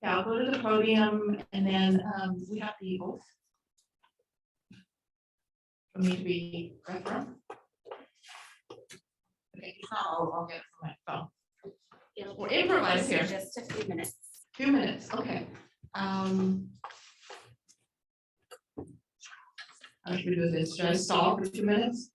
Yeah, I'll go to the podium and then we have the oath for me to be read from. Okay, I'll get my phone. We're improvised here. Just a few minutes. Few minutes, okay. How should we do this? Should I stall for 2 minutes?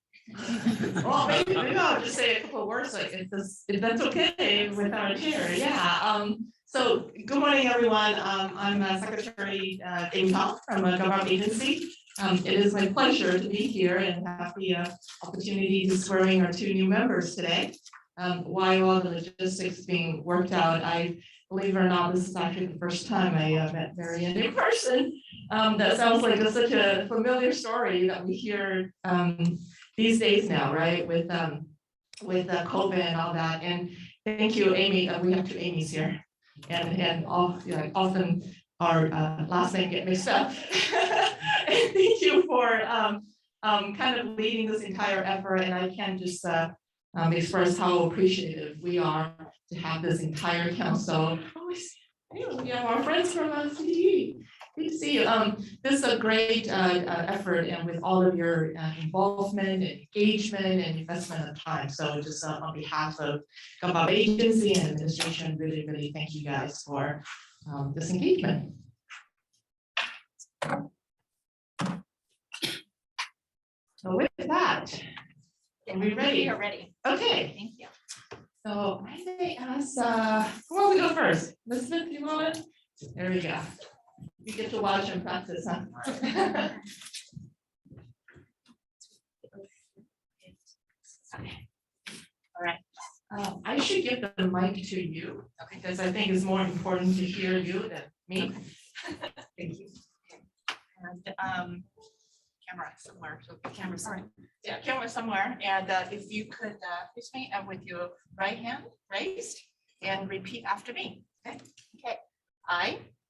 Well, maybe I'll just say a couple of words, like if that's okay with our chair. Yeah. So good morning, everyone. I'm Secretary Amy Hoff from a government agency. It is my pleasure to be here and have the opportunity to swearing our 2 new members today. While all the logistics being worked out, I believe it or not, this is actually the first time I met Marianne in person. That sounds like such a familiar story that we hear these days now, right? With COVID and all that. And thank you, Amy. We have 2 Amy's here, and all, you know, often our last name get mixed up. And thank you for kind of leading this entire effort. And I can just express how appreciative we are to have this entire council. Oh, we have our friends from CDE. Good to see you. This is a great effort, and with all of your involvement and engagement and investment of time. So just on behalf of Gumbob Agency and administration, really, really thank you guys for this engagement. So with that, are we ready? We are ready. Okay. Thank you. So I may ask, who wants to go first? Elizabeth, do you want it? There we go. You get to watch and practice, huh? Okay. All right. I should give the mic to you, okay, because I think it's more important to hear you than me. Okay. Thank you. And camera somewhere. So camera somewhere. Yeah, camera somewhere. And if you could face me and with your right hand raised and repeat after me. Okay. Okay.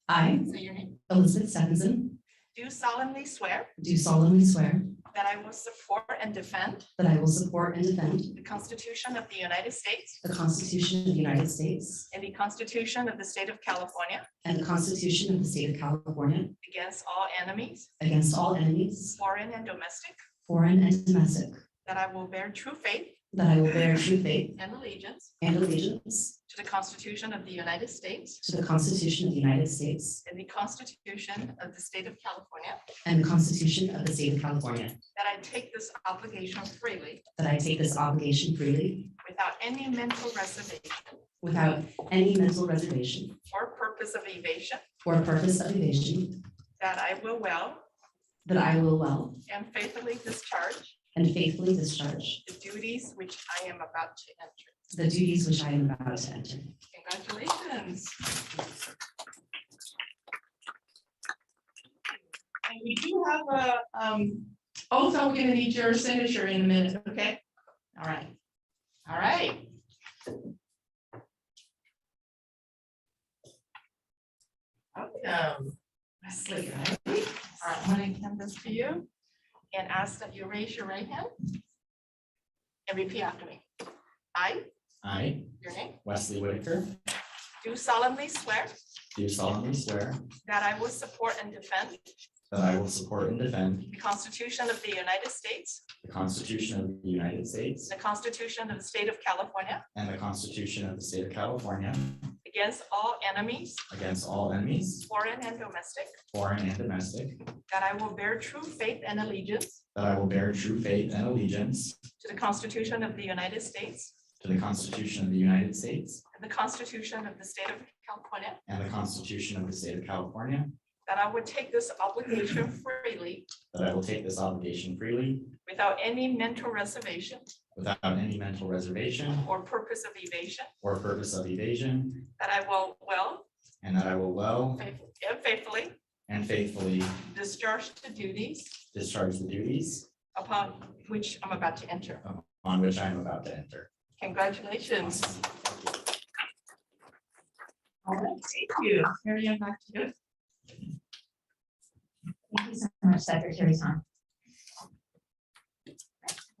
I say your name. Elizabeth Stephenson, Do solemnly swear do solemnly swear that I will support and defend that I will support and defend the Constitution of the United States the Constitution of the United States and the Constitution of the State of California and the Constitution of the State of California against all enemies, against all enemies, foreign and domestic, foreign and domestic, that I will bear true faith that I will bear true faith and allegiance and allegiance to the Constitution of the United States to the Constitution of the United States and the Constitution of the State of California, and the Constitution of the State of California, that I take this obligation freely that I take this obligation freely without any mental reservation without any mental reservation or purpose of evasion, or purpose of evasion, that I will well that I will well and faithfully discharge and faithfully discharge the duties which I am about to enter. the duties which I am about to enter. Congratulations. And we do have a oath. I'm gonna need your signature in a minute, okay? All right. All right. Welcome, Wesley, right? All right, I'm gonna hand this to you And ask that you raise your right hand and repeat after me. I, Your name, Wesley Whitaker, do solemnly swear do solemnly swear that I will support and defend that I will support and defend the Constitution of the United States, the Constitution of the United States the Constitution of the State of California, and the Constitution of the State of California against all enemies, against all enemies, foreign and domestic, foreign and domestic, that I will bear true faith and allegiance that I will bear true faith and allegiance to the Constitution of the United States to the Constitution of the United States and the Constitution of the State of California, and the Constitution of the State of California, that I would take this obligation freely that I will take this obligation freely without any mental reservation without any mental reservation or purpose of evasion, or purpose of evasion, that I will well and that I will well and faithfully and faithfully discharge the duties discharge the duties upon which I'm about to enter. on which I am about to enter. Congratulations. All right, thank you. Marianne, back to you. Thank you so much, Secretary Tom.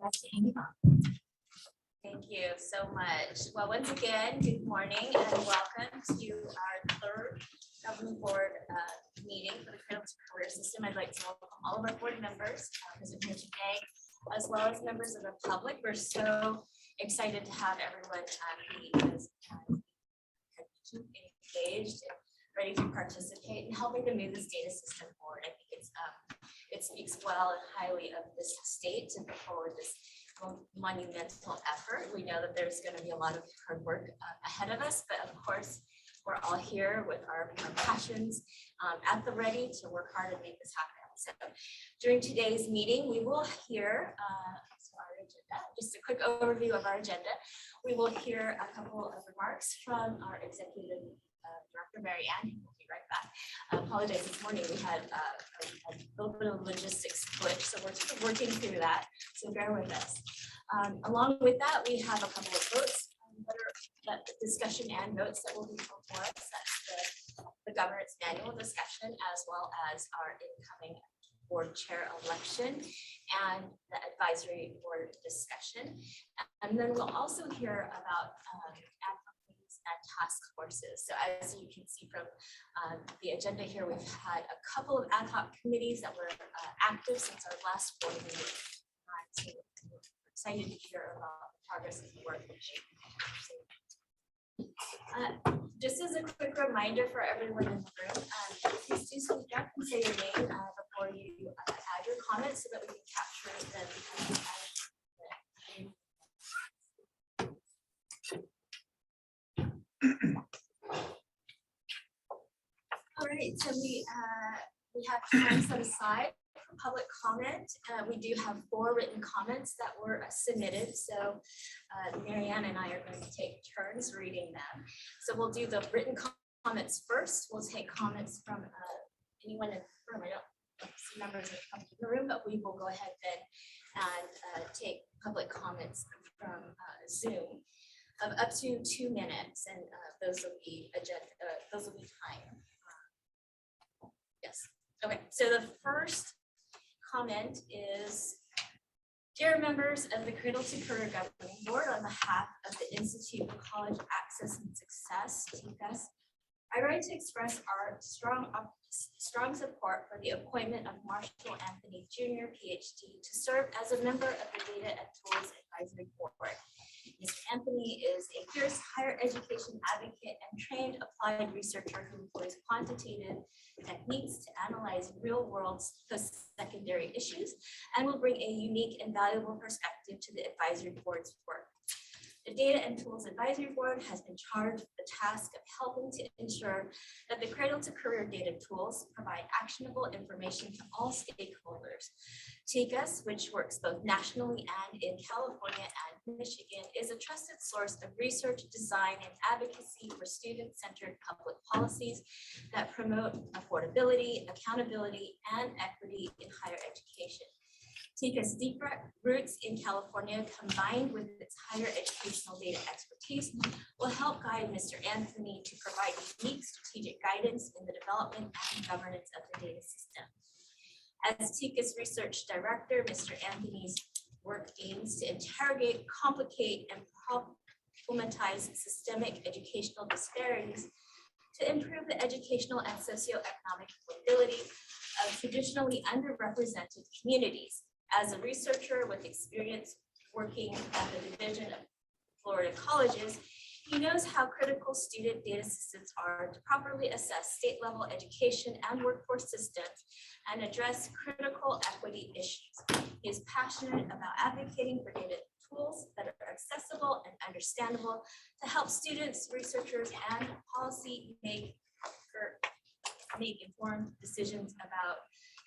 That's Amy. you so much. Well, once again, good morning and welcome to our third governing board meeting for the Cradle-to-Career system. I'd like to welcome all of our board members present here today, as well as members of the public. We're so excited to have everyone be as engaged and ready to participate in helping to move this data system forward. I think it speaks well and highly of this state to put forward this monumental effort. We know that there's going to be a lot of hard work ahead of us, but of course, we're all here with our passions at the ready to work hard and make this happen. So during today's meeting, we will hear our agenda, just a quick overview of our agenda. We will hear a couple of remarks from our executive director, Mary Ann, who will be right back. I apologize, this morning we had a little bit of logistics glitch, so we're sort of working through that, so bear with us. Along with that, we have a couple of votes, that discussion and notes that will be before us. That's the governance manual discussion, as well as our incoming board chair election and the advisory board discussion. And then we'll also hear about ad hoc committees and task forces. So as you can see from the agenda here, we've had a couple of ad hoc committees that were active since our last board meeting. So we're excited to hear about the progress of the work. Just as a quick reminder for everyone in the room, please do speak up and say your name before you add your comments so that we can capture them. All right, so we have time set aside for public comment. We do have 4 written comments that were submitted. So Marianne and I are going to take turns reading them. So we'll do the written comments first. We'll take comments from anyone in the room. I don't see members that come to the room, but we will go ahead then and take public comments from Zoom of up to 2 minutes, and those will be time. Yes. Okay. So the first comment is, dear members of the Cradle-to-Career Governing Board, on behalf of the Institute for College Access and Success, TCAS, I write to express our strong support for the appointment of Marshall Anthony Jr., PhD, to serve as a member of the Data and Tools Advisory Board. Mr. Anthony is a fierce higher education advocate and trained applied researcher who employs quantitative techniques to analyze real-world post-secondary issues and will bring a unique and valuable perspective to the advisory board's work. The Data and Tools Advisory Board has been charged with the task of helping to ensure that the Cradle-to-Career data tools provide actionable information to all stakeholders. TCAS, which works both nationally and in California and Michigan, is a trusted source of research, design, and advocacy for student-centered public policies that promote affordability, accountability, and equity in higher education. TCAS' deep roots in California, combined with its higher educational data expertise, will help guide Mr. Anthony to provide unique strategic guidance in the development and governance of the data system. As TCAS Research Director, Mr. Anthony's work aims to interrogate, complicate, and problematize systemic educational disparities to improve the educational and socioeconomic mobility of traditionally underrepresented communities. As a researcher with experience working at the Division of Florida Colleges, he knows how critical student data systems are to properly assess state-level education and workforce systems and address critical equity issues. He is passionate about advocating for data tools that are accessible and understandable to help students, researchers, and policy make informed decisions about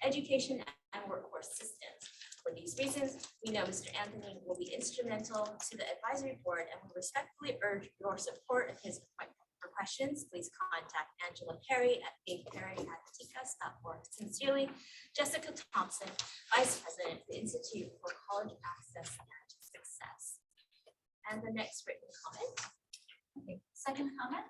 education and workforce systems. For these reasons, we know Mr. Anthony will be instrumental to the advisory board and we respectfully urge your support of his appointment. For questions, please contact Angela Perry at perry@tcas.org. Sincerely, Jessica Thompson, Vice President of the Institute for College Access and Success. And the next written comment. Okay. Second comment.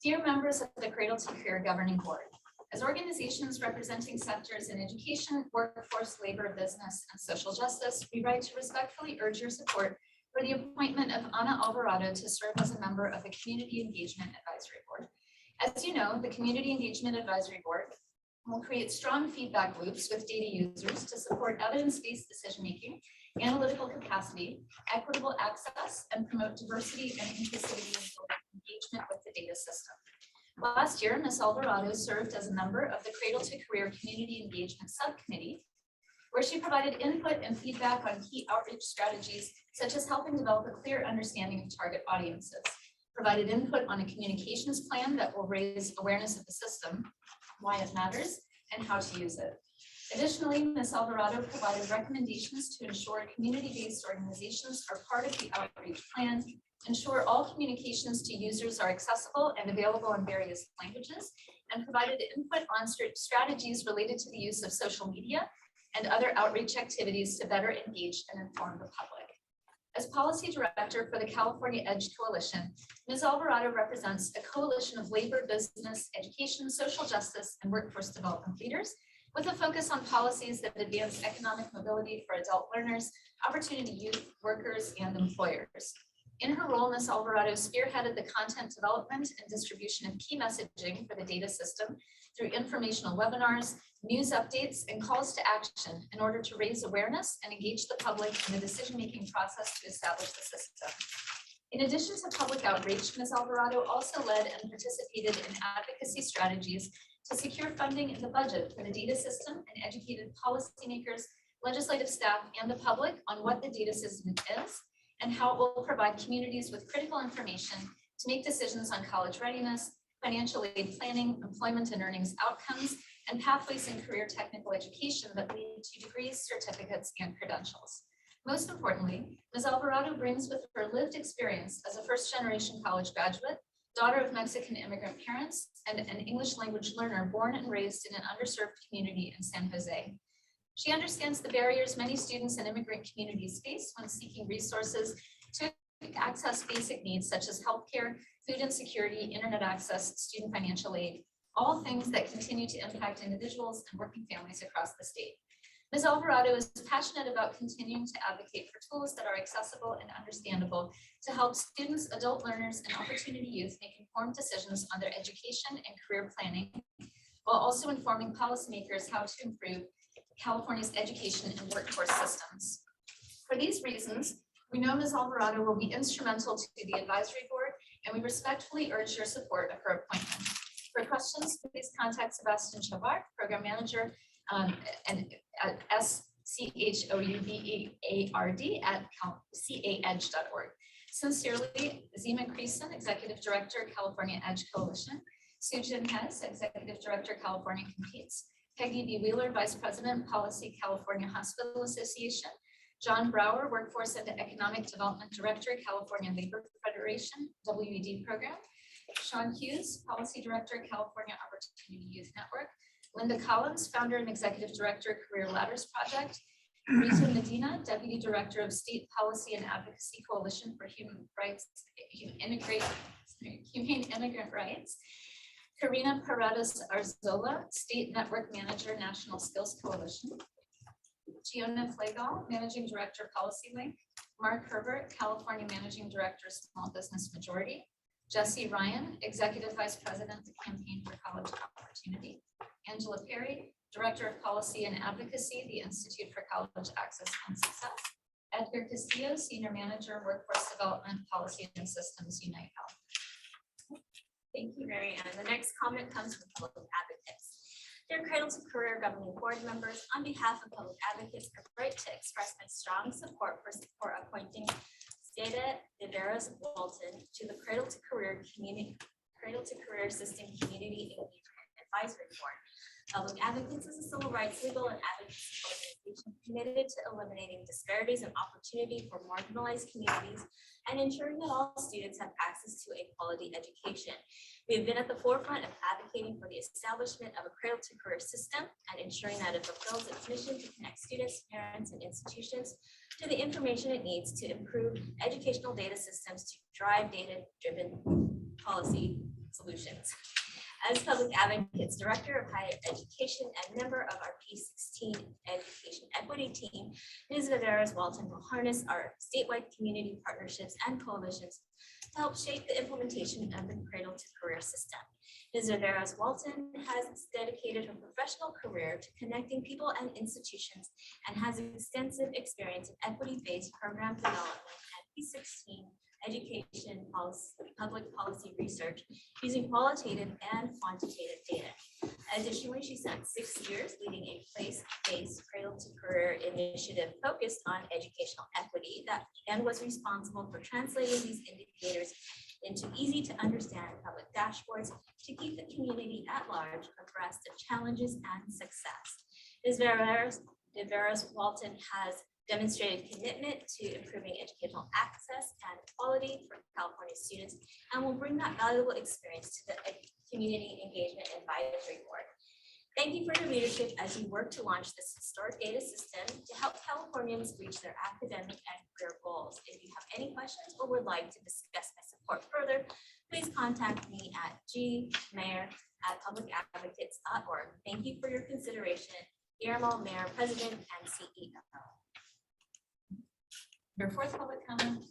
Dear members of the Cradle-to-Career Governing Board, as organizations representing sectors in education, workforce, labor, business, and social justice, we write to respectfully urge your support for the appointment of Ana Alvarado to serve as a member of the Community Engagement Advisory Board. As you know, the Community Engagement Advisory Board will create strong feedback loops with data users to support evidence-based decision-making, analytical capacity, equitable access, and promote diversity and inclusivity in engagement with the data system. Last year, Ms. Alvarado served as a member of the Cradle-to-Career Community Engagement Subcommittee, where she provided input and feedback on key outreach strategies, such as helping develop a clear understanding of target audiences, provided input on a communications plan that will raise awareness of the system, why it matters, and how to use it. Additionally, Ms. Alvarado provided recommendations to ensure community-based organizations are part of the outreach plan, ensure all communications to users are accessible and available in various languages, and provided input on strategies related to the use of social media and other outreach activities to better engage and inform the public. As Policy Director for the California EDGE Coalition, Ms. Alvarado represents a coalition of labor, business, education, social justice, and workforce development leaders with a focus on policies that advance economic mobility for adult learners, opportunity youth, workers, and employers. In her role, Ms. Alvarado spearheaded the content development and distribution of key messaging for the data system through informational webinars, news updates, and calls to action in order to raise awareness and engage the public in the decision-making process to establish the system. In addition to public outreach, Ms. Alvarado also led and participated in advocacy strategies to secure funding in the budget for the data system and educated policymakers, legislative staff, and the public on what the data system is and how it will provide communities with critical information to make decisions on college readiness, financial aid planning, employment and earnings outcomes, and pathways in career technical education that lead to degrees, certificates, and credentials. Most importantly, Ms. Alvarado brings with her lived experience as a first-generation college graduate, daughter of Mexican immigrant parents, and an English language learner born and raised in an underserved community in San Jose. She understands the barriers many students and immigrant communities face when seeking resources to access basic needs such as healthcare, food insecurity, internet access, student financial aid, all things that continue to impact individuals and working families across the state. Ms. Alvarado is passionate about continuing to advocate for tools that are accessible and understandable to help students, adult learners, and opportunity youth make informed decisions on their education and career planning, while also informing policymakers how to improve California's education and workforce systems. For these reasons, we know Ms. Alvarado will be instrumental to the advisory board, and we respectfully urge your support of her appointment. For questions, please contact Sebastian Chavard, Program Manager, and at SCHOUBEARD at caedge.org. Sincerely, Zima Creason, Executive Director, California EDGE Coalition, Sujin Hess, Executive Director, California Competes, Peggy B. Wheeler, Vice President, Policy, California Hospital Association, John Brower, Workforce and Economic Development Director, California Labor Federation, WED Program, Sean Hughes, Policy Director, California Opportunity Youth Network, Linda Collins, Founder and Executive Director, Career Ladders Project, Rita Medina, Deputy Director of State Policy and Advocacy Coalition for Humane Immigrant Rights, Karina Paredes Arzola, State Network Manager, National Skills Coalition, Giona Flagal, Managing Director, Policy Link, Mark Herbert, California Managing Director, Small Business Majority, Jesse Ryan, Executive Vice President, Campaign for College Opportunity, Angela Perry, Director of Policy and Advocacy, the Institute for College Access and Success, Edgar Castillo, Senior Manager, Workforce Development, Policy and Systems, Unite Health. Thank you, Mary Ann. The next comment comes from public advocates. Dear Cradle-to-Career Governing Board members, on behalf of public advocates, I would like to express my strong support for appointing Zeta Viveros Walton to the Cradle-to-Career System Community Engagement Advisory Board. Public Advocates is a civil rights, legal, and advocacy organization committed to eliminating disparities and opportunity for marginalized communities and ensuring that all students have access to a quality education. We have been at the forefront of advocating for the establishment of a cradle-to-career system and ensuring that it fulfills its mission to connect students, parents, and institutions to the information it needs to improve educational data systems to drive data-driven policy solutions. As Public Advocates Director of Higher Education and member of our P16 Education Equity Team, Ms. Viveros Walton will harness our statewide community partnerships and coalitions to help shape the implementation of the Cradle-to-Career system. Ms. Viveros Walton has dedicated her professional career to connecting people and institutions and has extensive experience in equity-based program development and P16 education policy, public policy research using qualitative and quantitative data. Additionally, she spent 6 years leading a place-based Cradle-to-Career initiative focused on educational equity and was responsible for translating these indicators into easy to understand public dashboards to keep the community at large abreast of challenges and success. Ms. Viveros Walton has demonstrated commitment to improving educational access and quality for California students and will bring that valuable experience to the Community Engagement Advisory Board. Thank you for your leadership as you work to launch this historic data system to help Californians reach their academic and career goals. If you have any questions or would like to discuss my support further, please contact me at gmayor@publicadvocates.org. Thank you for your consideration. Guillermo, Mayor, President, and CEO. Your fourth public comment.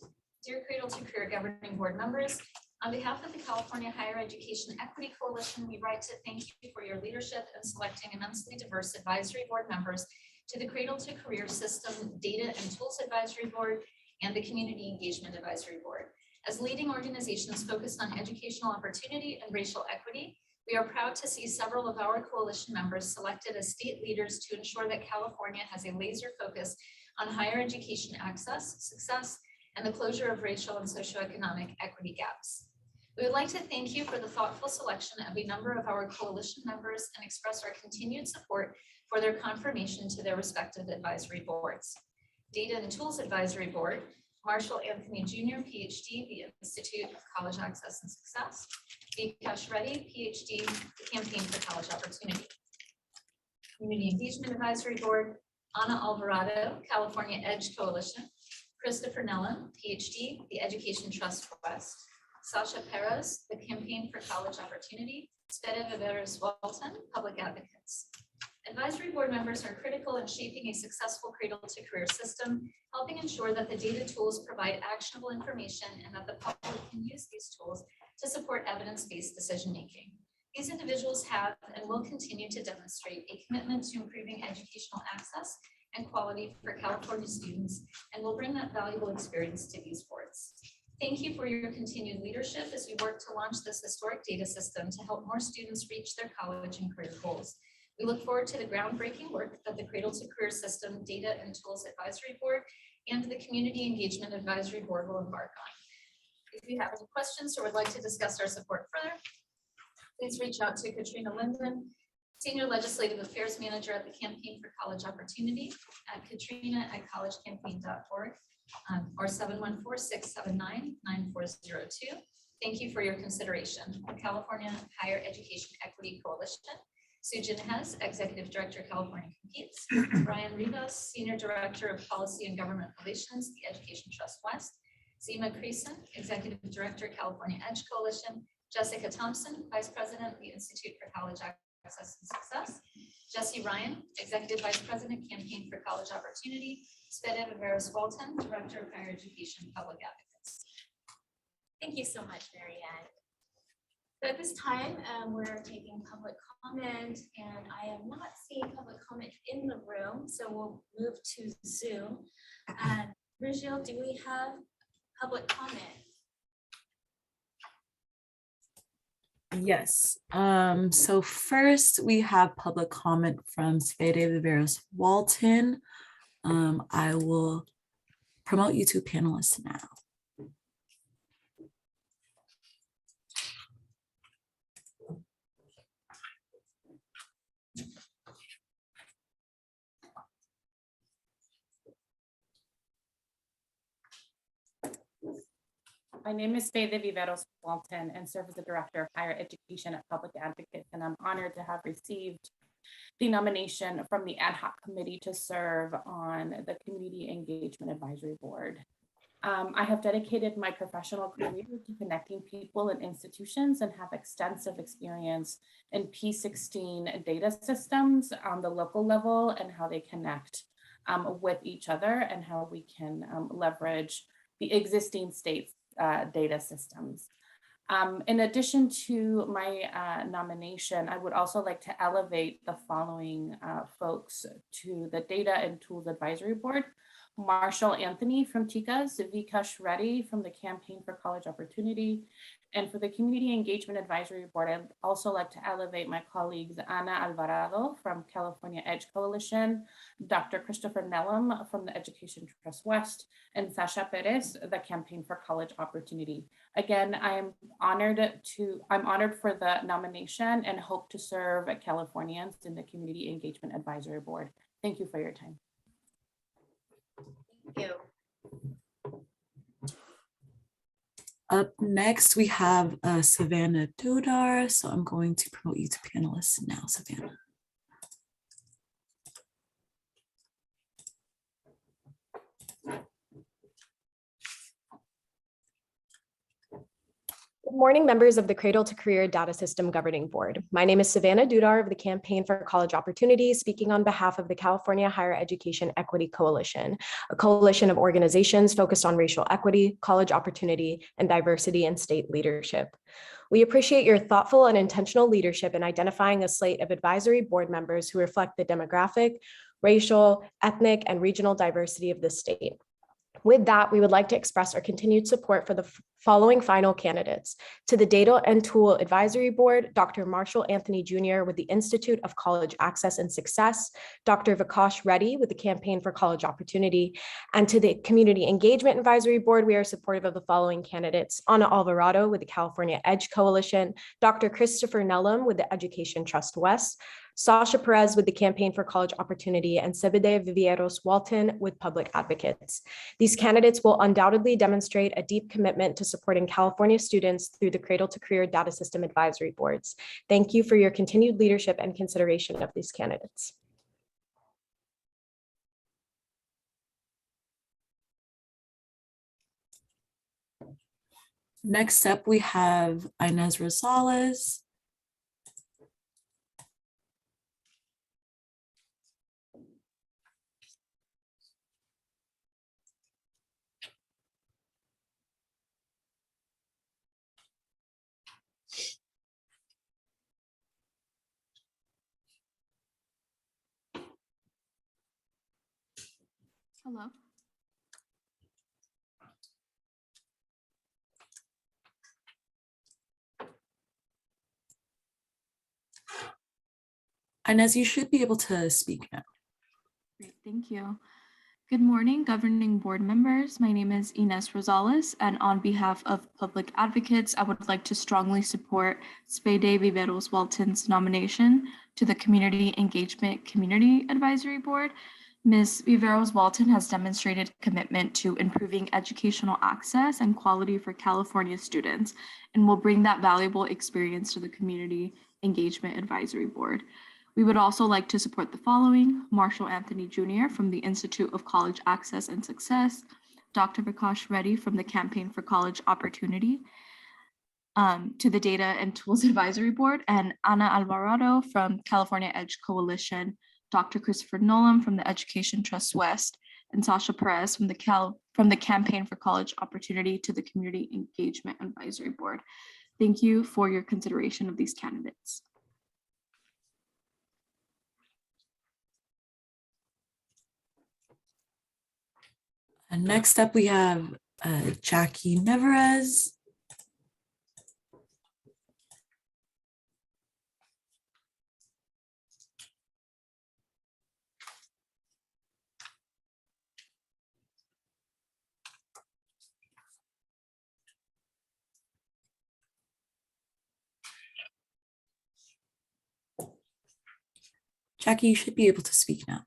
Dear Cradle-to-Career Governing Board members, on behalf of the California Higher Education Equity Coalition, we write to thank you for your leadership in selecting immensely diverse advisory board members to the Cradle-to-Career System Data and Tools Advisory Board and the Community Engagement Advisory Board. As leading organizations focused on educational opportunity and racial equity, we are proud to see several of our coalition members selected as state leaders to ensure that California has a laser focus on higher education access, success, and the closure of racial and socioeconomic equity gaps. We would like to thank you for the thoughtful selection of a number of our coalition members and express our continued support for their confirmation to their respective advisory boards. Data and Tools Advisory Board, Marshall Anthony Jr., PhD, the Institute of College Access and Success, Vikash Reddy, PhD, the Campaign for College Opportunity. Community Engagement Advisory Board, Ana Alvarado, California EDGE Coalition, Christopher Nellam, PhD, the Education Trust West, Sasha Perez, the Campaign for College Opportunity, Sveta Viveros Walton, Public Advocates. Advisory board members are critical in shaping a successful Cradle-to-Career system, helping ensure that the data tools provide actionable information and that the public can use these tools to support evidence-based decision-making. These individuals have and will continue to demonstrate a commitment to improving educational access and quality for California students and will bring that valuable experience to these boards. Thank you for your continued leadership as we work to launch this historic data system to help more students reach their college and career goals. We look forward to the groundbreaking work that the Cradle-to-Career System Data and Tools Advisory Board and the Community Engagement Advisory Board will embark on. If you have any questions or would like to discuss our support further, please reach out to Katrina Linden, Senior Legislative Affairs Manager at the Campaign for College Opportunity at katrina@collegecampaign.org or 714-679-9402. Thank you for your consideration. The California Higher Education Equity Coalition, Sujin Hes, Executive Director, California Competes, Brian Rivas, Senior Director of Policy and Government Relations, the Education Trust West, Zima Creason, Executive Director, California EDGE Coalition, Jessica Thompson, Vice President, the Institute for College Access and Success, Jesse Ryan, Executive Vice President, Campaign for College Opportunity, Sveta Viveros Walton, Director of Higher Education, Public Advocates. Thank you so much, Marianne. So at this time, we're taking public comment, and I am not seeing public comment in the room, so we'll move to Zoom. And Rigel, do we have public comment? Yes. So first we have public comment from Sveta Viveros Walton. I will promote you to panelists now. My name is Sveta Viveros Walton and serve as the Director of Higher Education at Public Advocates, and I'm honored to have received the nomination from the ad hoc committee to serve on the Community Engagement Advisory Board. I have dedicated my professional career to connecting people and institutions and have extensive experience in P16 data systems on the local level and how they connect with each other and how we can leverage the existing state's data systems. In addition to my nomination, I would also like to elevate the following folks to the Data and Tools Advisory Board. Marshall Anthony from TICAS, Vikash Reddy from the Campaign for College Opportunity, and for the Community Engagement Advisory Board, I'd also like to elevate my colleagues Ana Alvarado from California Edge Coalition, Dr. Christopher Nellam from the Education Trust West, and Sasha Perez, the Campaign for College Opportunity. Again, I'm honored for the nomination and hope to serve Californians in the Community Engagement Advisory Board. Thank you for your time. Thank you. Up next, we have Savannah Dodar. So I'm going to promote you to panelist now, Savannah. Good morning, members of the Cradle-to-Career Data System Governing Board. My name is Savannah Dudar of the Campaign for College Opportunity, speaking on behalf of the California Higher Education Equity Coalition, a coalition of organizations focused on racial equity, college opportunity, and diversity in state leadership. We appreciate your thoughtful and intentional leadership in identifying a slate of advisory board members who reflect the demographic, racial, ethnic, and regional diversity of the state. With that, we would like to express our continued support for the following final candidates. To the Data and Tool Advisory Board, Dr. Marshall Anthony Jr. with the Institute of College Access and Success, Dr. Vikash Reddy with the Campaign for College Opportunity, and to the Community Engagement Advisory Board, we are supportive of the following candidates. Ana Alvarado with the California Edge Coalition, Dr. Christopher Nellam with the Education Trust West, Sasha Perez with the Campaign for College Opportunity, and Sebede Vivieros Walton with Public Advocates. These candidates will undoubtedly demonstrate a deep commitment to supporting California students through the Cradle-to-Career Data System Advisory Boards. Thank you for your continued leadership and consideration of these candidates. Next up, we have Inez Rosales. Hello. Inez, you should be able to speak now. Great, thank you. Good morning, governing board members. My name is Inez Rosales, and on behalf of Public Advocates, I would like to strongly support Sebede Vivieros Walton's nomination to the Community Engagement Community Advisory Board. Ms. Vivieros Walton has demonstrated commitment to improving educational access and quality for California students and will bring that valuable experience to the Community Engagement Advisory Board. We would also like to support the following: Marshall Anthony Jr. from the Institute of College Access and Success, Dr. Vikash Reddy from the Campaign for College Opportunity, to the Data and Tools Advisory Board, and Ana Alvarado from California Edge Coalition, Dr. Christopher Nellam from the Education Trust West, and Sasha Perez from the Campaign for College Opportunity to the Community Engagement Advisory Board. Thank you for your consideration of these candidates. And next up, we have Jackie Neverez. Jackie, you should be able to speak now.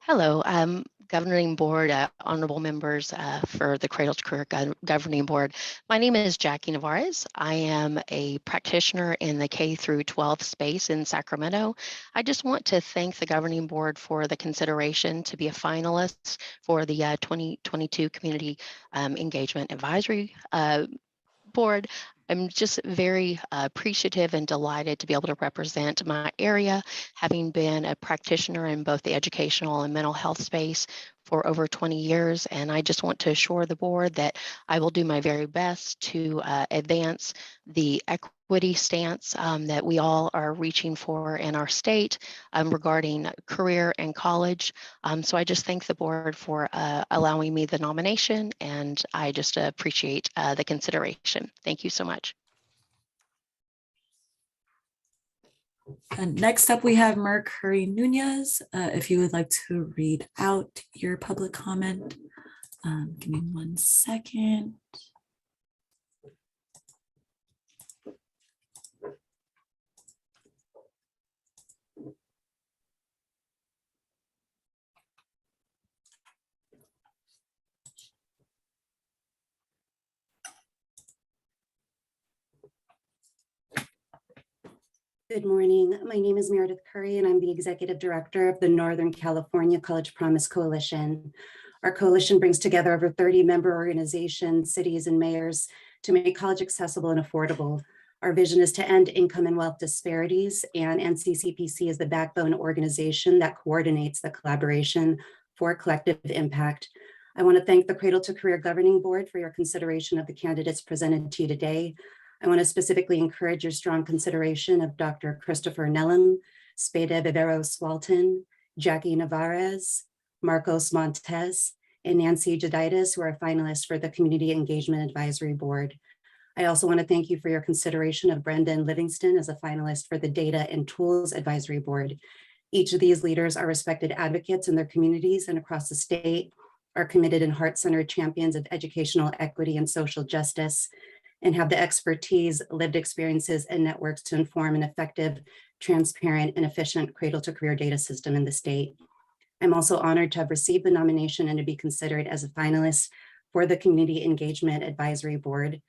Hello, Governing Board, honorable members for the Cradle-to-Career Governing Board. My name is Jackie Navarez. I am a practitioner in the K through 12 space in Sacramento. I just want to thank the Governing Board for the consideration to be a finalist for the 2022 Community Engagement Advisory Board. I'm just very appreciative and delighted to be able to represent my area, having been a practitioner in both the educational and mental health space for over 20 years. And I just want to assure the board that I will do my very best to advance the equity stance that we all are reaching for in our state regarding career and college. So I just thank the board for allowing me the nomination, and I just appreciate the consideration. Thank you so much. And next up, we have Mercury Nunez. If you would like to read out your public comment, give me 1 second. Good morning. My name is Meredith Curry, and I'm the Executive Director of the Northern California College Promise Coalition. Our coalition brings together over 30 member organizations, cities, and mayors to make college accessible and affordable. Our vision is to end income and wealth disparities, and NCCPC is the backbone organization that coordinates the collaboration for collective impact. I want to thank the Cradle-to-Career Governing Board for your consideration of the candidates presented to you today. I want to specifically encourage your strong consideration of Dr. Christopher Nellum, Speda Viveros-Walton, Jackie Navarez, Marcos Montes, and Nancy Jeditis, who are finalists for the Community Engagement Advisory Board. I also want to thank you for your consideration of Brendan Livingston as a finalist for the Data and Tools Advisory Board. Each of these leaders are respected advocates in their communities and across the state, are committed and heart-centered champions of educational equity and social justice, and have the expertise, lived experiences, and networks to inform an effective, transparent, and efficient cradle-to-career data system in the state. I'm also honored to have received the nomination and to be considered as a finalist for the Community Engagement Advisory Board.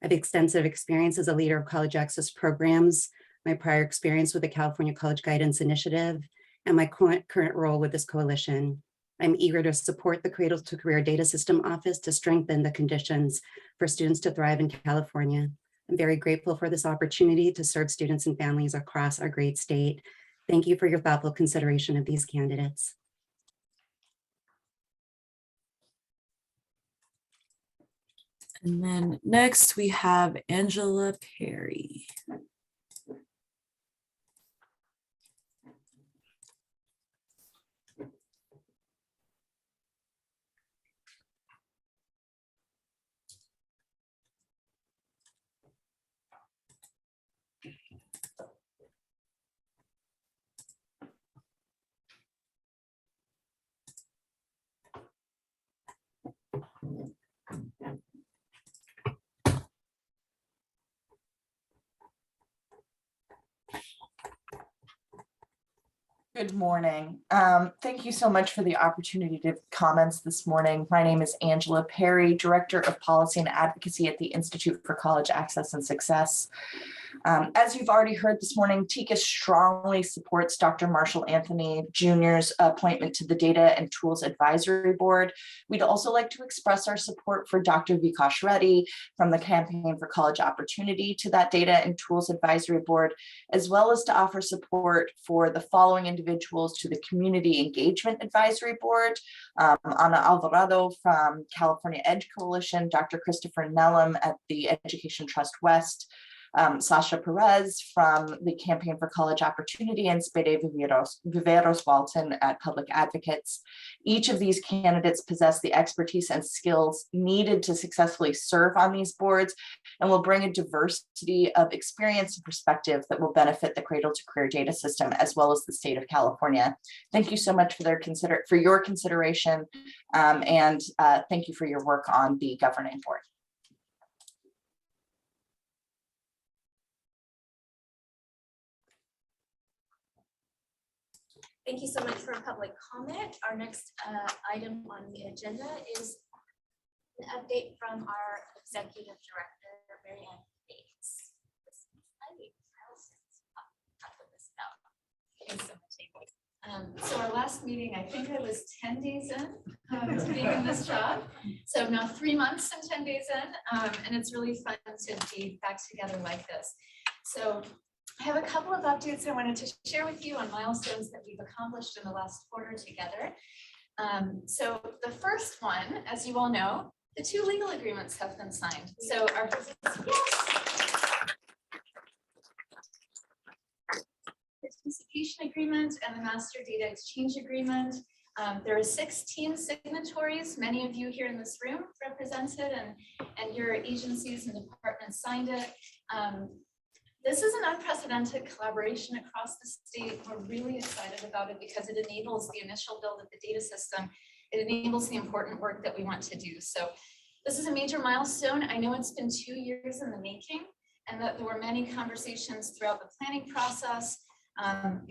I have extensive experience as a leader of college access programs, my prior experience with the California College Guidance Initiative, and my current role with this coalition. I'm eager to support the Cradle-to-Career Data System Office to strengthen the conditions for students to thrive in California. I'm very grateful for this opportunity to serve students and families across our great state. Thank you for your thoughtful consideration of these candidates. And then next we have Angela Perry. Good morning. Thank you so much for the opportunity to comments this morning. My name is Angela Perry, Director of Policy and Advocacy at the Institute for College Access and Success. As you've already heard this morning, TICA strongly supports Dr. Marshall Anthony Jr.'s appointment to the Data and Tools Advisory Board. We'd also like to express our support for Dr. Vikash Reddy from the Campaign for College Opportunity to that Data and Tools Advisory Board, as well as to offer support for the following individuals to the Community Engagement Advisory Board: Ana Alvarado from California Edge Coalition, Dr. Christopher Nellum at the Education Trust West, Sasha Perez from the Campaign for College Opportunity, and Spede Viveros-Walton at Public Advocates. Each of these candidates possess the expertise and skills needed to successfully serve on these boards and will bring a diversity of experience and perspective that will benefit the Cradle-to-Career data system as well as the state of California. Thank you so much for your consideration, and thank you for your work on the governing board. Thank you so much for public comment. Our next item on the agenda is an update from our executive director, Mary Ann Bates. Thanks so much, Amy. So our last meeting, I think I was 10 days in to being in this job. So now 3 months and 10 days in, and it's really fun to be back together like this. So I have a couple of updates I wanted to share with you on milestones that we've accomplished in the last quarter together. So the first one, as you all know, the 2 legal agreements have been signed. So our business, participation agreement and the master data exchange agreement. There are 16 signatories. Many of you here in this room represented, and your agencies and departments signed it. This is an unprecedented collaboration across the state. We're really excited about it because it enables the initial build of the data system. It enables the important work that we want to do. So this is a major milestone. I know it's been 2 years in the making, and that there were many conversations throughout the planning process,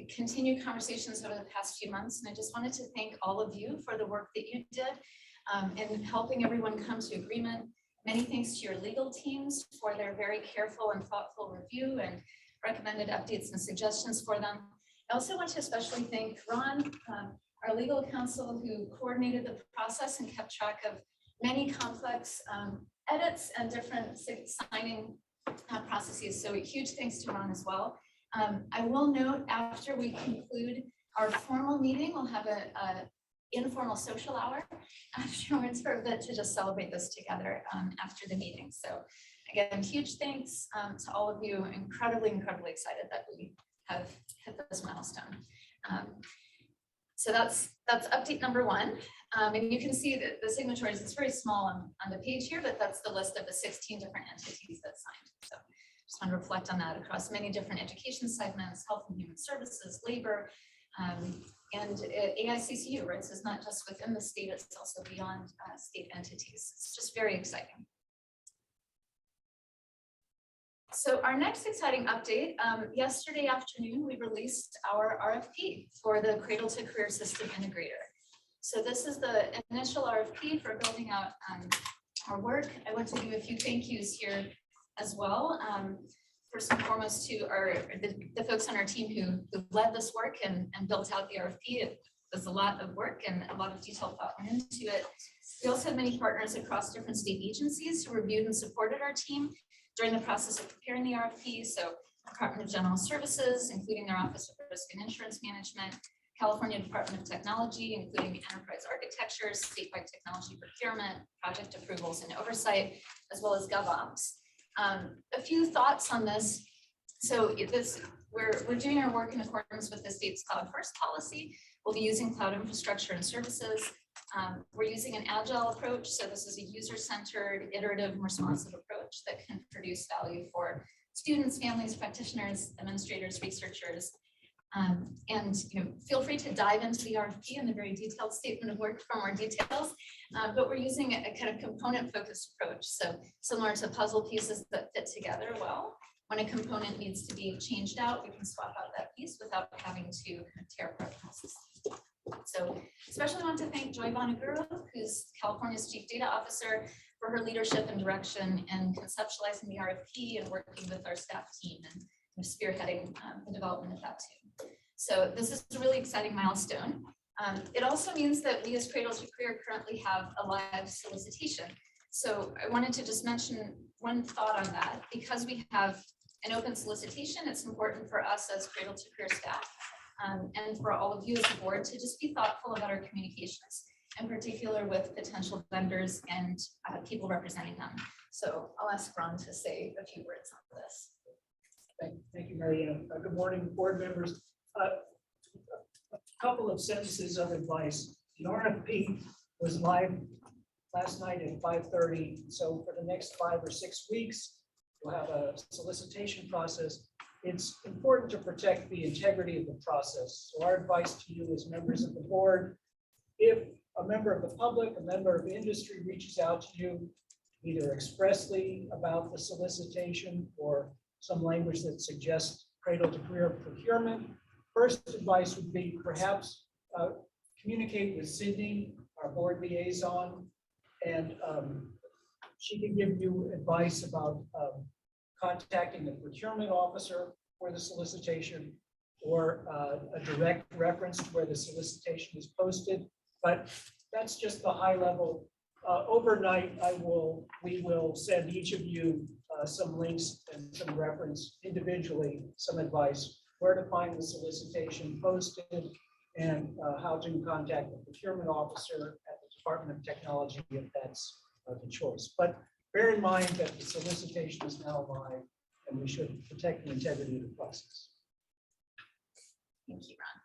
continued conversations over the past few months. And I just wanted to thank all of you for the work that you did in helping everyone come to agreement. Many thanks to your legal teams for their very careful and thoughtful review and recommended updates and suggestions for them. I also want to especially thank Ron, our legal counsel, who coordinated the process and kept track of many complex edits and different signing processes. So a huge thanks to Ron as well. I will note, after we conclude our formal meeting, we'll have a informal social hour afterwards for a bit to just celebrate this together after the meeting. So again, huge thanks to all of you. Incredibly excited that we have hit this milestone. So that's update number 1. And you can see that the signatories, it's very small on the page here, but that's the list of the 16 different entities that signed. So just want to reflect on that across many different education segments, health and human services, labor, and AICCU, right? So it's not just within the state, it's also beyond state entities. It's just very exciting. So our next exciting update, yesterday afternoon, we released our RFP for the Cradle-to-Career System Integrator. So this is the initial RFP for building out our work. I want to give a few thank yous here as well. First and foremost to the folks on our team who led this work and built out the RFP. It was a lot of work and a lot of detailed thought went into it. We also had many partners across different state agencies who reviewed and supported our team during the process of preparing the RFP. So Department of General Services, including their Office of Risk and Insurance Management, California Department of Technology, including enterprise architectures, statewide technology procurement, project approvals and oversight, as well as GovOps. A few thoughts on this. So we're doing our work in accordance with the state's Cloud First policy. We'll be using cloud infrastructure and services. We're using an agile approach. So this is a user-centered, iterative, and responsive approach that can produce value for students, families, practitioners, administrators, researchers. And feel free to dive into the RFP and the very detailed statement of work for more details. But we're using a kind of component-focused approach. So similar to puzzle pieces that fit together well. When a component needs to be changed out, we can swap out that piece without having to kind of tear apart the whole system. So especially want to thank Joy Bonaguro, who's California's Chief Data Officer, for her leadership and direction in conceptualizing the RFP and working with our staff team and spearheading the development of that too. So this is a really exciting milestone. It also means that we as Cradle-to-Career currently have a live solicitation. So I wanted to just mention one thought on that. Because we have an open solicitation, it's important for us as Cradle-to-Career staff and for all of you as a board to just be thoughtful about our communications, in particular with potential vendors and people representing them. So I'll ask Ron to say a few words on this. Thank you, Mary Ann. Good morning, board members. A couple of sentences of advice. The RFP was live last night at 5:30. So for the next 5 or 6 weeks, we'll have a solicitation process. It's important to protect the integrity of the process. So our advice to you as members of the board, if a member of the public, a member of industry reaches out to you, either expressly about the solicitation or some language that suggests Cradle-to-Career procurement, first advice would be perhaps communicate with Sydney, our board liaison, and she can give you advice about contacting the procurement officer for the solicitation, or a direct reference to where the solicitation is posted. But that's just the high level. Overnight, we will send each of you some links and some reference individually, some advice, where to find the solicitation posted, and how to contact the procurement officer at the Department of Technology if that's the choice. But bear in mind that the solicitation is now live, and we should protect the integrity of the process. Thank you, Ron.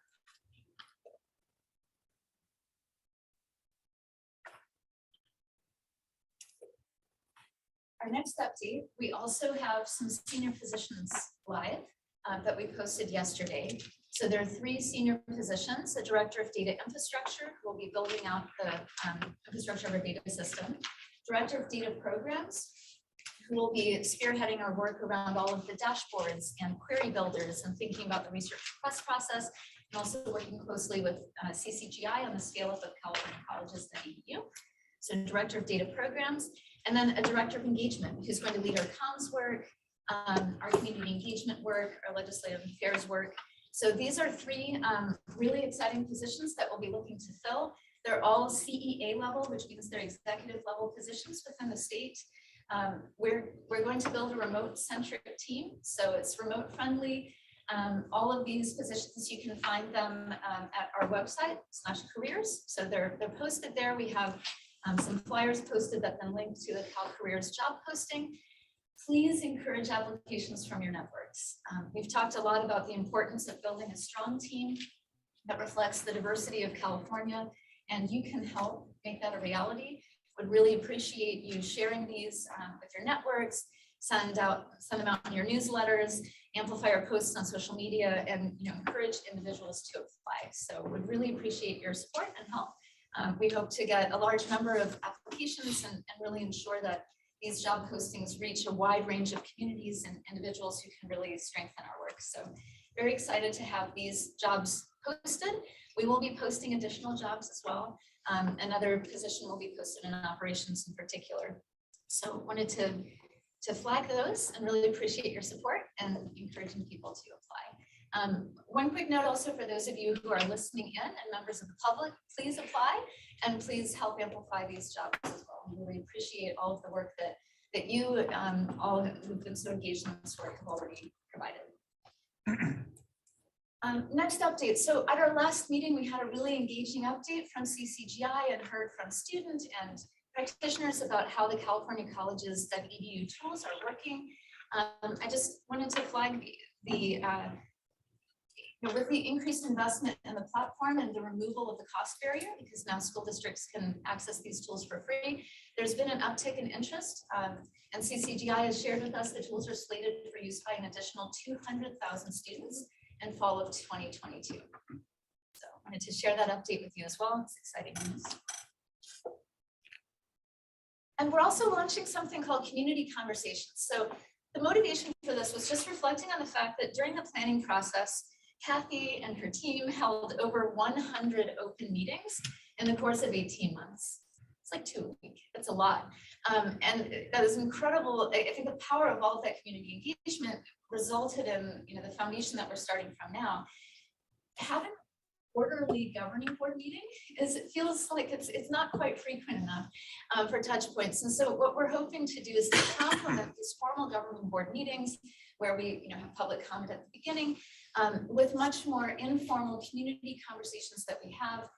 Our next update, we also have some senior positions live that we posted yesterday. So there are 3 senior positions: a director of data infrastructure, who will be building out the infrastructure of our data system; director of data programs, who will be spearheading our work around all of the dashboards and query builders and thinking about the research request process, and also working closely with CCGI on the scale up of California colleges and EDU. So director of data programs, and then a director of engagement, who's going to lead our comms work, our community engagement work, our legislative affairs work. So these are 3 really exciting positions that we'll be looking to fill. They're all CEA level, which means they're executive level positions within the state. We're going to build a remote centric team, so it's remote friendly. All of these positions, you can find them at our website /careers. So they're posted there. We have some flyers posted that then link to the Cal Careers job posting. Please encourage applications from your networks. We've talked a lot about the importance of building a strong team that reflects the diversity of California, and you can help make that a reality. Would really appreciate you sharing these with your networks, send them out in your newsletters, amplify our posts on social media, and encourage individuals to apply. So would really appreciate your support and help. We hope to get a large number of applications and really ensure that these job postings reach a wide range of communities and individuals who can really strengthen our work. So very excited to have these jobs posted. We will be posting additional jobs as well. Another position will be posted in operations in particular. So wanted to flag those and really appreciate your support and encouraging people to apply. One quick note also for those of you who are listening in and members of the public, please apply and please help amplify these jobs as well. We really appreciate all of the work that you all who've been so engaged in this work have already provided. Next update. So at our last meeting, we had a really engaging update from CCGI and heard from student and practitioners about how the California colleges .edu tools are working. I just wanted to flag with the increased investment in the platform and the removal of the cost barrier, because now school districts can access these tools for free, there's been an uptick in interest. And CCGI has shared with us the tools are slated for use by an additional 200,000 students in fall of 2022. So I wanted to share that update with you as well. It's exciting news. And we're also launching something called Community Conversations. So the motivation for this was just reflecting on the fact that during the planning process, Kathy and her team held over 100 open meetings in the course of 18 months. It's like 2 a week. It's a lot. And that was incredible. I think the power of all of that community engagement resulted in the foundation that we're starting from now. Having quarterly governing board meeting it feels like it's not quite frequent enough for touch points. And so what we're hoping to do is to complement these formal governing board meetings where we have public comment at the beginning with much more informal community conversations that we have.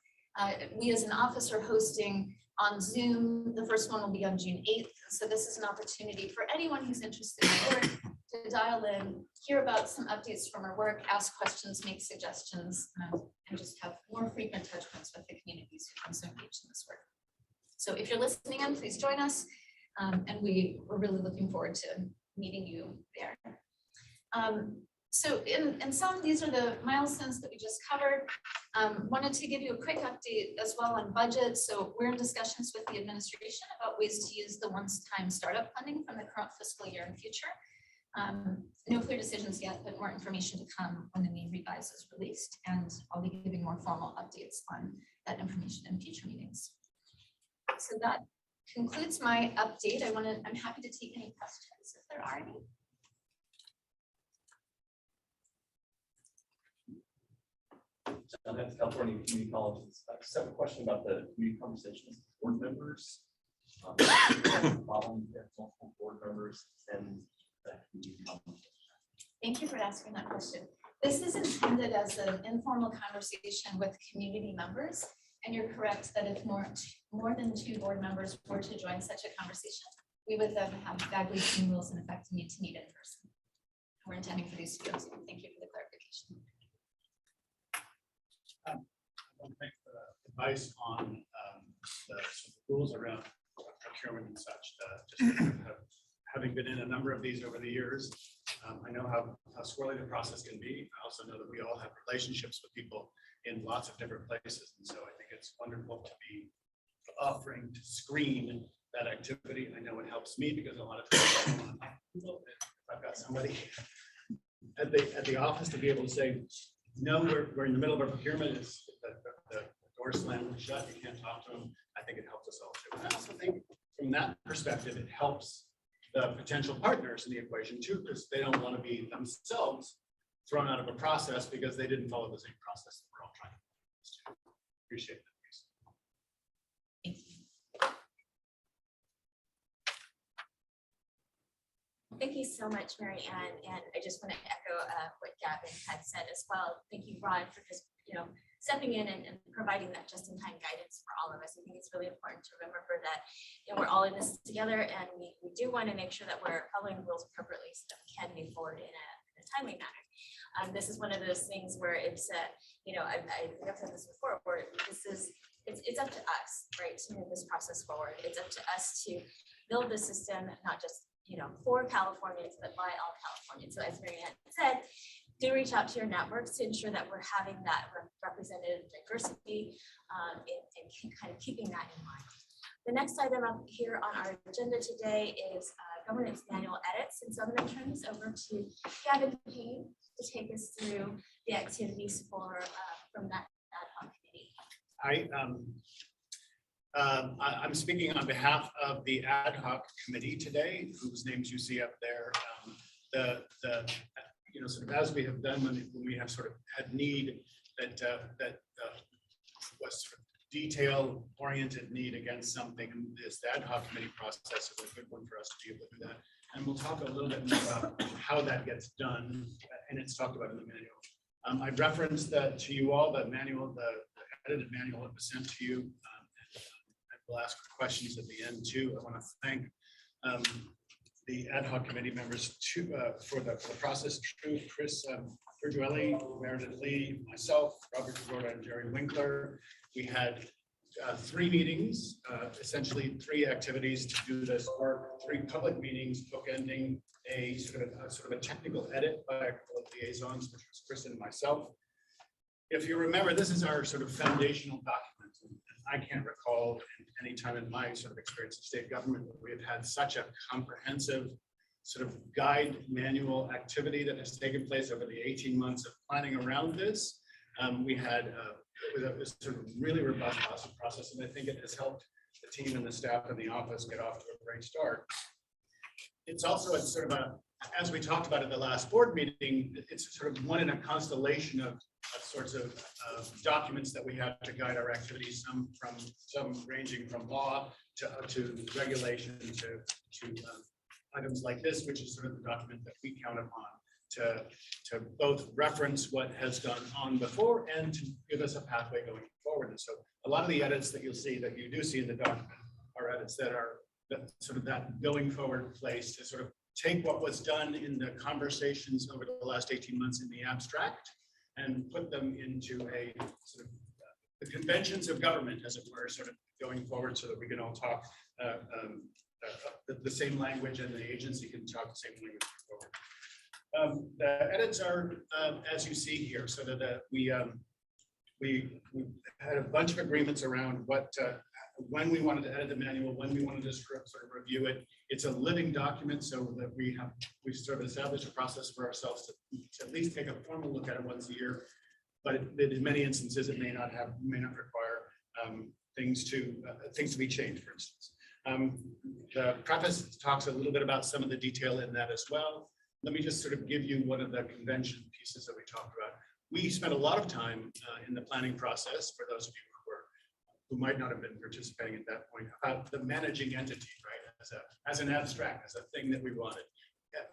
We as an office are hosting on Zoom. The first one will be on June 8th. So this is an opportunity for anyone who's interested in our work to dial in, hear about some updates from our work, ask questions, make suggestions, and just have more frequent touch points with the communities who've been so engaged in this work. So if you're listening in, please join us. And we're really looking forward to meeting you there. So in sum, these are the milestones that we just covered. Wanted to give you a quick update as well on budget. So we're in discussions with the administration about ways to use the one-time startup funding from the current fiscal year and future. No clear decisions yet, but more information to come when the main revise is released, and I'll be giving more formal updates on that information in future meetings. So that concludes my update. I'm happy to take any questions if there are any. That's California Community Colleges. I just have a question about the community conversations with board members. Problem that multiple board members and that community conversation. Thank you for asking that question. This is intended as an informal conversation with community members. And you're correct that if more than 2 board members were to join such a conversation, we would then have Bagley team rules in effect to need to meet in person. We're intending for these to go. So thank you for the clarification. I want to thank for the advice on the rules around procurement and such. Just having been in a number of these over the years, I know how squirrely the process can be. I also know that we all have relationships with people in lots of different places. And so I think it's wonderful to be offering to screen that activity. I know it helps me because a lot of times if I've got somebody at the office to be able to say, no, we're in the middle of a procurement, it's the door slammed shut, you can't talk to them. I think it helps us all too. And I also think from that perspective, it helps the potential partners in the equation too, because they don't want to be themselves thrown out of a process because they didn't follow the same process that we're all trying to. Appreciate that. Thank you. Thank you so much, Mary Ann. And I just want to echo what Gavin had said as well. Thank you, Rod, for just, stepping in and providing that just-in-time guidance for all of us. I think it's really important to remember that we're all in this together, and we do want to make sure that we're following the rules appropriately so that we can move forward in a timely manner. This is one of those things where it's, I think I've said this before, where it's up to us, right, to move this process forward. It's up to us to build the system, not just for Californians, but by all Californians. So as Mary Ann said, do reach out to your networks to ensure that we're having that representative diversity and kind of keeping that in mind. The next item up here on our agenda today is governance manual edits. And so I'm going to turn this over to Gavin Payne to take us through the activities from that ad hoc committee. I'm speaking on behalf of the ad hoc committee today, whose names you see up there. Sort of as we have done when we have sort of had need that was sort of detail-oriented need against something, and this ad hoc committee process is a good one for us to be able to do that. And we'll talk a little bit more about how that gets done, and it's talked about in the manual. I referenced that to you all, the manual, the edited manual that was sent to you. And we'll ask questions at the end too. I want to thank the ad hoc committee members for the process through Chris Virtuelli, Meredith Lee, myself, Robert Gorda, and Jerry Winkler. We had 3 meetings, essentially 3 activities to do this work, 3 public meetings, bookending a sort of a technical edit by a couple of liaisons, which was Chris and myself. If you remember, this is our sort of foundational document. I can't recall any time in my sort of experience in state government where we have had such a comprehensive sort of guide manual activity that has taken place over the 18 months of planning around this. We had it was a sort of really robust process, and I think it has helped the team and the staff in the office get off to a great start. It's also sort of as we talked about at the last board meeting, it's sort of one in a constellation of sorts of documents that we have to guide our activities, some ranging from law to regulation to items like this, which is sort of the document that we count upon to both reference what has gone on before and to give us a pathway going forward. And so a lot of the edits that you'll see, that you do see in the document, are edits that are sort of that going forward place to sort of take what was done in the conversations over the last 18 months in the abstract and put them into a sort of the conventions of government, as it were, sort of going forward so that we can all talk the same language and the agency can talk the same language forward. The edits are, as you see here, so that we had a bunch of agreements around what when we wanted to edit the manual, when we wanted to sort of review it. It's a living document, so that we sort of established a process for ourselves to at least take a formal look at it once a year. But in many instances, it may not require things to be changed, for instance. The preface talks a little bit about some of the detail in that as well. Let me just sort of give you one of the convention pieces that we talked about. We spent a lot of time in the planning process, for those of you who might not have been participating at that point, about the managing entity, right? As an abstract, as a thing that we wanted.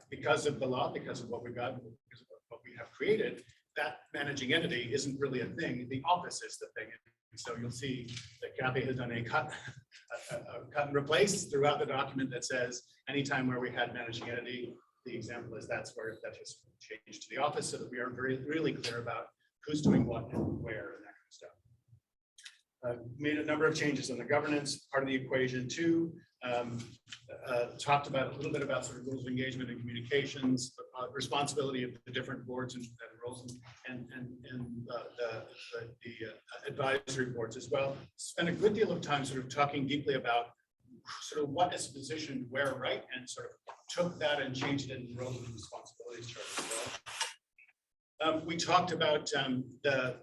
Because of the law, because of what we've got, because of what we have created, that managing entity isn't really a thing. The office is the thing. So you'll see that Kathy has done a cut and replace throughout the document that says anytime where we had managing entity, the example is that's where that has changed to the office, so that we are really clear about who's doing what and where and that kind of stuff. Made a number of changes in the governance part of the equation too. Talked about a little bit about sort of rules of engagement and communications, responsibility of the different boards and roles, and the advisory boards as well. Spent a good deal of time sort of talking deeply about sort of what is positioned where, right, and sort of took that and changed it in roles and responsibilities chart as well. We talked about the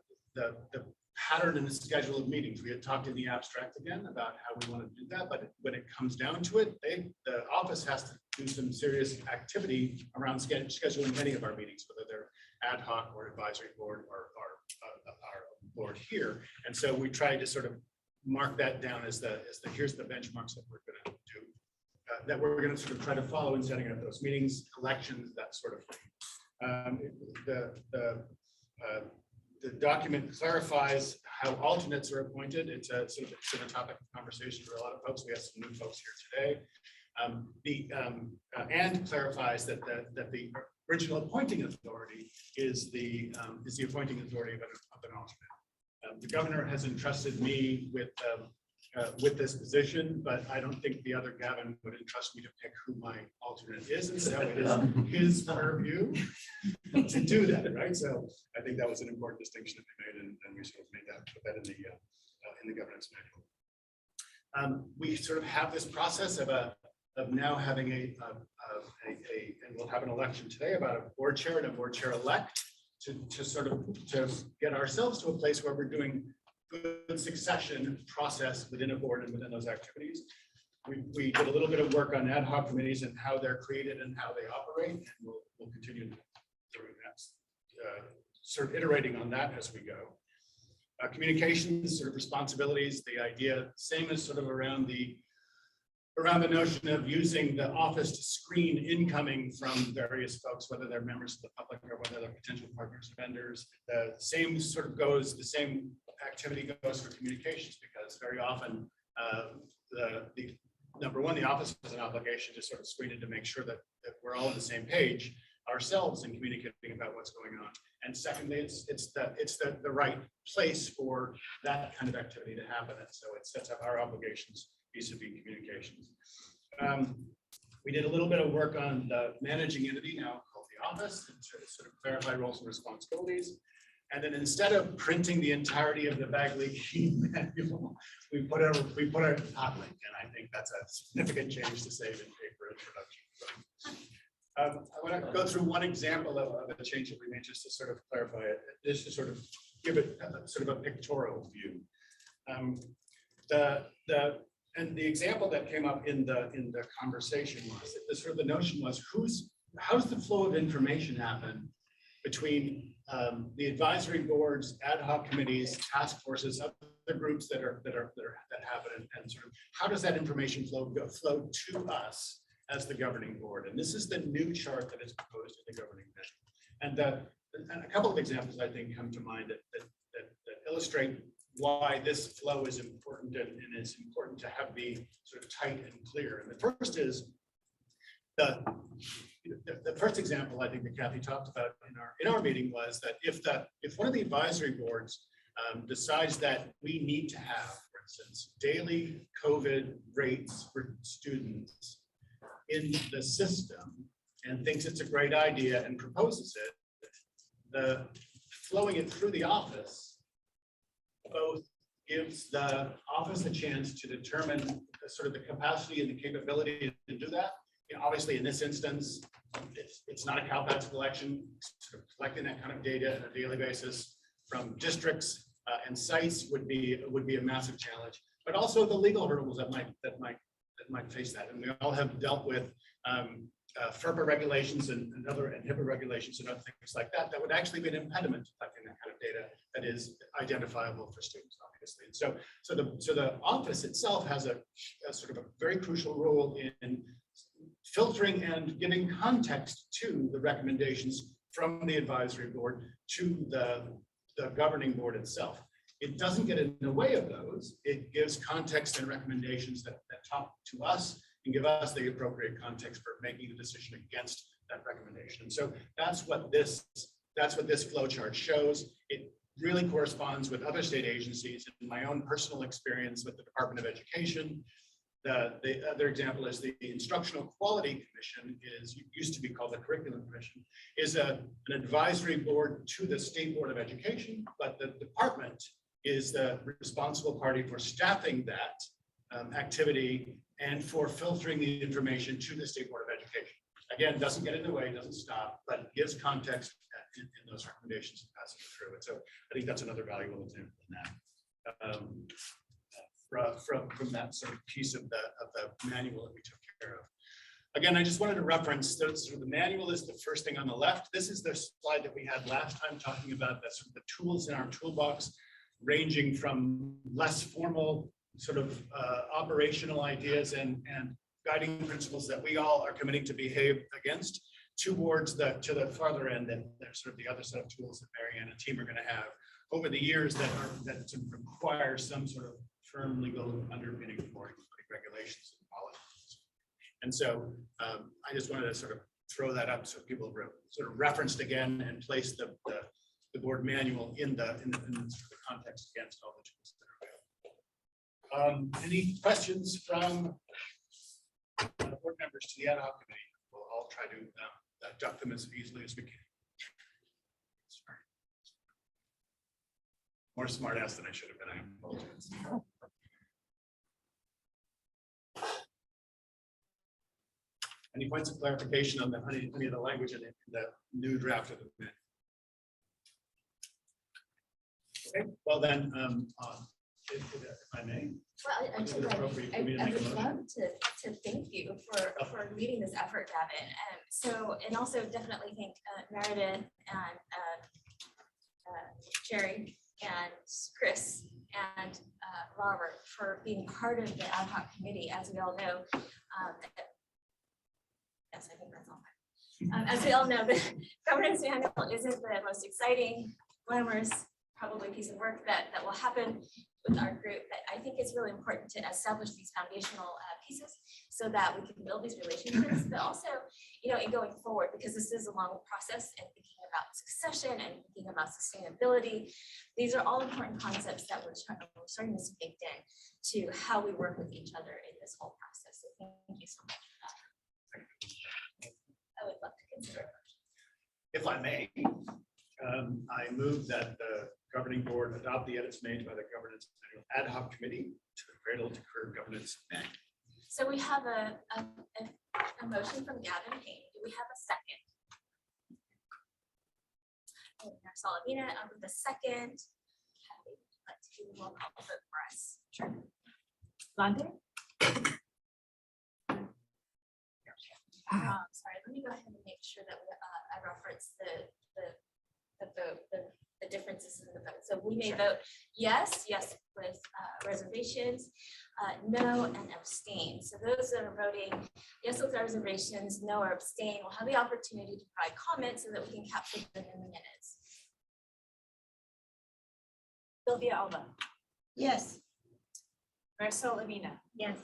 pattern and the schedule of meetings. We had talked in the abstract again about how we want to do that, but when it comes down to it, the office has to do some serious activity around scheduling many of our meetings, whether they're ad hoc or advisory board or our board here. And so we tried to sort of mark that down as here's the benchmarks that we're going to do, that we're going to sort of try to follow in setting up those meetings, elections, that sort of thing. The document clarifies how alternates are appointed. It's a sort of a topic of conversation for a lot of folks. We have some new folks here today. And clarifies that the original appointing authority is the appointing authority of an alternate. The governor has entrusted me with this position, but I don't think the other Gavin would entrust me to pick who my alternate is, and so it is his purview to do that, right? So I think that was an important distinction that we made, and we sort of made that, put that in the governance manual. We sort of have this process of now having and we'll have an election today about a board chair and a board chair elect to sort of get ourselves to a place where we're doing good succession process within a board and within those activities. We did a little bit of work on ad hoc committees and how they're created and how they operate, and we'll continue doing that, sort of iterating on that as we go. Communications, sort of responsibilities, the idea, same as sort of around the notion of using the office to screen incoming from various folks, whether they're members of the public or whether they're potential partners or vendors. The same sort of goes, the same activity goes for communications, because very often the number one, the office has an obligation to sort of screen it to make sure that we're all on the same page ourselves in communicating about what's going on. And secondly, it's the right place for that kind of activity to happen. And so it sets up our obligations vis-a-vis communications. We did a little bit of work on the managing entity, now called the office, to sort of clarify roles and responsibilities. And then instead of printing the entirety of the Bagley Key manual, we put a hot link, and I think that's a significant change to save in paper introduction. I want to go through one example of a change that we made just to sort of clarify it, just to sort of give it sort of a pictorial view. And the example that came up in the conversation was that sort of the notion was how's the flow of information happen between the advisory boards, ad hoc committees, task forces, other groups that happen, and sort of how does that information flow to us as the governing board? And this is the new chart that is proposed in the governing manual. And a couple of examples I think come to mind that illustrate why this flow is important, and it's important to have be sort of tight and clear. And the first is the first example I think that Kathy talked about in our meeting was that if one of the advisory boards decides that we need to have, for instance, daily COVID rates for students in the system and thinks it's a great idea and proposes it, flowing it through the office, both gives the office a chance to determine sort of the capacity and the capability to do that. You know, obviously, in this instance, it's not a CalPATS collection. Sort of collecting that kind of data on a daily basis from districts and sites would be a massive challenge. But also the legal hurdles that might face that. And we all have dealt with FERPA regulations and HIPAA regulations and other things like that, that would actually be an impediment to collecting that kind of data that is identifiable for students, obviously. And so the office itself has a sort of a very crucial role in filtering and giving context to the recommendations from the advisory board to the governing board itself. It doesn't get in the way of those. It gives context and recommendations that talk to us and give us the appropriate context for making the decision against that recommendation. And so that's what this flow chart shows. It really corresponds with other state agencies. In my own personal experience with the Department of Education, the other example is the Instructional Quality Commission, used to be called the Curriculum Commission, is an advisory board to the State Board of Education, but the department is the responsible party for staffing that activity and for filtering the information to the State Board of Education. Again, doesn't get in the way, doesn't stop, but gives context in those recommendations and passes it through. And so I think that's another valuable example in that. From that sort of piece of the manual that we took care of. Again, I just wanted to reference the manual is the first thing on the left. This is the slide that we had last time talking about the tools in our toolbox, ranging from less formal sort of operational ideas and guiding principles that we all are committing to behave against, towards to the farther end, and there's sort of the other set of tools that Marianne and team are going to have over the years that require some sort of firm legal underpinning for regulations and policies. And so I just wanted to sort of throw that up so people sort of referenced again and place the board manual in the context against all the tools that are available. Any questions from board members to the ad hoc committee? We'll all try to duck them as easily as we can. Sorry. More smart ass than I should have been, I apologize. Any points of clarification on any of the language in the new draft of the minute? Okay, well then, if I may. Well, I would love to thank you for leading this effort, Gavin. And also definitely thank Meredith and Jerry and Chris and Robert for being part of the ad hoc committee. As we all know, yes, I think that's all. As we all know, the governance manual isn't the most exciting, glamorous, probably piece of work that will happen with our group, but I think it's really important to establish these foundational pieces so that we can build these relationships, but also, in going forward, because this is a long process and thinking about succession and thinking about sustainability, these are all important concepts that we're starting to see baked in to how we work with each other in this whole process. So thank you so much for that. I would love to consider it. If I may, I move that the governing board adopt the edits made by the governance manual ad hoc committee to the Cradle-to-Career governance manual. So we have a motion from Gavin Payne. Do we have a second? Salavina with the second. Let's do a roll call vote for us. Sure. Lande? Sorry, let me go ahead and make sure that I reference the differences in the vote. So we may vote yes with reservations, no, and abstain. So those that are voting yes with reservations, no or abstain will have the opportunity to provide comments so that we can capture them in the minutes. Sylvia Alba. Yes. Marisol Lavina. Yes.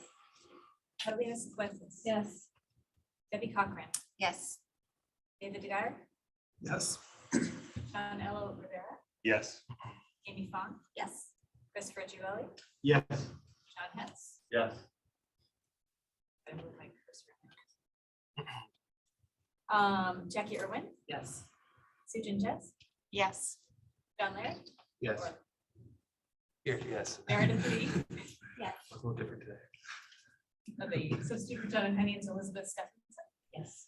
Carolina Cifuentes. Yes. Debbie Cochran. Yes. David DeGuire. Yes. Sean Elo Rivera. Yes. Amy Fong. Yes. Christopher Giueli. Yes. John Hetz. Yes. I move my cursor. Jackie Irwin. Yes. Susan Jess. Yes. John Laird. Yes. Here, yes. Meredith Lee. Yes. A little different today. So Superintendent Penny is Elizabeth Stephenson. Yes.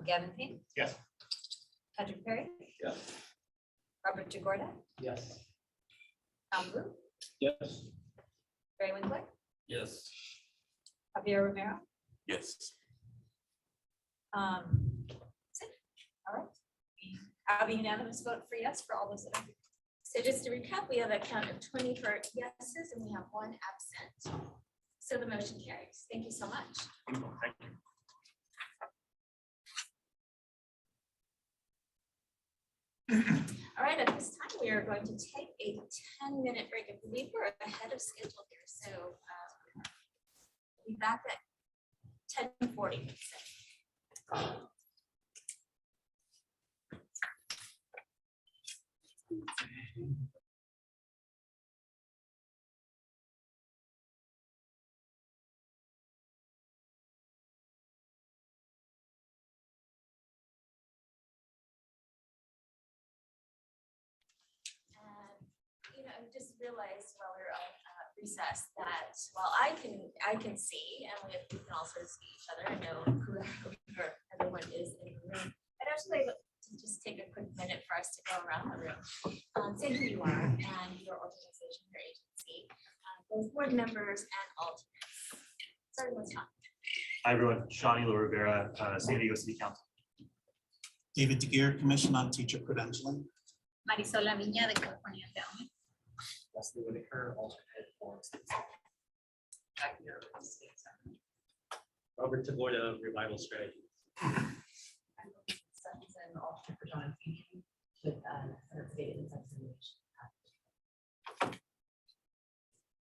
Gavin Payne, Yes. Patrick Perry, Yes. Robert DeGorda, Yes. Tom Blue, Yes. Barry Winkler, Yes. Javier Romero. Yes. That's it. All right. We have a unanimous vote for yes for all those that are. So just to recap, we have a count of 20 for yeses and we have 1 absent. So the motion carries. Thank you so much. Wonderful, thank you. All right, at this time, we are going to take a 10-minute break. I believe we're ahead of schedule here, so we'll be back at 10:40. I just realized while we're on recess that while I can see and we can also see each other, I know who everyone is in the room. I'd actually like to just take a quick minute for us to go around the room, say who you are and your organization, your agency, both board members and alternates. Starting with Sean. Hi, everyone. Shawnee Rivera, San Diego City Council. David DeGear, Commission on Teacher Credentialing. Marisol Viña de California County. Leslie Whitaker, alternate for Robert Taboyda, Revival Strategy. And alternate for John Fusion with Senate State and Subsidization.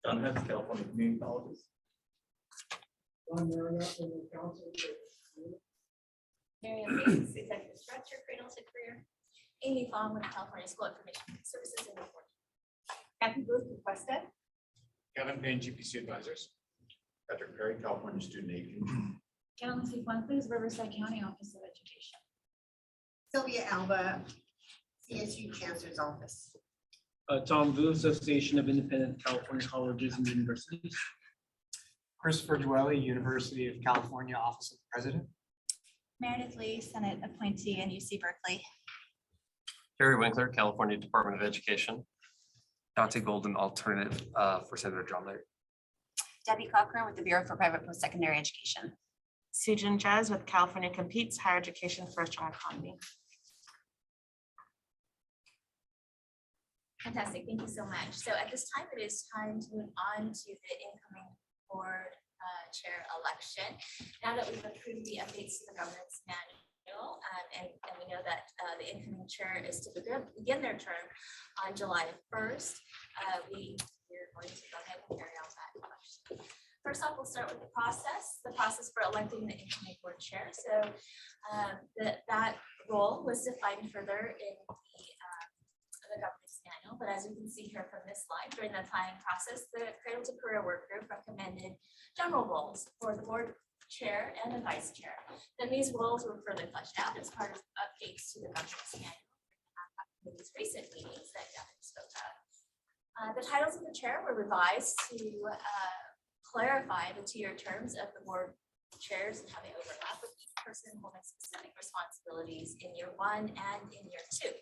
John Hess, California Community Colleges. Marianne Bates, Executive Director, Cradle-to-Career. Amy Fong with California School Information Services and Reporting. Kathy Booth requested. Kevin Payne, GPC Advisors. Patrick Perry, California Student Aid Commission. Carolyn Cifuentes, Riverside County Office of Education. Sylvia Alba, CSU Chancellor's Office. Tom Vu, Association of Independent California Colleges and Universities. Christopher Dwelly, University of California Office of the President. Meredith Lee, Senate appointee in UC Berkeley. Terry Winkler, California Department of Education. Dante Golden, alternative for Senator John Leary. Debbie Cochran with the Bureau for Private Post-Secondary Education. Sujin Jazz with California Competes, Higher Education for a Strong Economy. Fantastic, thank you so much. So at this time, it is time to move on to the incoming board chair election. Now that we've approved the updates to the governance manual, and we know that the incoming chair is to begin their term on July 1st, we're going to go ahead and carry out that election. First off, we'll start with the process for electing the incoming board chair. So that role was defined further in the governance manual, but as you can see here from this slide, during the planning process, the Cradle-to-Career work group recommended general roles for the board chair and the vice chair. Then these roles were further fleshed out as part of updates to the governance manual in these recent meetings that Gavin spoke of. The titles of the chair were revised to clarify the 2-year terms of the board chairs and how they overlap, with each person holding specific responsibilities in year 1 and in year 2.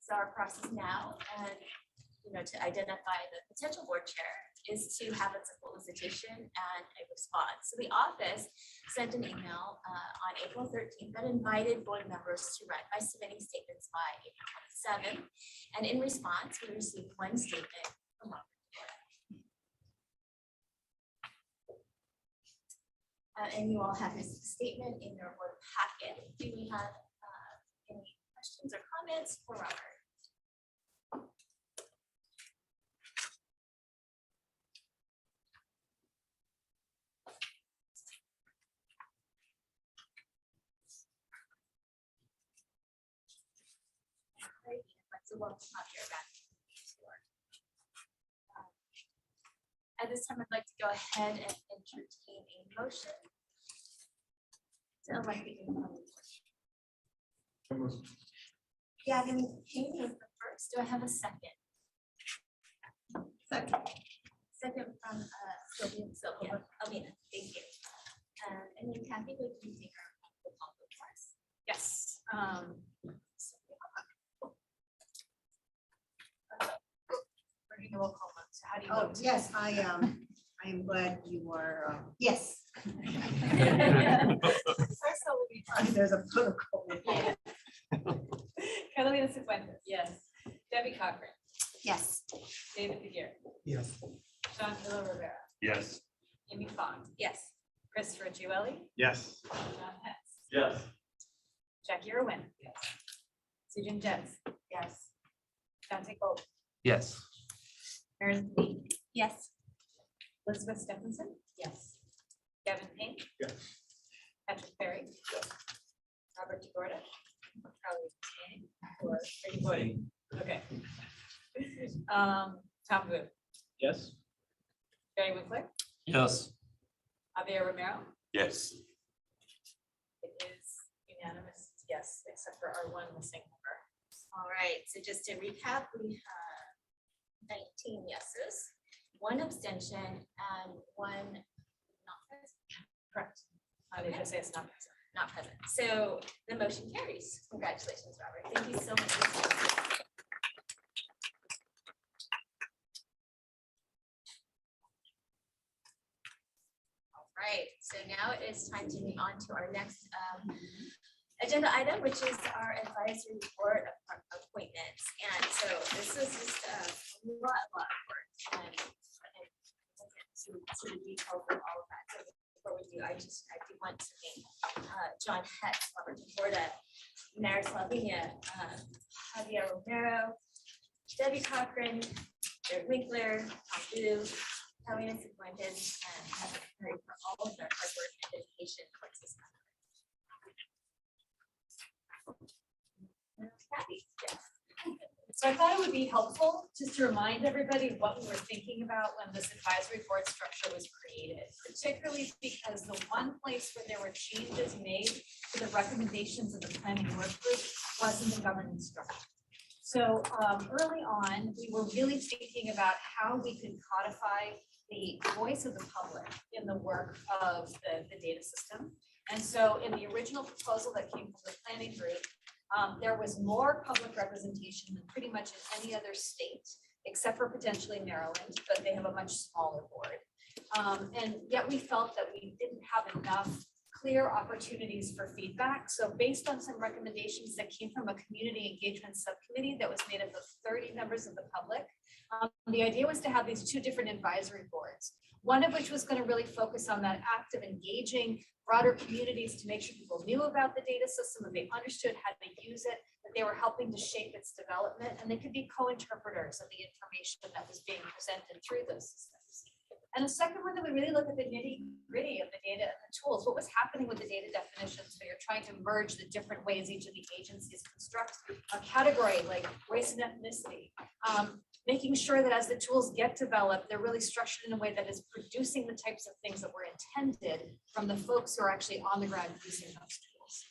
So our process now, to identify the potential board chair, is to have a solicitation and a response. So the office sent an email on April 13th that invited board members to run by submitting statements by April 27th. And in response, we received 1 statement from Robert. And you all have his statement in your board packet. Do we have any questions or comments for Robert? At this time, I'd like to go ahead and entertain a motion to elect the incoming board. Gavin Payne was the first. Do I have a second? Second from Sylvia, Alvina, thank you. And then Kathy, would you take our roll call vote for us? Yes. We're doing the roll call vote. So how do you Oh, vote? yes, I am glad you are, yes. There's a protocol. Carolina Cifuentes. Yes. Debbie Cochran. Yes. David Figueroa. Yes. John Miller Rivera. Yes. Amy Fong. Yes. Christopher Giueli. Yes. John Hess. Yes. Jackie Irwin. Yes. Susan Jens. Yes. Dante Gold. Yes. Meredith Lee. Yes. Elizabeth Stephenson. Yes. Gavin Payne. Yes. Patrick Perry. Robert DeGorda. Charlie Manning. Or are you voting? Okay. Tom Booth. Yes. Barry Winkler. Yes. Javier Romero. Yes. It is unanimous, yes, except for our one missing member. All right, so just to recap, we have 19 yeses, 1 abstention, and 1 not present. Correct. I did just say it's not present. Not present. So the motion carries. Congratulations, Robert. Thank you so much. All right, so now it is time to move on to our next agenda item, which is our advisory board appointments. And so this is just a lot of work. And to the details of all of that. So before we do, I do want to thank John Heck, Robert DeGorda, Mary Slavinia, Javier Romero, Debbie Cochran, Jared Winkler, Tom Booth, Carolina Cifuentes, and Patrick Perry for all of their hard work and dedication towards this matter. Kathy, yes. So I thought it would be helpful just to remind everybody what we were thinking about when this advisory board structure was created, particularly because the one place where there were changes made to the recommendations of the planning work group was in the governance structure. So early on, we were really thinking about how we could codify the voice of the public in the work of the data system. And so in the original proposal that came from the planning group, there was more public representation than pretty much in any other state, except for potentially Maryland, but they have a much smaller board. And yet we felt that we didn't have enough clear opportunities for feedback. So based on some recommendations that came from a community engagement subcommittee that was made up of 30 members of the public, the idea was to have these 2 different advisory boards, one of which was going to really focus on that act of engaging broader communities to make sure people knew about the data system, that they understood how to use it, that they were helping to shape its development, and they could be co-interpreters of the information that was being presented through those systems. And the second one that we really look at the nitty-gritty of the data and the tools, what was happening with the data definitions when you're trying to merge the different ways each of the agencies construct a category like race and ethnicity, making sure that as the tools get developed, they're really structured in a way that is producing the types of things that were intended from the folks who are actually on the ground using those tools.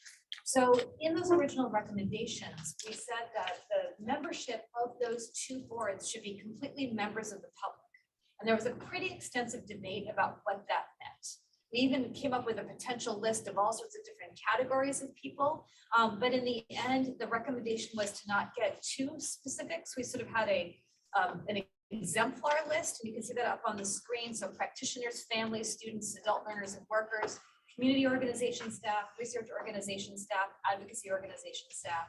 So in those original recommendations, we said that the membership of those 2 boards should be completely members of the public. And there was a pretty extensive debate about what that meant. We even came up with a potential list of all sorts of different categories of people. But in the end, the recommendation was to not get too specific. So we sort of had an exemplar list, and you can see that up on the screen. So practitioners, families, students, adult learners and workers, community organization staff, research organization staff, advocacy organization staff.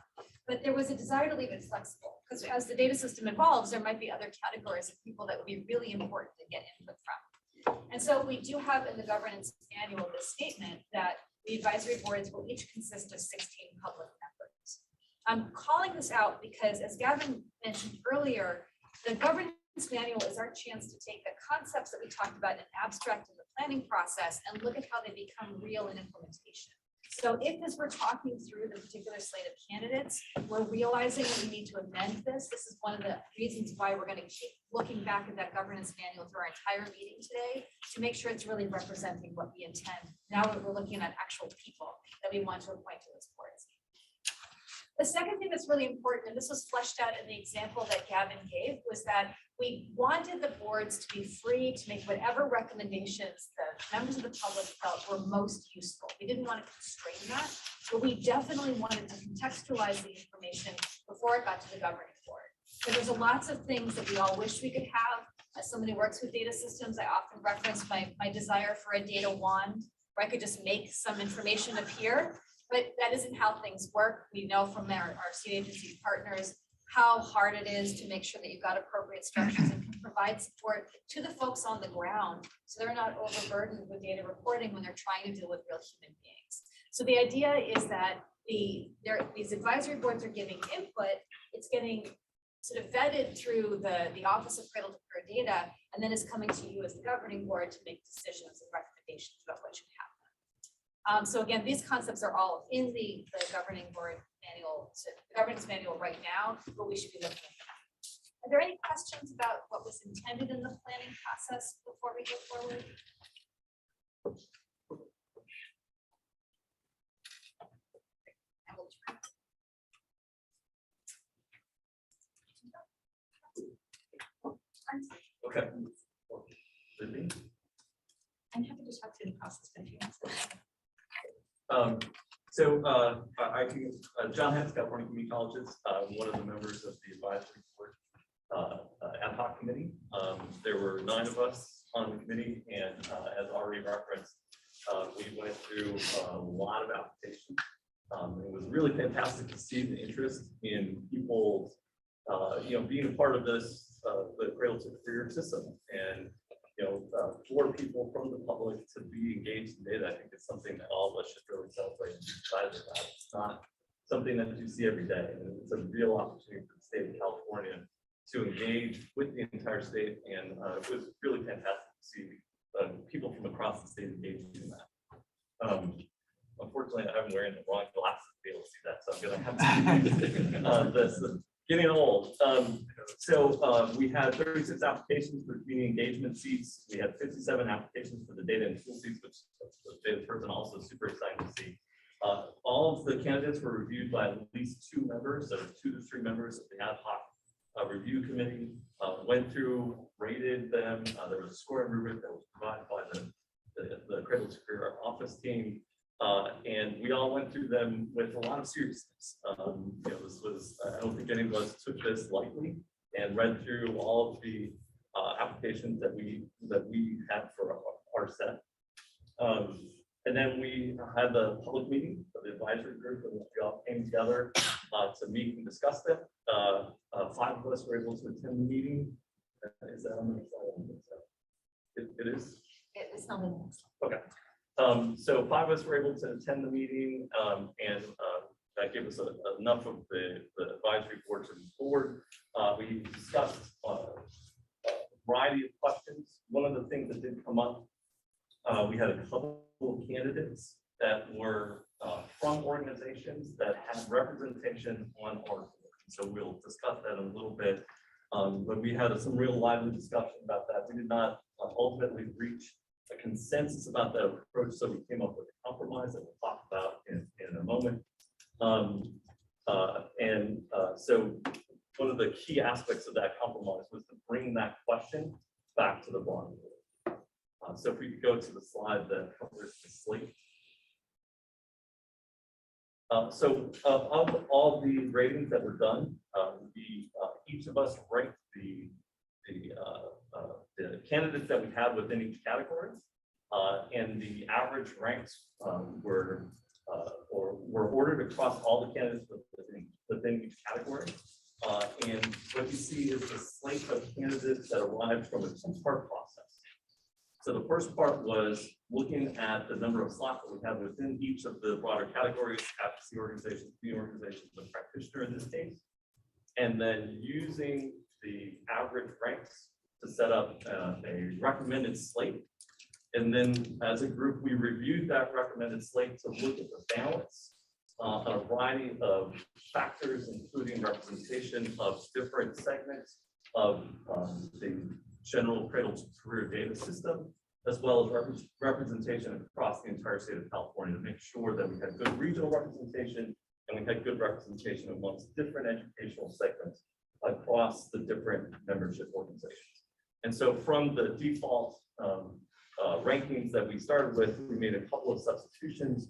But there was a desire to leave it flexible, because as the data system evolves, there might be other categories of people that would be really important to get input from. And so we do have in the governance manual this statement that the advisory boards will each consist of 16 public members. I'm calling this out because, as Gavin mentioned earlier, the governance manual is our chance to take the concepts that we talked about in abstract in the planning process and look at how they become real in implementation. So if as we're talking through the particular slate of candidates, we're realizing that we need to amend this. This is one of the reasons why we're going to keep looking back at that governance manual through our entire meeting today to make sure it's really representing what we intend. Now that we're looking at actual people that we want to appoint to those boards. The second thing that's really important, and this was fleshed out in the example that Gavin gave, was that we wanted the boards to be free to make whatever recommendations the members of the public felt were most useful. We didn't want to constrain that, but we definitely wanted to contextualize the information before it got to the governing board. So there's lots of things that we all wish we could have. As somebody who works with data systems, I often reference my desire for a data wand where I could just make some information appear. But that isn't how things work. We know from our state agency partners how hard it is to make sure that you've got appropriate structures and can provide support to the folks on the ground so they're not overburdened with data reporting when they're trying to deal with real human beings. So the idea is that these advisory boards are giving input, it's getting sort of vetted through the Office of Cradle-to-Career Data, and then is coming to you as the governing board to make decisions and recommendations about what should happen. So again, these concepts are all in the governing board manual, so the governance manual right now, but we should be looking at that. Are there any questions about what was intended in the planning process before we go forward? Okay. I'm happy to talk through the process if you want. I can, John Hens, California Community Colleges, one of the members of the advisory board ad hoc committee. There were 9 of us on the committee, and as already referenced, we went through a lot of applications. It was really fantastic to see the interest in people, being a part of this, the Cradle-to-Career system, and for people from the public to be engaged in data. I think it's something that all of us should really celebrate and be excited about. It's not something that you see every day, and it's a real opportunity for the state of California to engage with the entire state, and it was really fantastic to see people from across the state engaged in that. Unfortunately, I'm wearing the wrong glasses to be able to see that, so I'm going to have to this. Getting old. We had 36 applications for community engagement seats. We had 57 applications for the data and tool seats, which the data person also super excited to see. All of the candidates were reviewed by at least 2 members, so 2 to 3 members of the ad hoc review committee. Went through, rated them. There was a scoring rubric that was provided by the Cradle-to-Career office team. And we all went through them with a lot of seriousness. This was, I don't think any of us took this lightly, and read through all of the applications that we had for our set. And then we had the public meeting of the advisory group, and we all came together to meet and discuss them. 5 of us were able to attend the meeting. Is that on the slide? It is? It's not in the next slide. Okay. So 5 of us were able to attend the meeting, and that gave us enough of the advisory board to move forward. We discussed a variety of questions. One of the things that did come up, we had a couple of candidates that were from organizations that had representation on our board. So we'll discuss that in a little bit. But we had some real lively discussion about that. We did not ultimately reach a consensus about that approach, so we came up with a compromise that we'll talk about in a moment. So one of the key aspects of that compromise was to bring that question back to the board. So if we could go to the slide that covers the slate. So of all the ratings that were done, each of us ranked the candidates that we had within each category, and the average ranks were ordered across all the candidates within each category. And what you see is the slate of candidates that arrived from a 2-part process. So the first part was looking at the number of slots that we have within each of the broader categories, advocacy organizations, community organizations, and practitioner in this case, and then using the average ranks to set up a recommended slate. And then as a group, we reviewed that recommended slate to look at the balance on a variety of factors, including representation of different segments of the general Cradle-to-Career data system, as well as representation across the entire state of California, to make sure that we had good regional representation and we had good representation amongst different educational segments across the different membership organizations. And so from the default rankings that we started with, we made a couple of substitutions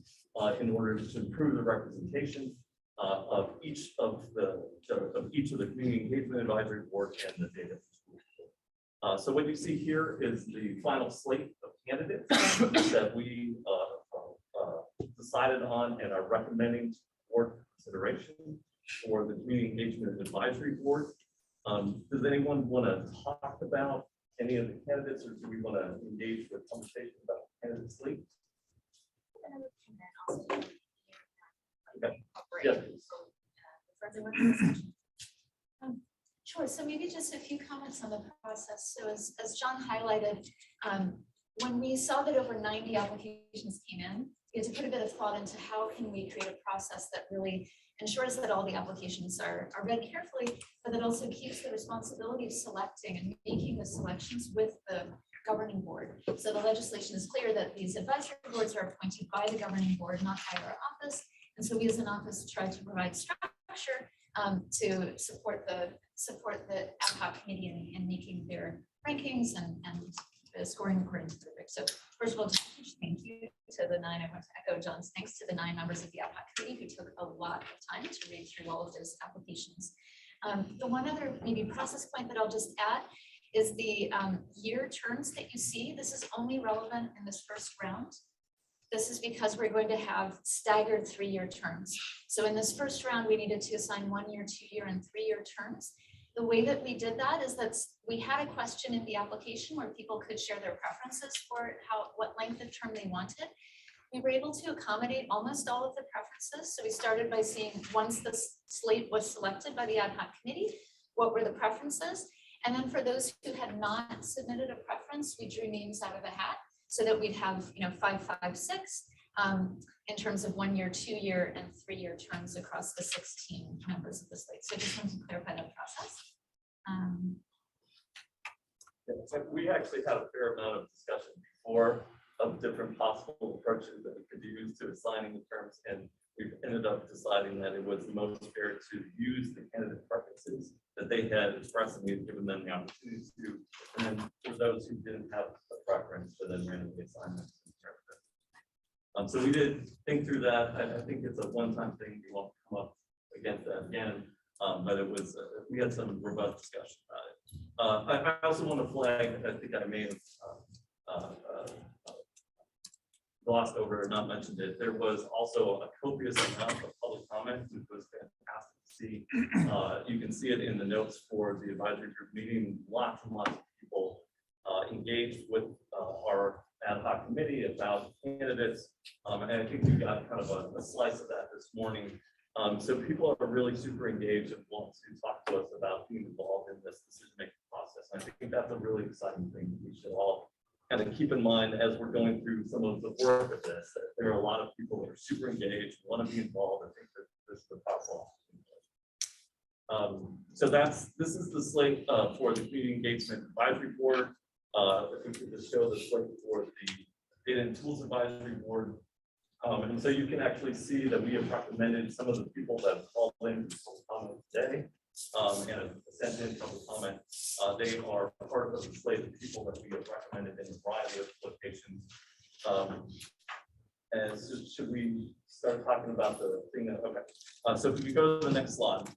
in order to improve the representation of each of the community engagement advisory board and the data. So what you see here is the final slate of candidates that we decided on and are recommending for consideration for the community engagement advisory board. Does anyone want to talk about any of the candidates, or do we want to engage with conversation about the candidate slate? Okay. Yes. Sure, so maybe just a few comments on the process. So as John highlighted, when we saw that over 90 applications came in, we had to put a bit of thought into how can we create a process that really ensures that all the applications are read carefully, but that also keeps the responsibility of selecting and making the selections with the governing board. So the legislation is clear that these advisory boards are appointed by the governing board, not by our office. And so we as an office try to provide structure to support the ad hoc committee in making their rankings and the scoring according to the rubric. So first of all, just a huge thank you to the 9, I want to echo John's thanks to the 9 members of the ad hoc committee who took a lot of time to read through all of those applications. The one other maybe process point that I'll just add is the year terms that you see. This is only relevant in this first round. This is because we're going to have staggered 3-year terms. So in this first round, we needed to assign 1-year, 2-year, and 3-year terms. The way that we did that is that we had a question in the application where people could share their preferences for what length of term they wanted. We were able to accommodate almost all of the preferences. So we started by seeing, once the slate was selected by the ad hoc committee, what were the preferences? And then for those who had not submitted a preference, we drew names out of a hat so that we'd have 5, 5, 6 in terms of 1-year, 2-year, and 3-year terms across the 16 members of the slate. So I just wanted to clarify that process. We actually had a fair amount of discussion before of different possible approaches that we could use to assigning the terms, and we've ended up deciding that it was the most fair to use the candidate preferences that they had expressed, and we've given them the opportunity to, and then for those who didn't have a preference, to then randomly assign them. So we did think through that. I think it's a one-time thing. We won't come up against that again, but it was we had some robust discussion about it. I also want to flag, I think I may have glossed over or not mentioned it. There was also a copious amount of public comment, which was fantastic to see. You can see it in the notes for the advisory group meeting. Lots and lots of people engaged with our ad hoc committee about candidates, and I think we got kind of a slice of that this morning. So people are really super engaged and want to talk to us about being involved in this decision-making process. I think that's a really exciting thing that we should all kind of keep in mind as we're going through some of the work of this. That there are a lot of people that are super engaged, want to be involved. I think that this is the powerful. So this is the slate for the Community Engagement Advisory Board. If we could just show the slate for the Data and Tools Advisory Board. And so you can actually see that we have recommended some of the people that have called in to comment today and have sent in public comment. They are part of the slate of people that we have recommended in a variety of locations. And so should we start talking about the thing that, okay. So if we go to the next slide.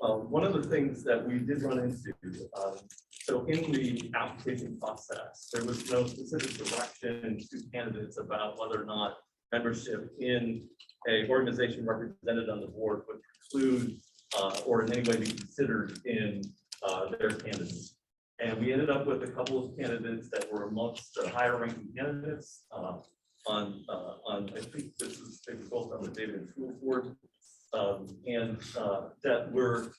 One of the things that we did run into, so in the application process, there was no specific direction to candidates about whether or not membership in an organization represented on the board would include or in any way be considered in their candidates. And we ended up with a couple of candidates that were amongst the higher ranking candidates on I think this is both on the Data and Tools Board. And that were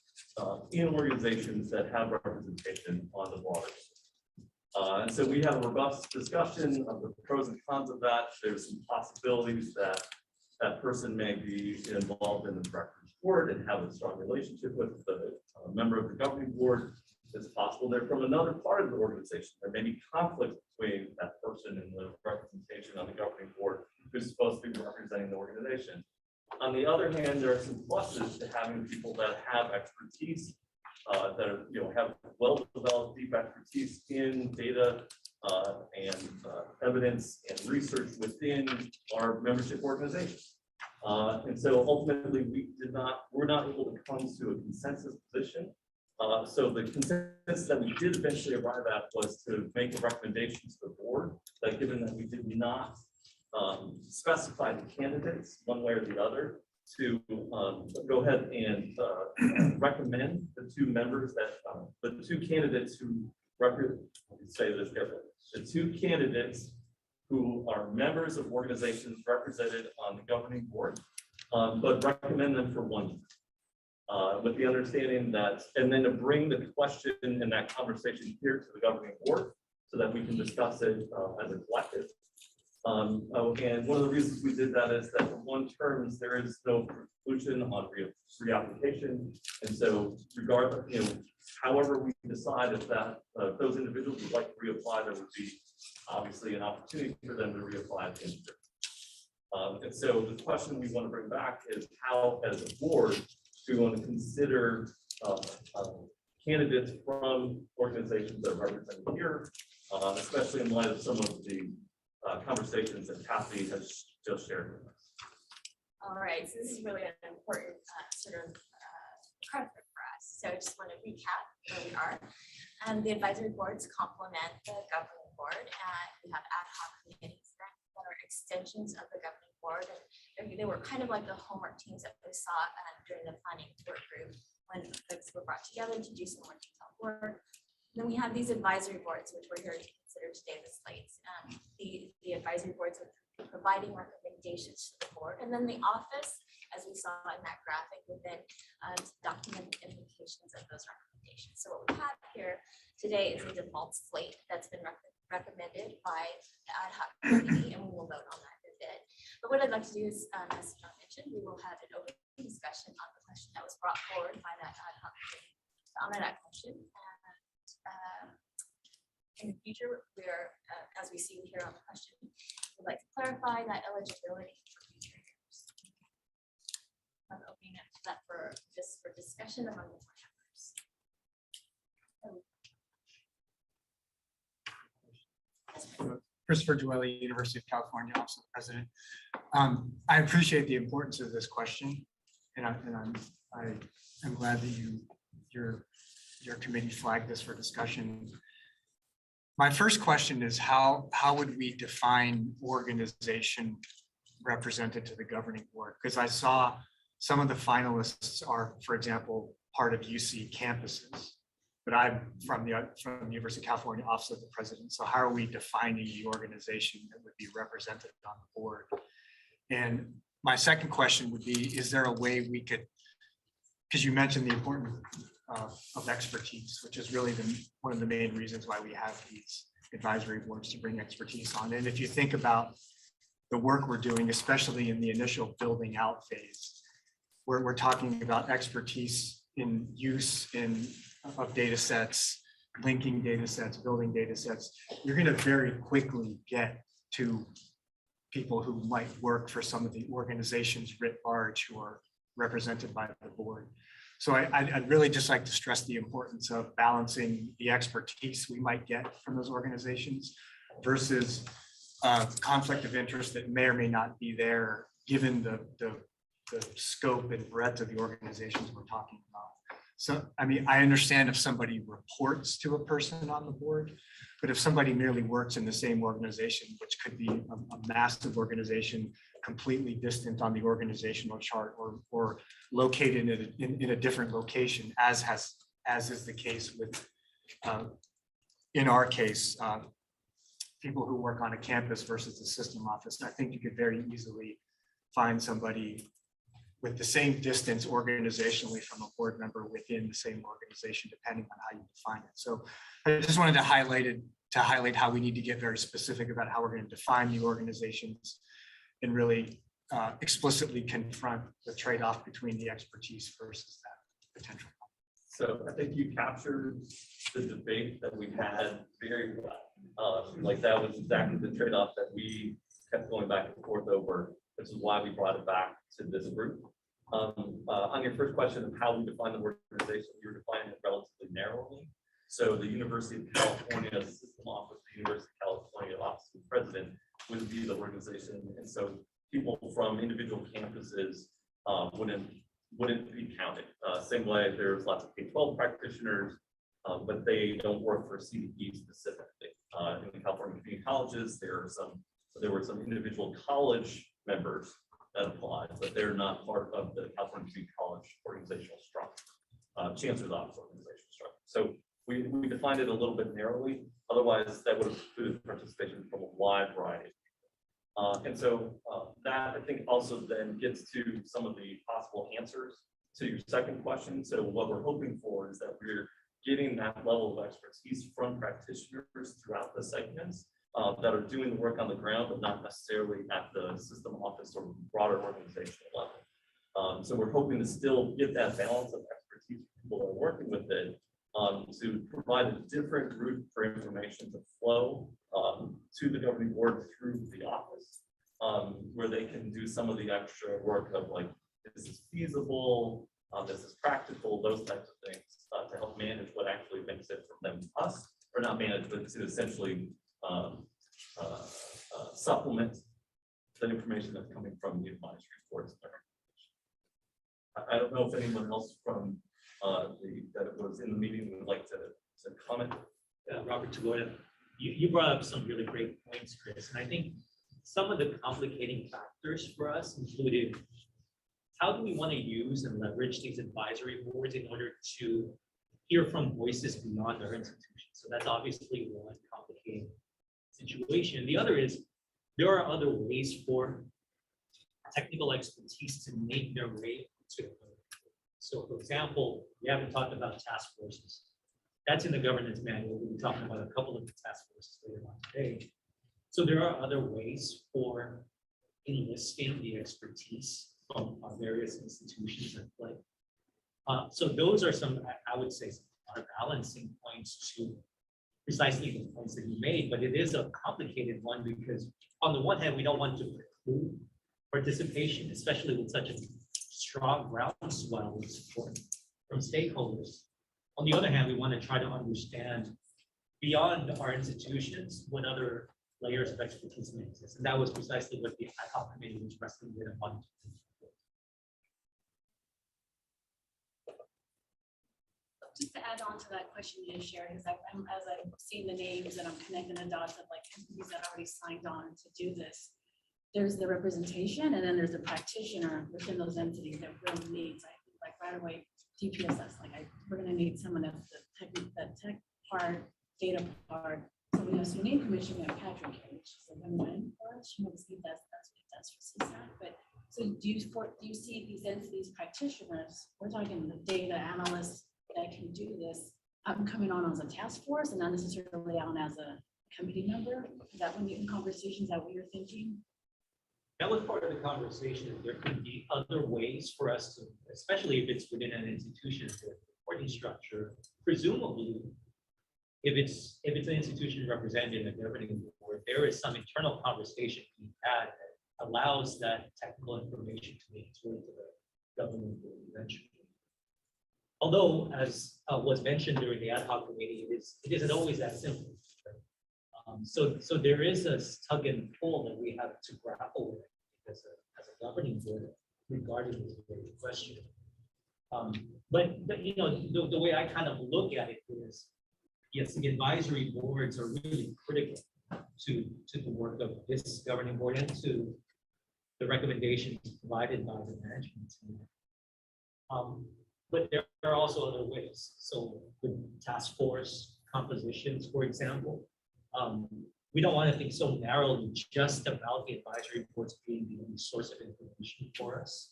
in organizations that have representation on the board. And so we had a robust discussion of the pros and cons of that. There's some possibilities that that person may be involved in the director's board and have a strong relationship with the member of the governing board. It's possible they're from another part of the organization. There may be conflict between that person and the representation on the governing board who's supposed to be representing the organization. On the other hand, there are some pluses to having people that have expertise, that are, have well-developed deep expertise in data and evidence and research within our membership organization. And so ultimately, we're not able to come to a consensus position. So the consensus that we did eventually arrive at was to make a recommendation to the board that, given that we did not specify the candidates one way or the other, to go ahead and recommend the two members that the two candidates who say this carefully, the two candidates who are members of organizations represented on the governing board, but recommend them for 1 year. With the understanding that, and then to bring the question and that conversation here to the governing board so that we can discuss it as a collective. And one of the reasons we did that is that in one terms, there is no preclusion on reapplication. And so regardless, however we decide if that those individuals would like to reapply, there would be obviously an opportunity for them to reapply at the end of the year. And so the question we want to bring back is how, as a board, do we want to consider candidates from organizations that are represented here, especially in light of some of the conversations that Kathy has just shared with us. All right, so this is really an important sort of concept for us. So I just want to recap where we are. The advisory boards complement the governing board, and we have ad hoc committees that are extensions of the governing board. And they were kind of like the homework teams that we saw during the planning work group when folks were brought together to do some more detailed work. Then we have these advisory boards, which we're here to consider today, the slates. The advisory boards are providing recommendations to the board, and then the office, as we saw in that graphic, would then document the implications of those recommendations. So what we have here today is a default slate that's been recommended by the ad hoc committee, and we will vote on that in a bit. But what I'd like to do is, as John mentioned, we will have an open discussion on the question that was brought forward by that ad hoc committee to honor that question. In the future, we're, as we see here on the question, we'd like to clarify that eligibility for future years. I'm opening up to that for discussion among the board members. Christopher Dwelly, University of California, also the president. I appreciate the importance of this question, and I'm glad that your committee flagged this for discussion. My first question is how would we define organization represented to the governing board? Because I saw some of the finalists are, for example, part of UC campuses, but I'm from the University of California Office of the President. So how are we defining the organization that would be represented on the board? And my second question would be, is there a way we could, because you mentioned the importance of expertise, which is really one of the main reasons why we have these advisory boards, to bring expertise on. And if you think about the work we're doing, especially in the initial building out phase, we're talking about expertise in use of data sets, linking data sets, building data sets. You're going to very quickly get to people who might work for some of the organizations writ large who are represented by the board. So I'd really just like to stress the importance of balancing the expertise we might get from those organizations versus conflict of interest that may or may not be there, given the scope and breadth of the organizations we're talking about. So, I mean, I understand if somebody reports to a person on the board, but if somebody merely works in the same organization, which could be a massive organization, completely distant on the organizational chart, or located in a different location, as is the case with, in our case, people who work on a campus versus the system office. I think you could very easily find somebody with the same distance organizationally from a board member within the same organization, depending on how you define it. So I just wanted to highlight how we need to get very specific about how we're going to define the organizations and really explicitly confront the trade-off between the expertise versus that potential. So I think you captured the debate that we had very well. Like that was exactly the trade-off that we kept going back and forth over which is why we brought it back to this group. On your first question of how we define the organization, we were defining it relatively narrowly. So the University of California System Office, the University of California Office of the President would be the organization. And so people from individual campuses wouldn't be counted. Same way, there's lots of K-12 practitioners, but they don't work for CDE specifically. In the California community colleges, there were some individual college members that applied, but they're not part of the California Community College organizational structure, Chancellor's Office organizational structure. So we defined it a little bit narrowly. Otherwise, that would have included participation from a wide variety of people. And so that I think also then gets to some of the possible answers to your second question. So what we're hoping for is that we're getting that level of expertise from practitioners throughout the segments that are doing the work on the ground, but not necessarily at the system office or broader organizational level. So we're hoping to still get that balance of expertise for people that are working with it to provide a different route for information to flow to the governing board through the office, where they can do some of the extra work of like, is this feasible? This is practical, those types of things to help manage what actually makes it from them to us, or not manage, but to essentially supplement the information that's coming from the advisory boards. I don't know if anyone else from that was in the meeting would like to comment. Robert Tagoda, you brought up some really great points, Chris, and I think some of the complicating factors for us included how do we want to use and leverage these advisory boards in order to hear from voices beyond our institution. So that's obviously one complicating situation. The other is there are other ways for technical expertise to make their way to. So for example, we haven't talked about task forces. That's in the governance manual. We'll be talking about a couple of the task forces later on today. So there are other ways for enlisting the expertise from our various institutions at play. So those are some, I would say, some balancing points to precisely the points that you made, but it is a complicated one because on the one hand, we don't want to preclude participation, especially with such a strong groundswell of support from stakeholders. On the other hand, we want to try to understand beyond our institutions what other layers of expertise may exist. And that was precisely what the ad hoc committee was wrestling with and wanted to do. Just to add on to that question you shared, because as I've seen the names and I'm connecting the dots of like entities that already signed on to do this, there's the representation and then there's the practitioner within those entities that really needs, I think, like right away, DPSS, like we're gonna need someone that's the tech part, data part. So we have SUNY Commission, we have Patrick here, which is a win-win for us. She knows that's what it does for CSAC. But so do you see these entities practitioners, we're talking the data analysts that can do this, coming on as a task force and not necessarily on as a committee member? Is that when you in conversations that we were thinking? That was part of the conversation. There could be other ways for us to, especially if it's within an institution, the reporting structure. Presumably, if it's an institution represented in the governing board, there is some internal conversation being had that allows that technical information to make its way to the governing board eventually. Although, as was mentioned during the ad hoc committee, it isn't always that simple. So there is a tug and pull that we have to grapple with as a governing board regarding this very question. But you know, the way I kind of look at it is, yes, the advisory boards are really critical to the work of this governing board and to the recommendations provided by the management team. But there are also other ways. So with task force compositions, for example, we don't want to think so narrowly just about the advisory boards being the only source of information for us,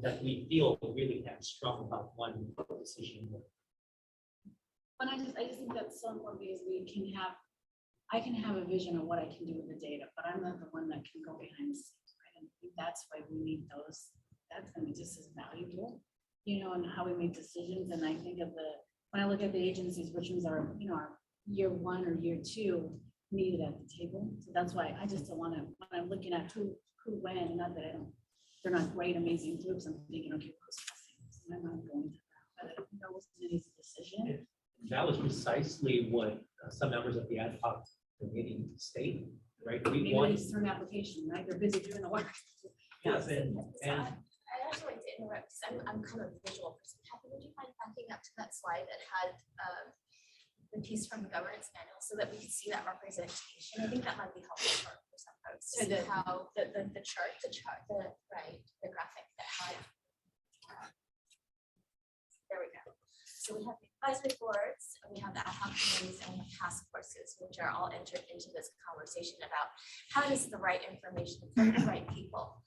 that we feel really strong about one decision. But I just think that's so important because I can have a vision of what I can do with the data, but I'm not the one that can go behind the scenes, right? And I think that's why we need those. That's going to be just as valuable, you know, and how we make decisions. And I think of when I look at the agencies, which ones are, you know, our year one or year two needed at the table. So that's why I just don't want to, when I'm looking at who who, when, not that I don't, they're not great, amazing groups. I'm thinking, okay, who's passing? I'm not going to that, but I don't know what's the decision. That was precisely what some members of the ad hoc committee stated, right? We Maybe want. it's through an application, right? They're busy doing the work. Yes, and I'd actually like to interrupt because I'm kind of a visual person. Kathy, would you mind backing up to that slide that had the piece from the governance manual so that we could see that representation? I think that might be helpful for some folks to see how the graphic that had. There we go. So we have the advisory boards, we have the ad hoc committees, and we have task forces, which are all entered into this conversation about how does the right information from the right people,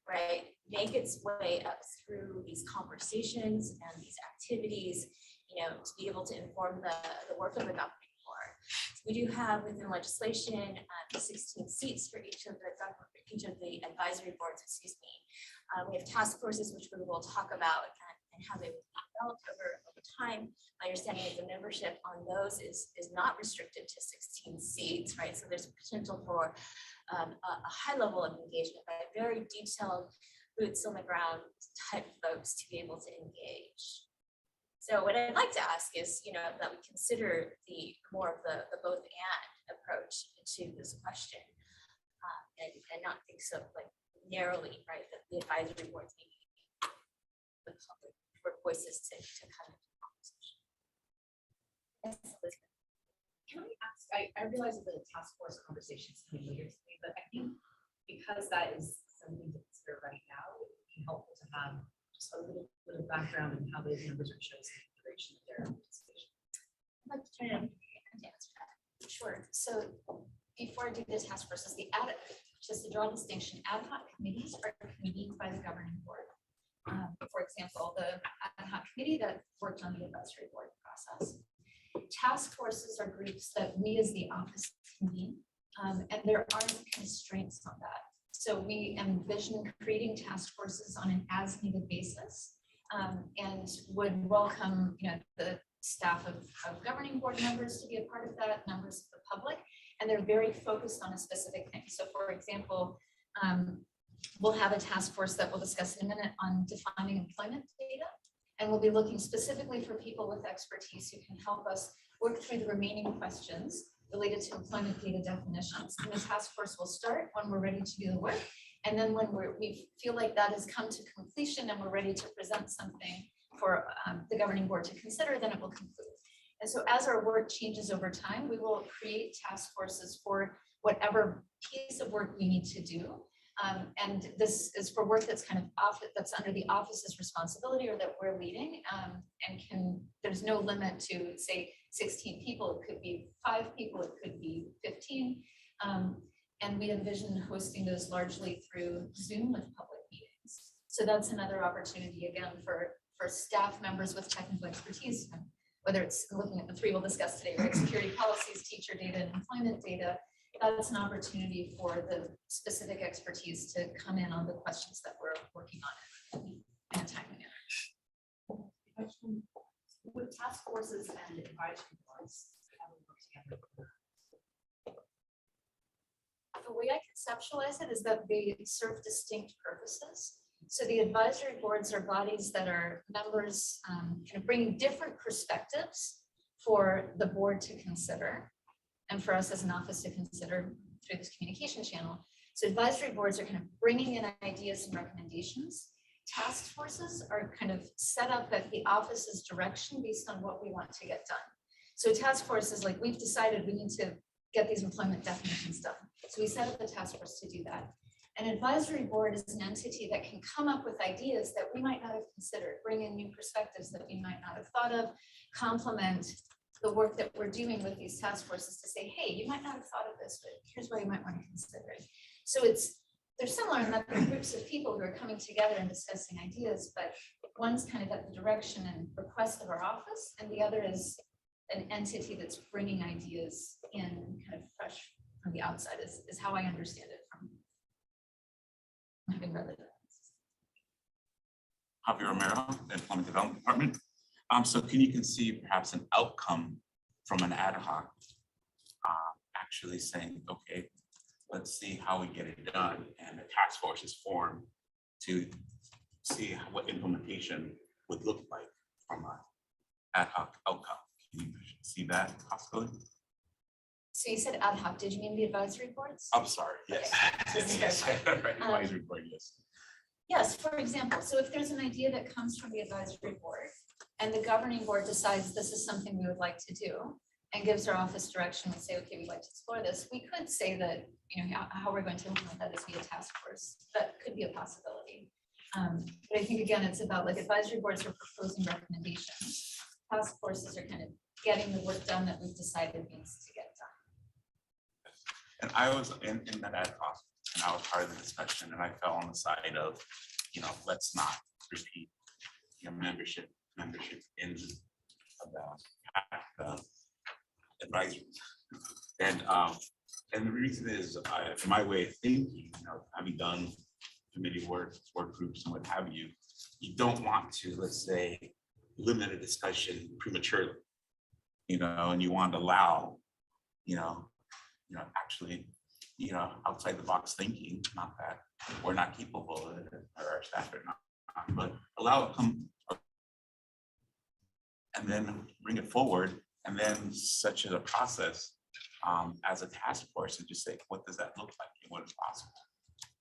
right, make its way up through these conversations and these activities, you know, to be able to inform the work of the governing board. We do have within legislation 16 seats for each of the advisory boards, excuse me. We have task forces, which we will talk about and how they developed over time. My understanding is the membership on those is not restricted to 16 seats, right? So there's potential for a high level of engagement by very detailed boots on the ground type folks to be able to engage. So what I'd like to ask is, you know, that we consider the more of the both and approach to this question, and not think so like narrowly, right? That the advisory boards need the public for voices to come into the conversation. Yes, Elizabeth. Can I ask, I realize that the task force conversation is coming later today, but I think because that is something to consider right now, it would be helpful to have just a little bit of background on how those numbers are showing the duration of their participation. I'd like to turn it over to answer that. Sure. So before I do the task forces, just to draw a distinction, ad hoc committees are convened by the governing board. For example, the ad hoc committee that worked on the advisory board process. Task forces are groups that we as the office convene, and there aren't constraints on that. So we envision creating task forces on an as-needed basis, and would welcome, you know, the staff of governing board members to be a part of that, members of the public, and they're very focused on a specific thing. So for example, we'll have a task force that we'll discuss in a minute on defining employment data. And we'll be looking specifically for people with expertise who can help us work through the remaining questions related to employment data definitions. And the task force will start when we're ready to do the work. And then when we feel like that has come to completion and we're ready to present something for the governing board to consider, then it will conclude. And so as our work changes over time, we will create task forces for whatever piece of work we need to do. And this is for work that's kind of that's under the office's responsibility or that we're leading, and there's no limit to say 16 people, it could be 5 people, it could be 15. And we envision hosting those largely through Zoom with public meetings. So that's another opportunity again for staff members with technical expertise, whether it's looking at the 3 we'll discuss today, right? Security policies, teacher data, and employment data. That's an opportunity for the specific expertise to come in on the questions that we're working on in a timely manner. With task forces and advisory boards, how do we work together? The way I conceptualize it is that they serve distinct purposes. So the advisory boards are bodies that are members kind of bringing different perspectives for the board to consider, and for us as an office to consider through this communication channel. So advisory boards are kind of bringing in ideas and recommendations. Task forces are kind of set up at the office's direction based on what we want to get done. So task force is like, we've decided we need to get these employment definitions done. So we set up a task force to do that. An advisory board is an entity that can come up with ideas that we might not have considered, bring in new perspectives that we might not have thought of, complement the work that we're doing with these task forces to say, hey, you might not have thought of this, but here's why you might want to consider it. So they're similar in that they're groups of people who are coming together and discussing ideas, but one's kind of at the direction and request of our office, and the other is an entity that's bringing ideas in kind of fresh from the outside is how I understand it from having read it. Javier Romero, the Employment Development Department. So can you conceive perhaps an outcome from an ad hoc actually saying, okay, let's see how we get it done. And the task task force is formed to see what implementation would look like from an ad hoc outcome. Can you see that possibility? So you said ad hoc, did you mean the advisory boards? I'm sorry, yes. Yes. Right, advisory board, yes. Yes, for example, so if there's an idea that comes from the advisory board and the governing board decides this is something we would like to do and gives our office direction and say, okay, we'd like to explore this, we could say that, you know, how we're going to implement that is via task force. That could be a possibility. But I think, again, it's about like advisory boards are proposing recommendations. Task forces are kind of getting the work done that we've decided needs to get done. And I was in that ad hoc, and I was part of the discussion, and I fell on the side of, you know, let's not repeat, you know, membership in the advisory. And the reason is, in my way of thinking, you know, having done committee work groups and what have you, you don't want to, let's say, limit a discussion prematurely, you know, and you want to allow, actually, outside the box thinking, not that we're not capable of it or our staff are not, but allow it come and then bring it forward, and then such as a process as a task force and just say, what does that look like and what is possible?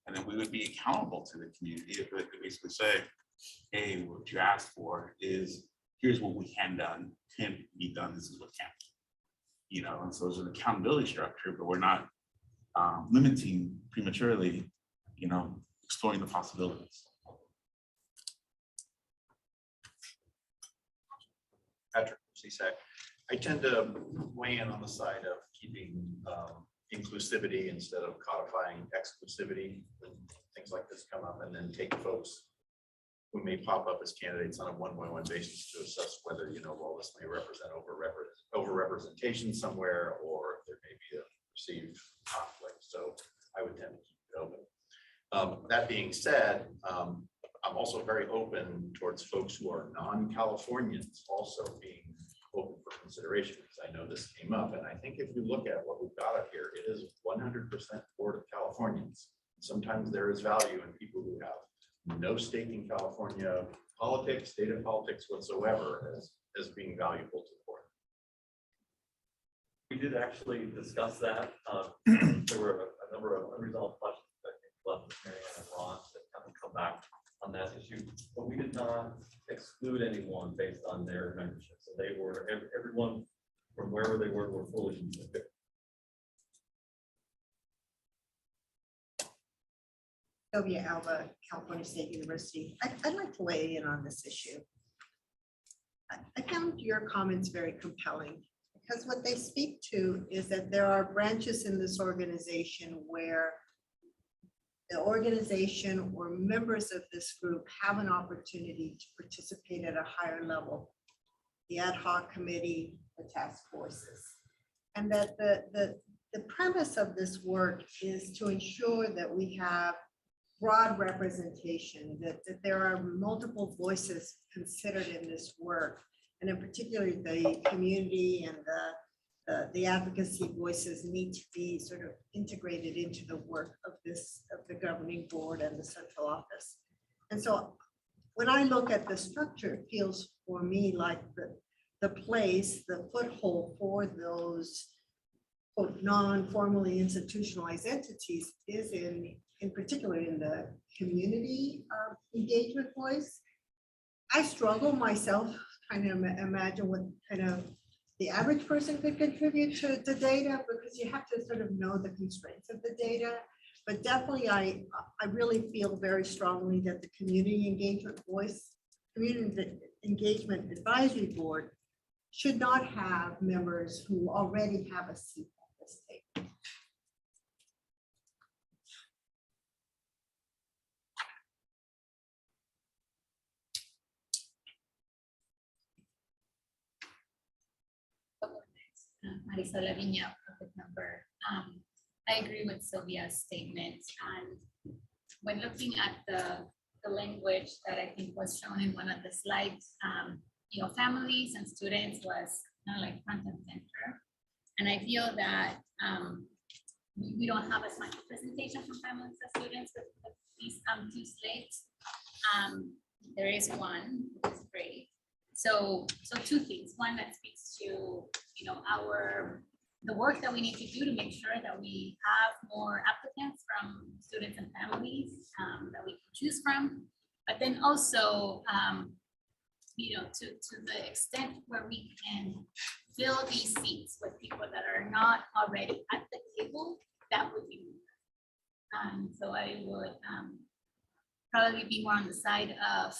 And then we would be accountable to the community if we could basically say, hey, what you asked for is, here's what we can be done, this is what can't. You know, and so there's an accountability structure, but we're not limiting prematurely, you know, exploring the possibilities. Patrick, CSAC. I tend to weigh in on the side of keeping inclusivity instead of codifying exclusivity when things like this come up, and then take folks who may pop up as candidates on a one-by-one basis to assess whether, you know, well, this may represent over-representation somewhere, or there may be a perceived conflict. So I would tend to keep it open. That being said, I'm also very open towards folks who are non-Californians also being open for consideration, because I know this came up. And I think if you look at what we've got up here, it is 100% Board of Californians. Sometimes there is value in people who have no stake in California politics, data politics whatsoever, as being valuable to the board. We did actually discuss that. There were a number of unresolved questions that I think left with Marianne and Ron that haven't come back on that issue, but we did not exclude anyone based on their membership. So they were, everyone from wherever they were fully considered. Sylvia Alba, California State University. I'd like to weigh in on this issue. I found your comments very compelling, because what they speak to is that there are branches in this organization where the organization or members of this group have an opportunity to participate at a higher level, the ad hoc committee, the task forces. And that the premise of this work is to ensure that we have broad representation, that there are multiple voices considered in this work, and in particular the community and the advocacy voices need to be sort of integrated into the work of the governing board and the central office. And so when I look at the structure, it feels for me like the place, the foothold for those quote, non-formally institutionalized entities is in particular in the community engagement voice. I struggle myself trying to imagine what kind of the average person could contribute to the data, because you have to sort of know the constraints of the data. But definitely, I really feel very strongly that the community engagement voice, community engagement advisory board should not have members who already have a seat at this table. Marisa Laviña, perfect number. I agree with Sylvia's statement. And when looking at the language that I think was shown in one of the slides, you know, families and students was kind of like front and center. And I feel that we don't have as much representation from families and students with two slates. There is one, which is great. So two things. One that speaks to, you know, the work that we need to do to make sure that we have more applicants from students and families that we can choose from. But then also, you know, to the extent where we can fill these seats with people that are not already at the table, that would be. So I would probably be more on the side of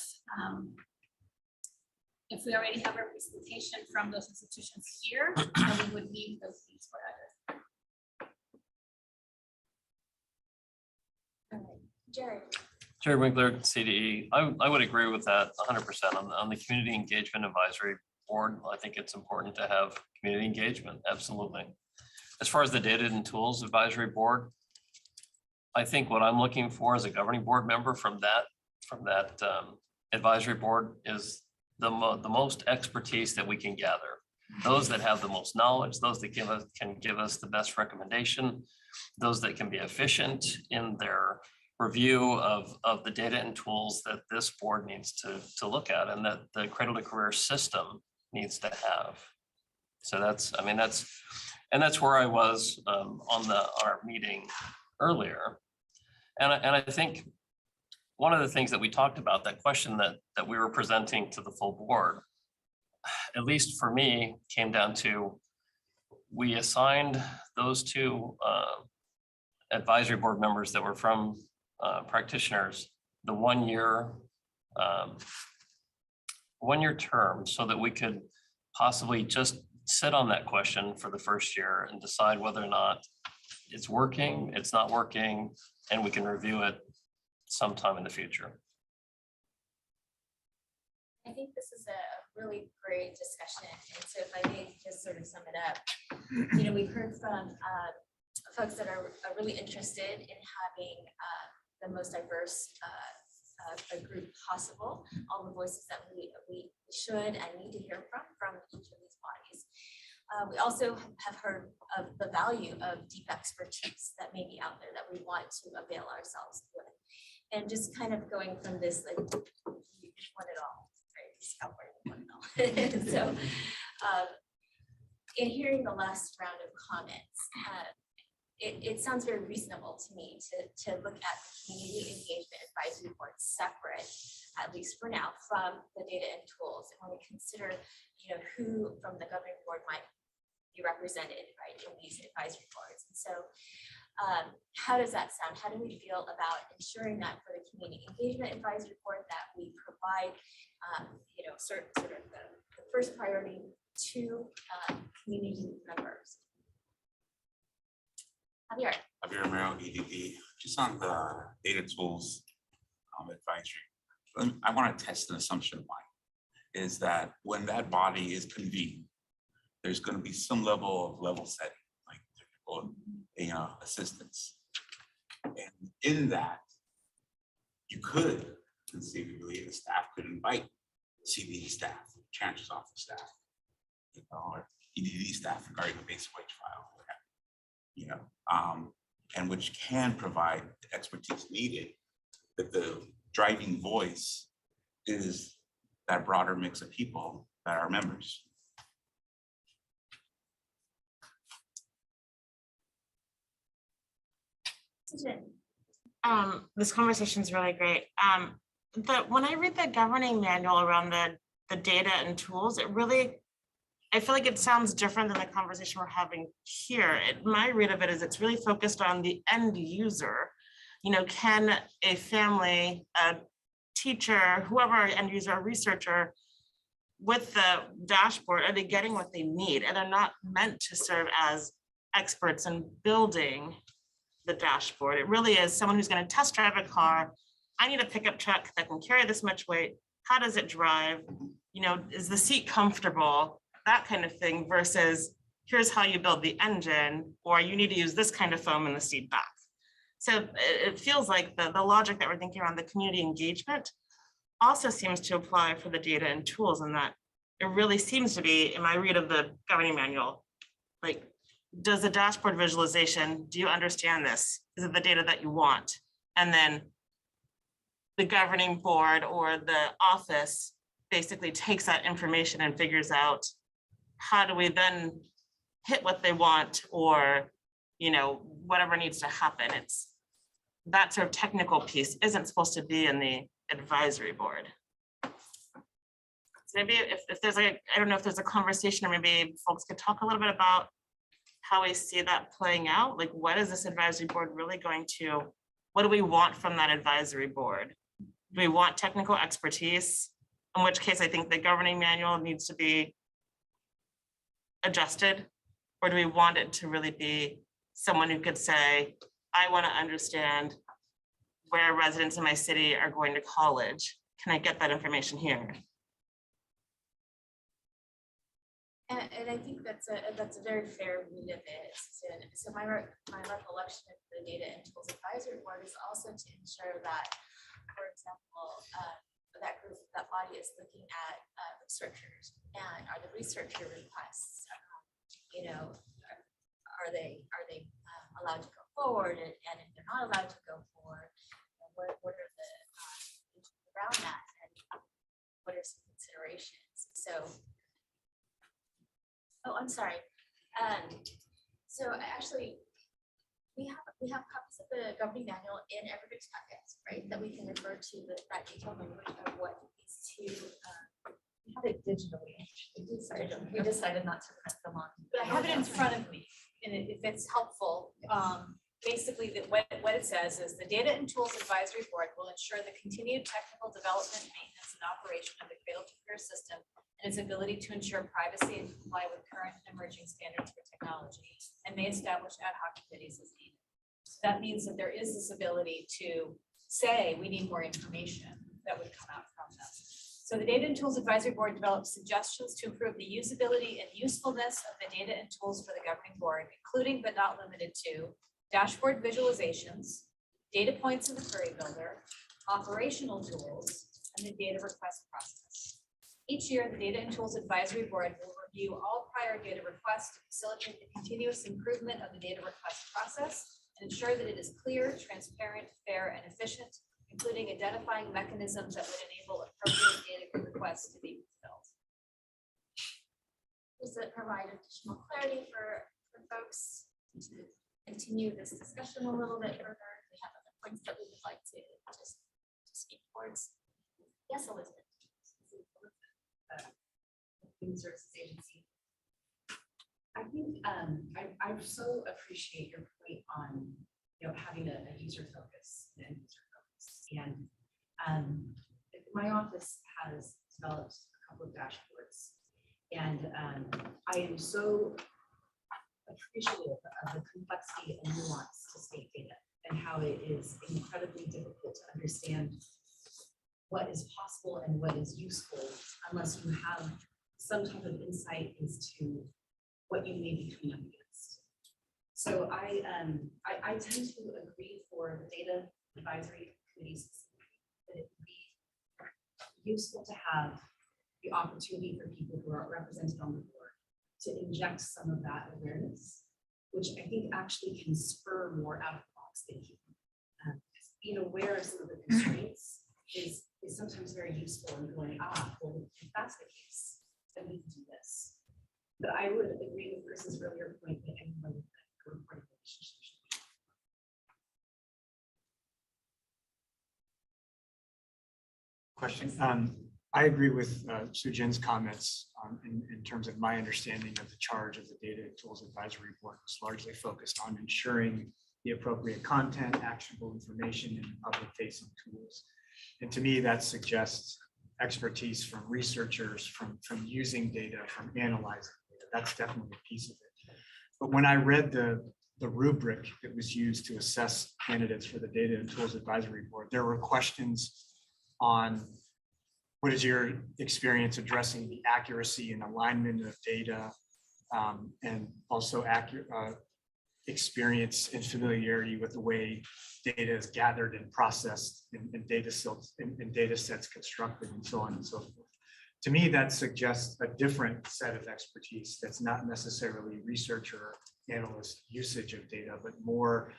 if we already have representation from those institutions here, then we would leave those seats for others. Jared. Jerry Winkler, CDE. I would agree with that 100%. On the Community Engagement Advisory Board, I think it's important to have community engagement, absolutely. As far as the Data and Tools Advisory Board, I think what I'm looking for as a governing board member from that advisory board is the most expertise that we can gather. Those that have the most knowledge, those that can give us the best recommendation, those that can be efficient in their review of the data and tools that this board needs to look at and that the Cradle-to-Career system needs to have. So that's where I was on our meeting earlier. And I think one of the things that we talked about, that question that we were presenting to the full board, at least for me, came down to, we assigned those two advisory board members that were from practitioners the 1 year term, so that we could possibly just sit on that question for the first year and decide whether or not it's working, it's not working, and we can review it sometime in the future. I think this is a really great discussion. And so if I may just sort of sum it up, you know, we've heard from folks that are really interested in having the most diverse group possible, all the voices that we should and need to hear from each of these bodies. We also have heard of the value of deep expertise that may be out there that we want to avail ourselves with. And just kind of going from this, like, we want it all, right? This California want it all. So in hearing the last round of comments, it sounds very reasonable to me to look at the Community Engagement Advisory Board separate, at least for now, from the data and tools. And when we consider, you know, who from the governing board might be represented, right, in these advisory boards. And so how does that sound? How do we feel about ensuring that for the Community Engagement Advisory Board that we provide, you know, sort of the first priority to community members? Javier Romero, EDD. Just on the data tools advisory, I want to test an assumption of mine, is that when that body is convened, there's going to be some level of level setting, like technical assistance. And in that, you could conceivably, the staff could invite CBE staff, chancellor's office staff, or EDD staff regarding the basic wage file, and which can provide the expertise needed, that the driving voice is that broader mix of people that are members. This conversation is really great. When I read the governing manual around the data and tools, I feel like it sounds different than the conversation we're having here. My read of it is it's really focused on the end user. You know, can a family, a teacher, whoever, end user, a researcher, with the dashboard, are they getting what they need? And they're not meant to serve as experts in building the dashboard. It really is someone who's going to test drive a car. I need a pickup truck that can carry this much weight. How does it drive? You know, is the seat comfortable? That kind of thing, versus here's how you build the engine, or you need to use this kind of foam in the seat back. So it feels like the logic that we're thinking around the community engagement also seems to apply for the data and tools, and that it really seems to be, in my read of the governing manual, like, does the dashboard visualization, do you understand this? Is it the data that you want? And then the governing board or the office basically takes that information and figures out how do we then hit what they want, or, you know, whatever needs to happen. It's that sort of technical piece isn't supposed to be in the advisory board. So maybe if there's like, I don't know if there's a conversation, or maybe folks could talk a little bit about how we see that playing out. Like, what is this advisory board really going to, what do we want from that advisory board? Do we want technical expertise? In which case I think the governing manual needs to be adjusted, or do we want it to really be someone who could say, I want to understand where residents in my city are going to college. Can I get that information here? And I think that's a very fair read of it. So my recollection of the Data and Tools Advisory Board is also to ensure that, for example, that body is looking at researchers, and are the researcher requests, you know, are they allowed to go forward, and if they're not allowed to go forward, what are the issues around that, and what are some considerations? So. Oh, I'm sorry. So actually, we have copies of the governing manual in everybody's packets, right? That we can refer to that detailed language of what these two. We have it digitally. We decided not to print them on. But I have it in front of me, and if it's helpful, basically what it says is the Data and Tools Advisory Board will ensure the continued technical development, maintenance, and operation of the Cradle-to-Career system, and its ability to ensure privacy and comply with current and emerging standards for technology, and may establish ad hoc committees as needed. So that means that there is this ability to say we need more information that would come out from them. So the Data and Tools Advisory Board develops suggestions to improve the usability and usefulness of the data and tools for the governing board, including but not limited to dashboard visualizations, data points in the query builder, operational tools, and the data request process. Each year, the Data and Tools Advisory Board will review all prior data requests to facilitate the continuous improvement of the data request process and ensure that it is clear, transparent, fair, and efficient, including identifying mechanisms that would enable appropriate data requests to be fulfilled. Does it provide additional clarity for folks to continue this discussion a little bit further? We have other points that we would like to just speak towards. Yes, Elizabeth. Human Services Agency. I think I so appreciate your point on, you know, having a user focus and end user focus. And my office has developed a couple of dashboards, and I am so appreciative of the complexity and nuance to state data and how it is incredibly difficult to understand what is possible and what is useful unless you have some type of insight as to what you may be coming up against. So I tend to agree for the data advisory committees that it would be useful to have the opportunity for people who are represented on the board to inject some of that awareness, which I think actually can spur more out of the box thinking. Being aware of some of the constraints is sometimes very useful in going, well, if that's the case, then we can do this. But I would agree with Chris's earlier point that anyone with a reporting relationship should be. Question. I agree with Sujin's comments in terms of my understanding of the charge of the Data and Tools Advisory Board was largely focused on ensuring the appropriate content, actionable information, and public-facing tools. And to me, that suggests expertise from researchers, from using data, from analyzing data. That's definitely a piece of it. But when I read the rubric that was used to assess candidates for the Data and Tools Advisory Board, there were questions on what is your experience addressing the accuracy and alignment of data, and also experience and familiarity with the way data is gathered and processed and data sets constructed and so on and so forth. To me, that suggests a different set of expertise that's not necessarily researcher analyst usage of data, but more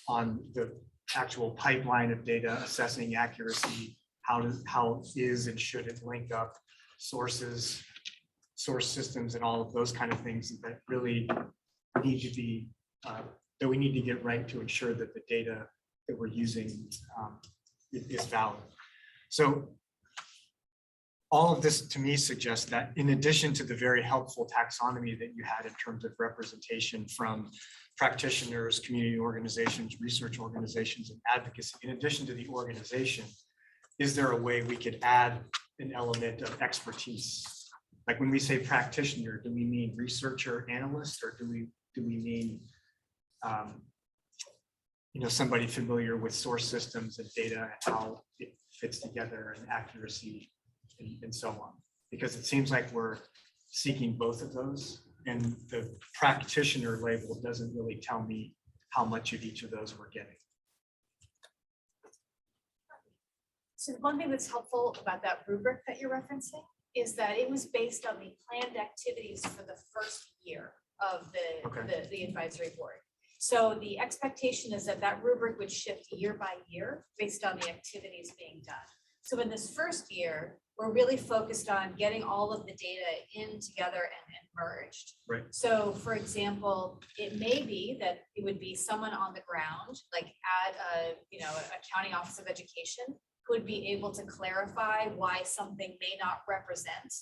on the actual pipeline of data assessing accuracy, how is and should it link up sources, source systems, and all of those kind of things that really need to be, that we need to get right to ensure that the data that we're using is valid. So all of this to me suggests that in addition to the very helpful taxonomy that you had in terms of representation from practitioners, community organizations, research organizations, and advocacy, in addition to the organization, is there a way we could add an element of expertise? Like when we say practitioner, do we mean researcher, analyst, or do we mean somebody familiar with source systems and data and how it fits together and accuracy and so on? Because it seems like we're seeking both of those, and the practitioner label doesn't really tell me how much of each of those we're getting. So one thing that's helpful about that rubric that you're referencing is that it was based on the planned activities for the first year of the advisory board. So the expectation is that that rubric would shift year by year based on the activities being done. So in this first year, we're really focused on getting all of the data in together and merged. Right. So for example, it may be that it would be someone on the ground, like at a county office of education, who would be able to clarify why something may not represent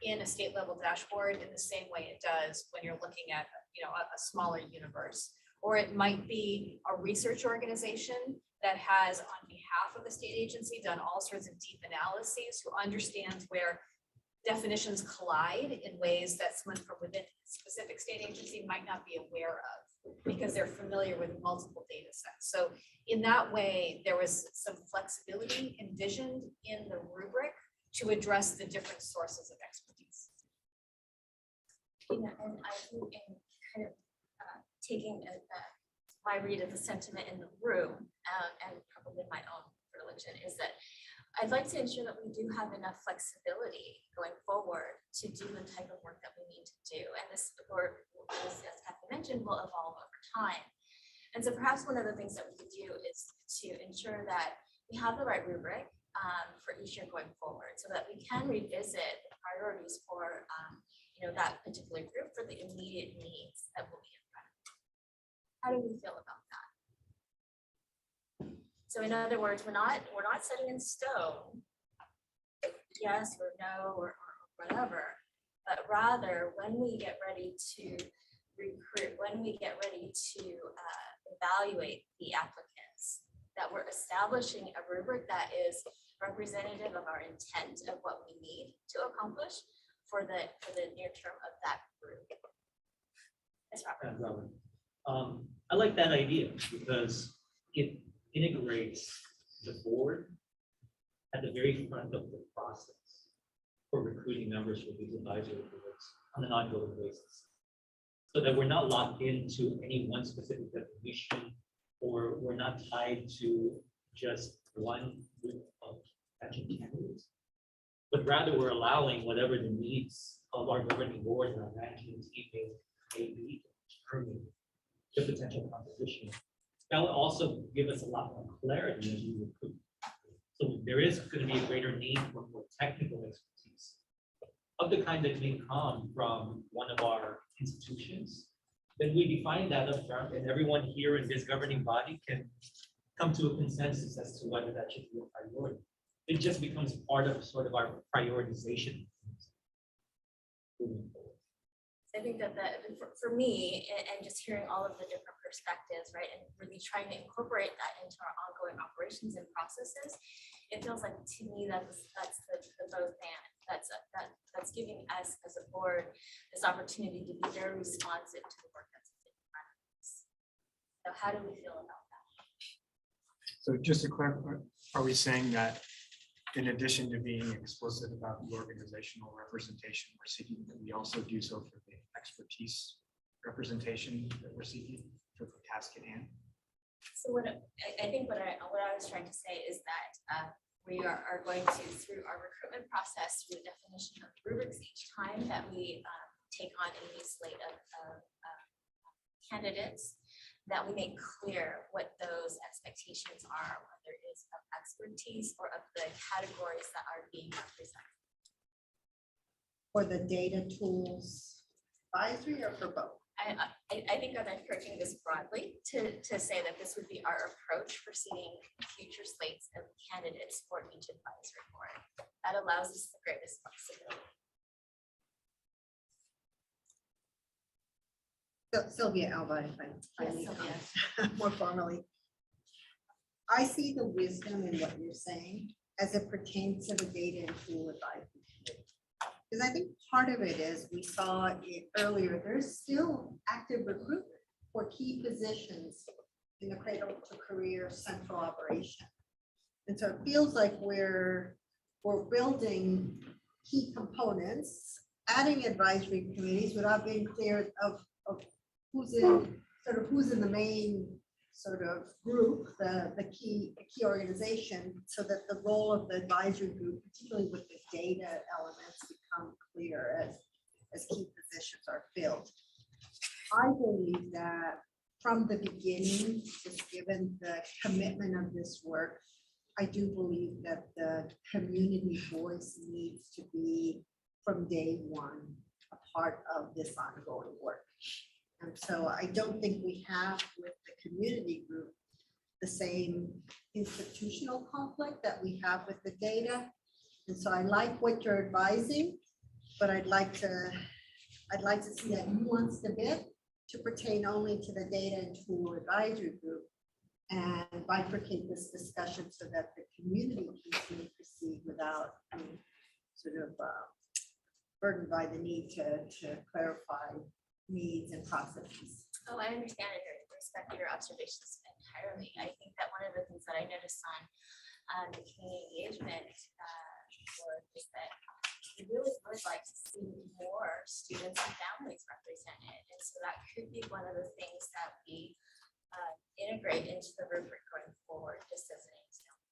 in a state level dashboard in the same way it does when you're looking at a smaller universe. Or it might be a research organization that has, on behalf of the state agency, done all sorts of deep analyses, who understands where definitions collide in ways that someone from within a specific state agency might not be aware of, because they're familiar with multiple data sets. So in that way, there was some flexibility envisioned in the rubric to address the different sources of expertise. And I think in kind of taking my read of the sentiment in the room, and probably my own religion, is that I'd like to ensure that we do have enough flexibility going forward to do the type of work that we need to do. And this work, as Kathy mentioned, will evolve over time. And so perhaps one of the things that we could do is to ensure that we have the right rubric for each year going forward, so that we can revisit the priorities for that particular group for the immediate needs that will be in front of us. How do we feel about that? So in other words, we're not setting in stone yes or no or whatever, but rather when we get ready to recruit, when we get ready to evaluate the applicants, that we're establishing a rubric that is representative of our intent of what we need to accomplish for the near term of that group. Yes, Robert. I like that idea because it integrates the board at the very front of the process for recruiting members for these advisory boards on an ongoing basis, so that we're not locked into any one specific definition, or we're not tied to just one group of potential candidates, but rather we're allowing whatever the needs of our governing board and our management team may be to determine the potential composition. That will also give us a lot more clarity as we recruit. So there is going to be a greater need for more technical expertise of the kind that may come from one of our institutions. Then we define that up front, and everyone here in this governing body can come to a consensus as to whether that should be a priority. It just becomes part of sort of our prioritization. I think that for me, and just hearing all of the different perspectives, right, and really trying to incorporate that into our ongoing operations and processes, it feels like to me that's the both and that's giving us as a board this opportunity to be very responsive to the work that's in front of us. So how do we feel about that? So just to clarify, are we saying that in addition to being explicit about the organizational representation we're seeking, that we also do so for the expertise representation that we're seeking for the task at hand? So I think what I was trying to say is that we are going to, through our recruitment process, through the definition of rubrics each time that we take on a new slate of candidates, that we make clear what those expectations are, whether it is of expertise or of the categories that are being represented. For the data tools advisory or for both? I think I'm encouraging this broadly to say that this would be our approach for seeing future slates of candidates for each advisory board. That allows us the greatest flexibility. Sylvia Alba, if I may comment more formally. I see the wisdom in what you're saying as it pertains to the data and tool advisory committee. Because I think part of it is, we saw it earlier, there's still active recruitment for key positions in the Cradle-to-Career central operation. And so it feels like we're building key components, adding advisory committees without being clear of who's in the main sort of group, the key organization, so that the role of the advisory group, particularly with the data elements, become clear as key positions are filled. I believe that from the beginning, just given the commitment of this work, I do believe that the community voice needs to be from day one a part of this ongoing work. And so I don't think we have with the community group the same institutional conflict that we have with the data. And so I like what you're advising, but I'd like to see that nuanced a bit to pertain only to the data and tool advisory group, and bifurcate this discussion so that the community can proceed without being sort of burdened by the need to clarify needs and processes. Oh, I understand and respect your observations entirely. I think that one of the things that I noticed on the community engagement board is that we really would like to see more students and families represented. And so that could be one of the things that we integrate into the rubric going forward, just as an example.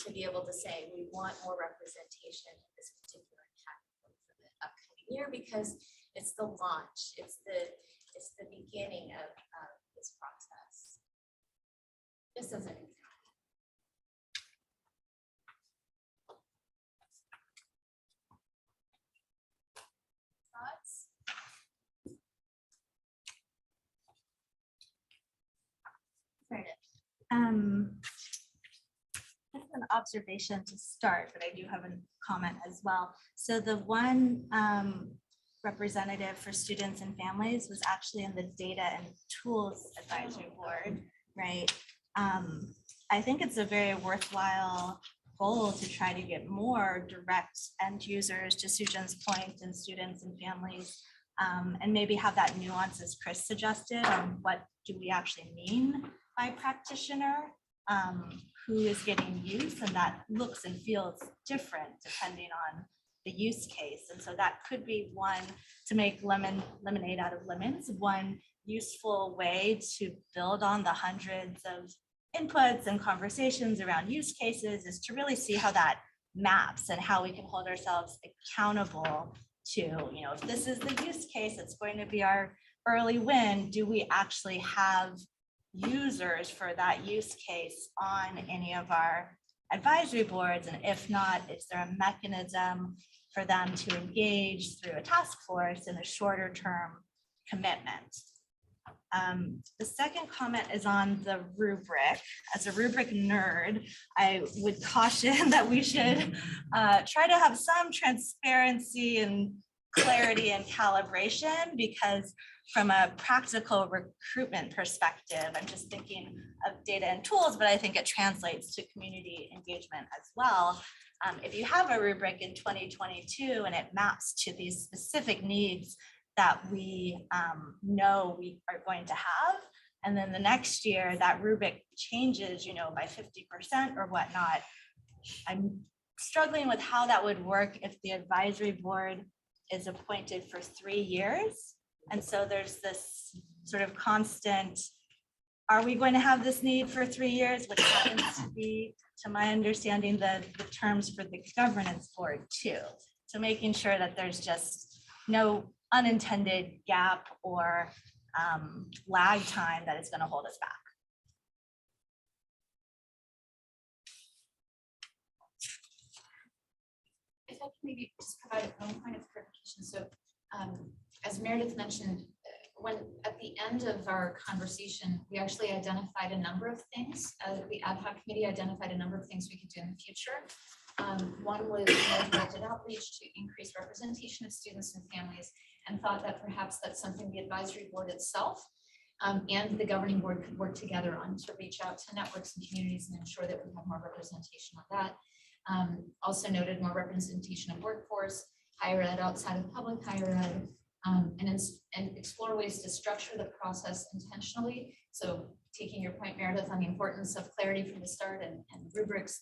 To be able to say, we want more representation in this particular category for the upcoming year, because it's the launch, it's the beginning of this process. Just as an example. Thoughts? Just an observation to start, but I do have a comment as well. So the one representative for students and families was actually in the data and tools advisory board, right? I think it's a very worthwhile goal to try to get more direct end users, to Sujan's point, and students and families, and maybe have that nuance as Chris suggested on what do we actually mean by practitioner, who is getting use, and that looks and feels different depending on the use case. And so that could be one to make lemonade out of lemons. One useful way to build on the hundreds of inputs and conversations around use cases is to really see how that maps and how we can hold ourselves accountable to, if this is the use case, it's going to be our early win. Do we actually have users for that use case on any of our advisory boards? And if not, is there a mechanism for them to engage through a task force in a shorter term commitment? The second comment is on the rubric. As a rubric nerd, I would caution that we should try to have some transparency and clarity and calibration, because from a practical recruitment perspective, I'm just thinking of data and tools, but I think it translates to community engagement as well. If you have a rubric in 2022 and it maps to these specific needs that we know we are going to have, and then the next year that rubric changes, by 50% or whatnot, I'm struggling with how that would work if the advisory board is appointed for 3 years. And so there's this sort of constant, are we going to have this need for 3 years, which happens to be, to my understanding, the terms for the governance board too. So making sure that there's just no unintended gap or lag time that is going to hold us back. If I can maybe just provide one point of clarification. So as Meredith mentioned, when at the end of our conversation, we actually identified a number of things. The ad hoc committee identified a number of things we could do in the future. One was more directed outreach to increase representation of students and families, and thought that perhaps that's something the advisory board itself and the governing board could work together on to reach out to networks and communities and ensure that we have more representation on that. Also noted more representation of workforce, higher ed outside of public higher ed, and explore ways to structure the process intentionally. So taking your point, Meredith, on the importance of clarity from the start and rubrics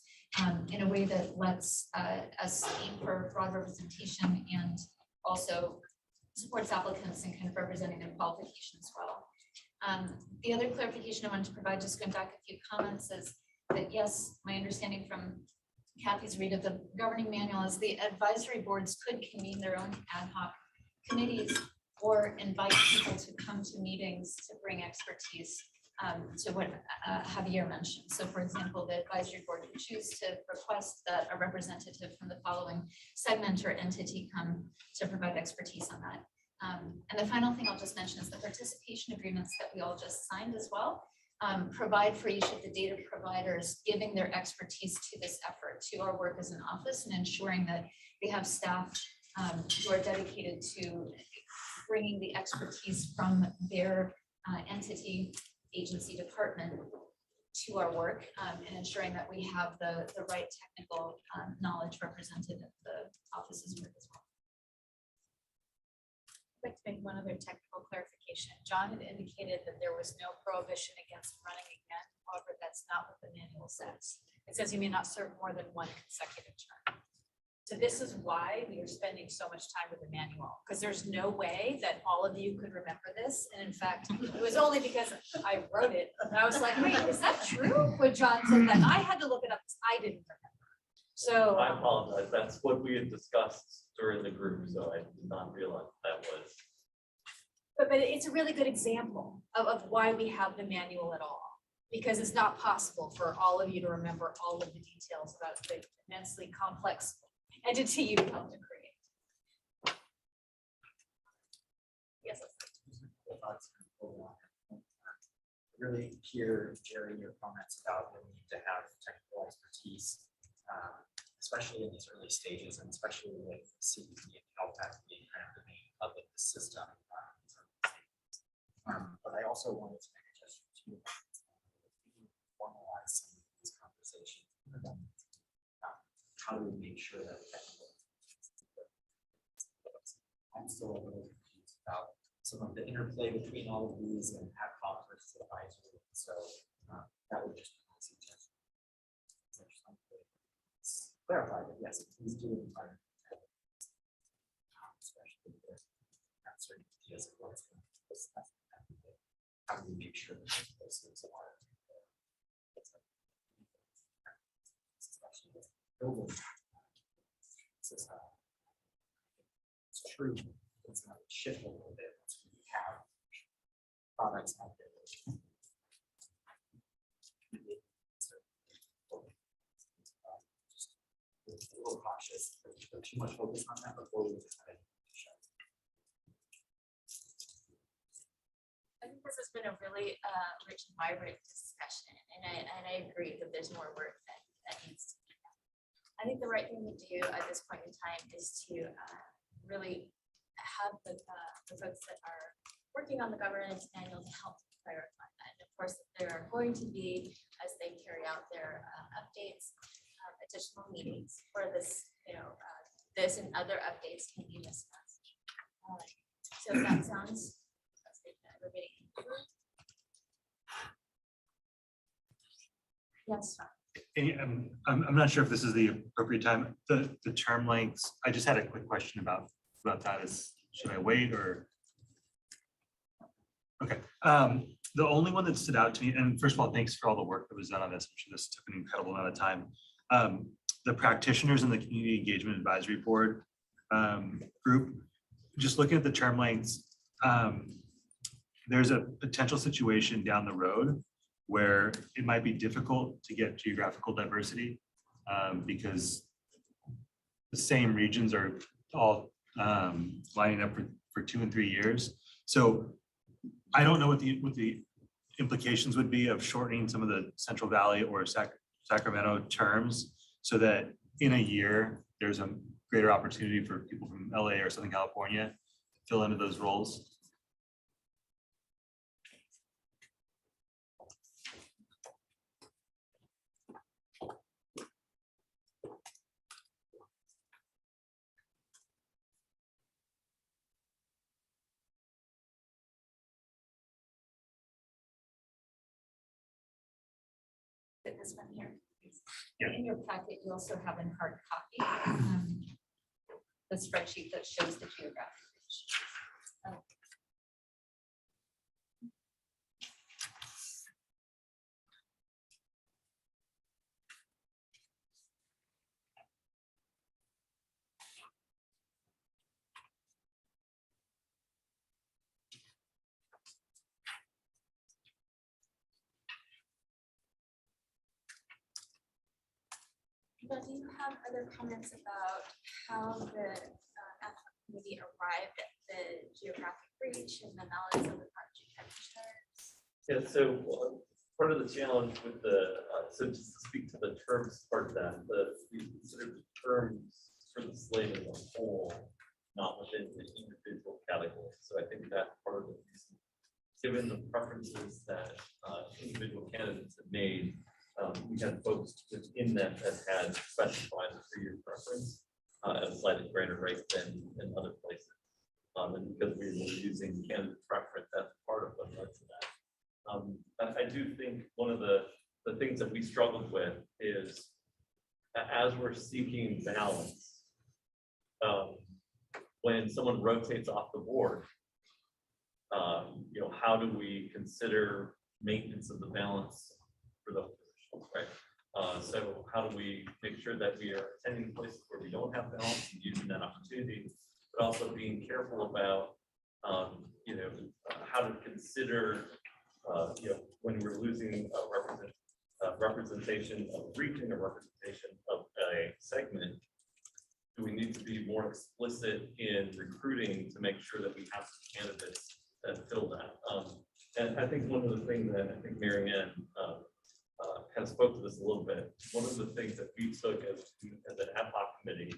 in a way that lets us aim for broad representation and also supports applicants in kind of representing their qualifications well. The other clarification I wanted to provide, just going back a few comments, is that yes, my understanding from Kathy's read of the governing manual is the advisory boards could convene their own ad hoc committees or invite people to come to meetings to bring expertise to what Javier mentioned. So for example, the advisory board could choose to request that a representative from the following segment or entity come to provide expertise on that. And the final thing I'll just mention is the participation agreements that we all just signed as well. Provide for each of the data providers giving their expertise to this effort, to our work as an office, and ensuring that we have staff who are dedicated to bringing the expertise from their entity, agency, department to our work, and ensuring that we have the right technical knowledge represented at the office's work as well. I'd like to make one other technical clarification. John had indicated that there was no prohibition against running again. However, that's not what the manual says. It says you may not serve more than one consecutive term. So this is why we are spending so much time with the manual, because there's no way that all of you could remember this. And in fact, it was only because I wrote it. And I was like, wait, is that true? When John said that, I had to look it up because I didn't remember. So I apologize. That's what we had discussed during the group, so I did not realize that was. But it's a really good example of why we have the manual at all, because it's not possible for all of you to remember all of the details about the immensely complex entity you helped to create. Yes. Really hear, Jerry, your comments about the need to have technical expertise, especially in these early stages, and especially with CPT and LTAC being kind of the main hub of the system. But I also wanted to make a gesture to formalize some of these conversations. How do we make sure that technical? I'm still a little confused about some of the interplay between all of these and ad hoc versus advisory. So that would just be my suggestion. So I just want to clarify that yes, please do invite, especially if not certain ideas of what's going to discuss. How do we make sure that those things are especially with building system. It's true. It's going to shift a little bit once we have products out there. Just a little cautious, put too much focus on that before we decide. I think this has been a really rich and vibrant discussion, and I agree that there's more work that needs to be done. I think the right thing to do at this point in time is to really have the folks that are working on the governance manual to help clarify that. And of course, there are going to be, as they carry out their updates, additional meetings where this, this and other updates can be discussed. So if that sounds. Yes. I'm not sure if this is the appropriate time. The term lengths, I just had a quick question about that. Should I wait or? Okay. The only one that stood out to me, and first of all, thanks for all the work that was done on this. I'm sure this took an incredible amount of time. The practitioners in the Community Engagement Advisory Board group, just looking at the term lengths, there's a potential situation down the road where it might be difficult to get geographical diversity because the same regions are all lining up for 2 and 3 years. So I don't know what the implications would be of shortening some of the Central Valley or Sacramento terms so that in a year, there's a greater opportunity for people from LA or Southern California to fill into those roles. This one here. Yeah. In your packet, you also have in hard copy the spreadsheet that shows the geographic reach. But do you have other comments about how the ad hoc committee arrived at the geographic reach and the knowledge of the project practitioners? Yeah, so part of the challenge with the, so just to speak to the terms part of that, the sort of terms for the slate as a whole, not within the individual categories. So I think that's part of the reason, given the preferences that individual candidates have made, we had folks within that had specified a 3-year preference at a slightly greater rate than in other places. And because we were using candidate preference, that's part of what led to that. I do think one of the things that we struggled with is as we're seeking balance, when someone rotates off the board, you know, how do we consider maintenance of the balance for those positions, right? So how do we make sure that we are attending places where we don't have balance and using that opportunity, but also being careful about, you know, how to consider, you know, when we're losing representation of region or representation of a segment, do we need to be more explicit in recruiting to make sure that we have candidates that fill that? And I think one of the things that I think Mary Ann kind of spoke to this a little bit. One of the things that we took as an ad hoc committee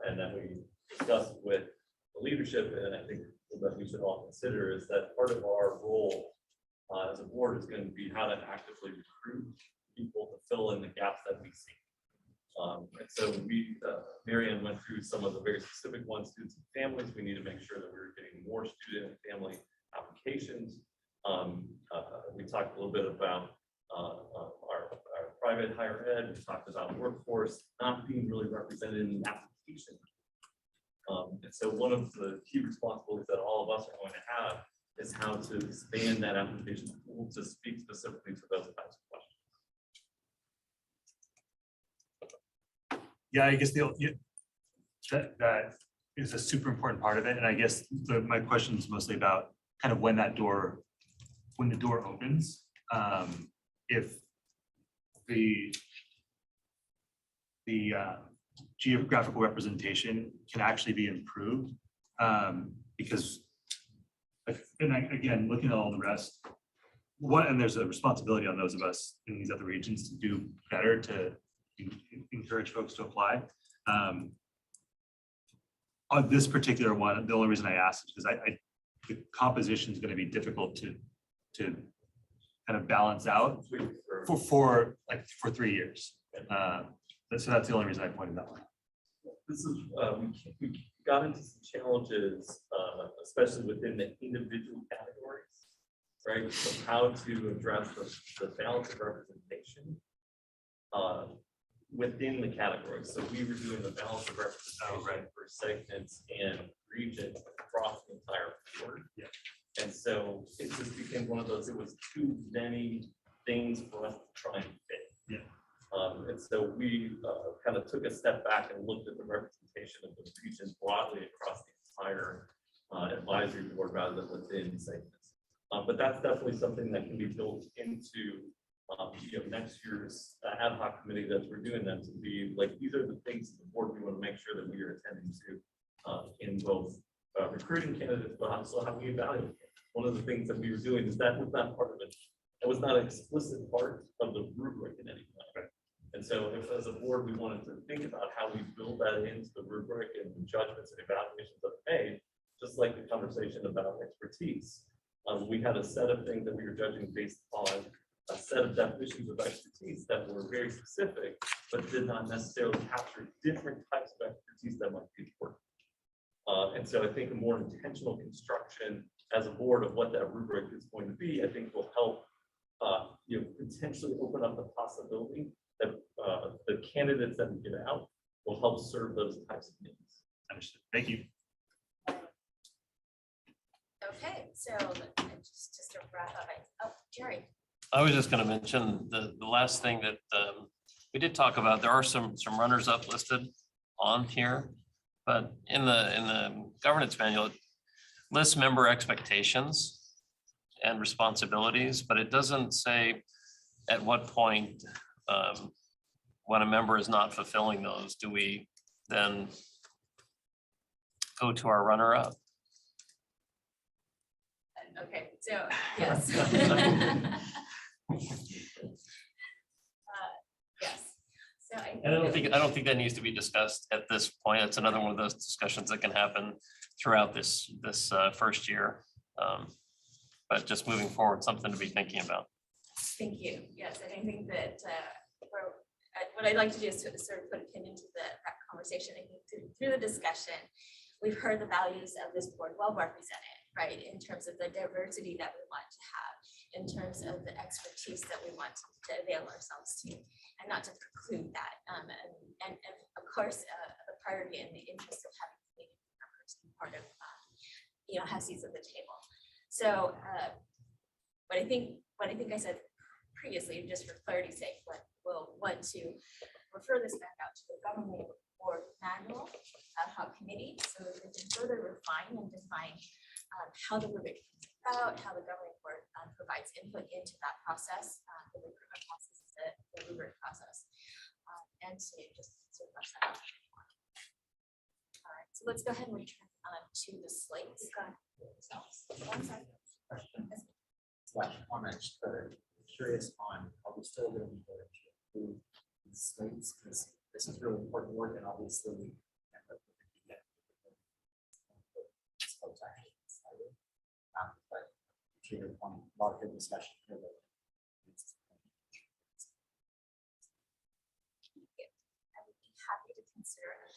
and that we discussed with the leadership, and I think that we should all consider, is that part of our role as a board is going to be how to actively recruit people to fill in the gaps that we see. And so we, Mary Ann went through some of the very specific ones, students and families. We need to make sure that we're getting more student and family applications. We talked a little bit about our private higher ed. We talked about workforce not being really represented in the application. And so one of the key responsibilities that all of us are going to have is how to expand that application pool to speak specifically to those types of questions. Yeah, I guess that is a super important part of it. And I guess my question is mostly about kind of when the door opens, if the geographical representation can actually be improved, because again, looking at all the rest, and there's a responsibility on those of us in these other regions to do better to encourage folks to apply. On this particular one, the only reason I asked is because the composition is going to be difficult to kind of balance out for 3 years. So that's the only reason I pointed that one out. This is, we got into some challenges, especially within the individual categories, right? So how to address the balance of representation within the categories. So we were doing the balance of representation for segments and regions across the entire board. Yeah. And so it just became one of those, it was too many things for us to try and fit. Yeah. And so we kind of took a step back and looked at the representation of the regions broadly across the entire advisory board rather than within segments. But that's definitely something that can be built into, next year's ad hoc committee that we're doing that to be like, these are the things the board, we want to make sure that we are attending to in both recruiting candidates, but also how we evaluate them. One of the things that we were doing is that was not part of it. That was not an explicit part of the rubric in any way. And so if as a board, we wanted to think about how we build that into the rubric and the judgments and evaluations that are made, just like the conversation about expertise. We had a set of things that we were judging based on a set of definitions of expertise that were very specific, but did not necessarily capture different types of expertise that might be important. And so I think a more intentional construction as a board of what that rubric is going to be, I think will help potentially open up the possibility that the candidates that we get out will help serve those types of needs. Understood. Thank you. Okay, so just to wrap up, Jerry. I was just going to mention the last thing that we did talk about. There are some runners up listed on here, but in the governance manual, it lists member expectations and responsibilities, but it doesn't say at what point when a member is not fulfilling those, do we then go to our runner up? Okay, so yes. Yes. So And I don't think that needs to be discussed at this point. It's another one of those discussions that can happen throughout this first year. But just moving forward, something to be thinking about. Thank you. Yes, and I think that what I'd like to do is sort of put a pin into that conversation. I think through the discussion, we've heard the values of this board well represented, right? In terms of the diversity that we want to have, in terms of the expertise that we want to avail ourselves to, and not to preclude that. And of course, the priority and the interest of having community members be part of, have seats at the table. So what I think I said previously, just for clarity's sake, we'll want to refer this back out to the government board manual ad hoc committee, so we can further refine and define how the rubric comes about, how the governing board provides input into that process, the recruitment process, the rubric process, and to just sort of flesh that out. All right, so let's go ahead and return to the slates. Comments, but curious on are we still going to be able to approve these slates, because this is really important work, and obviously we end up with but to your point, a lot of good discussion here. I would be happy to consider it.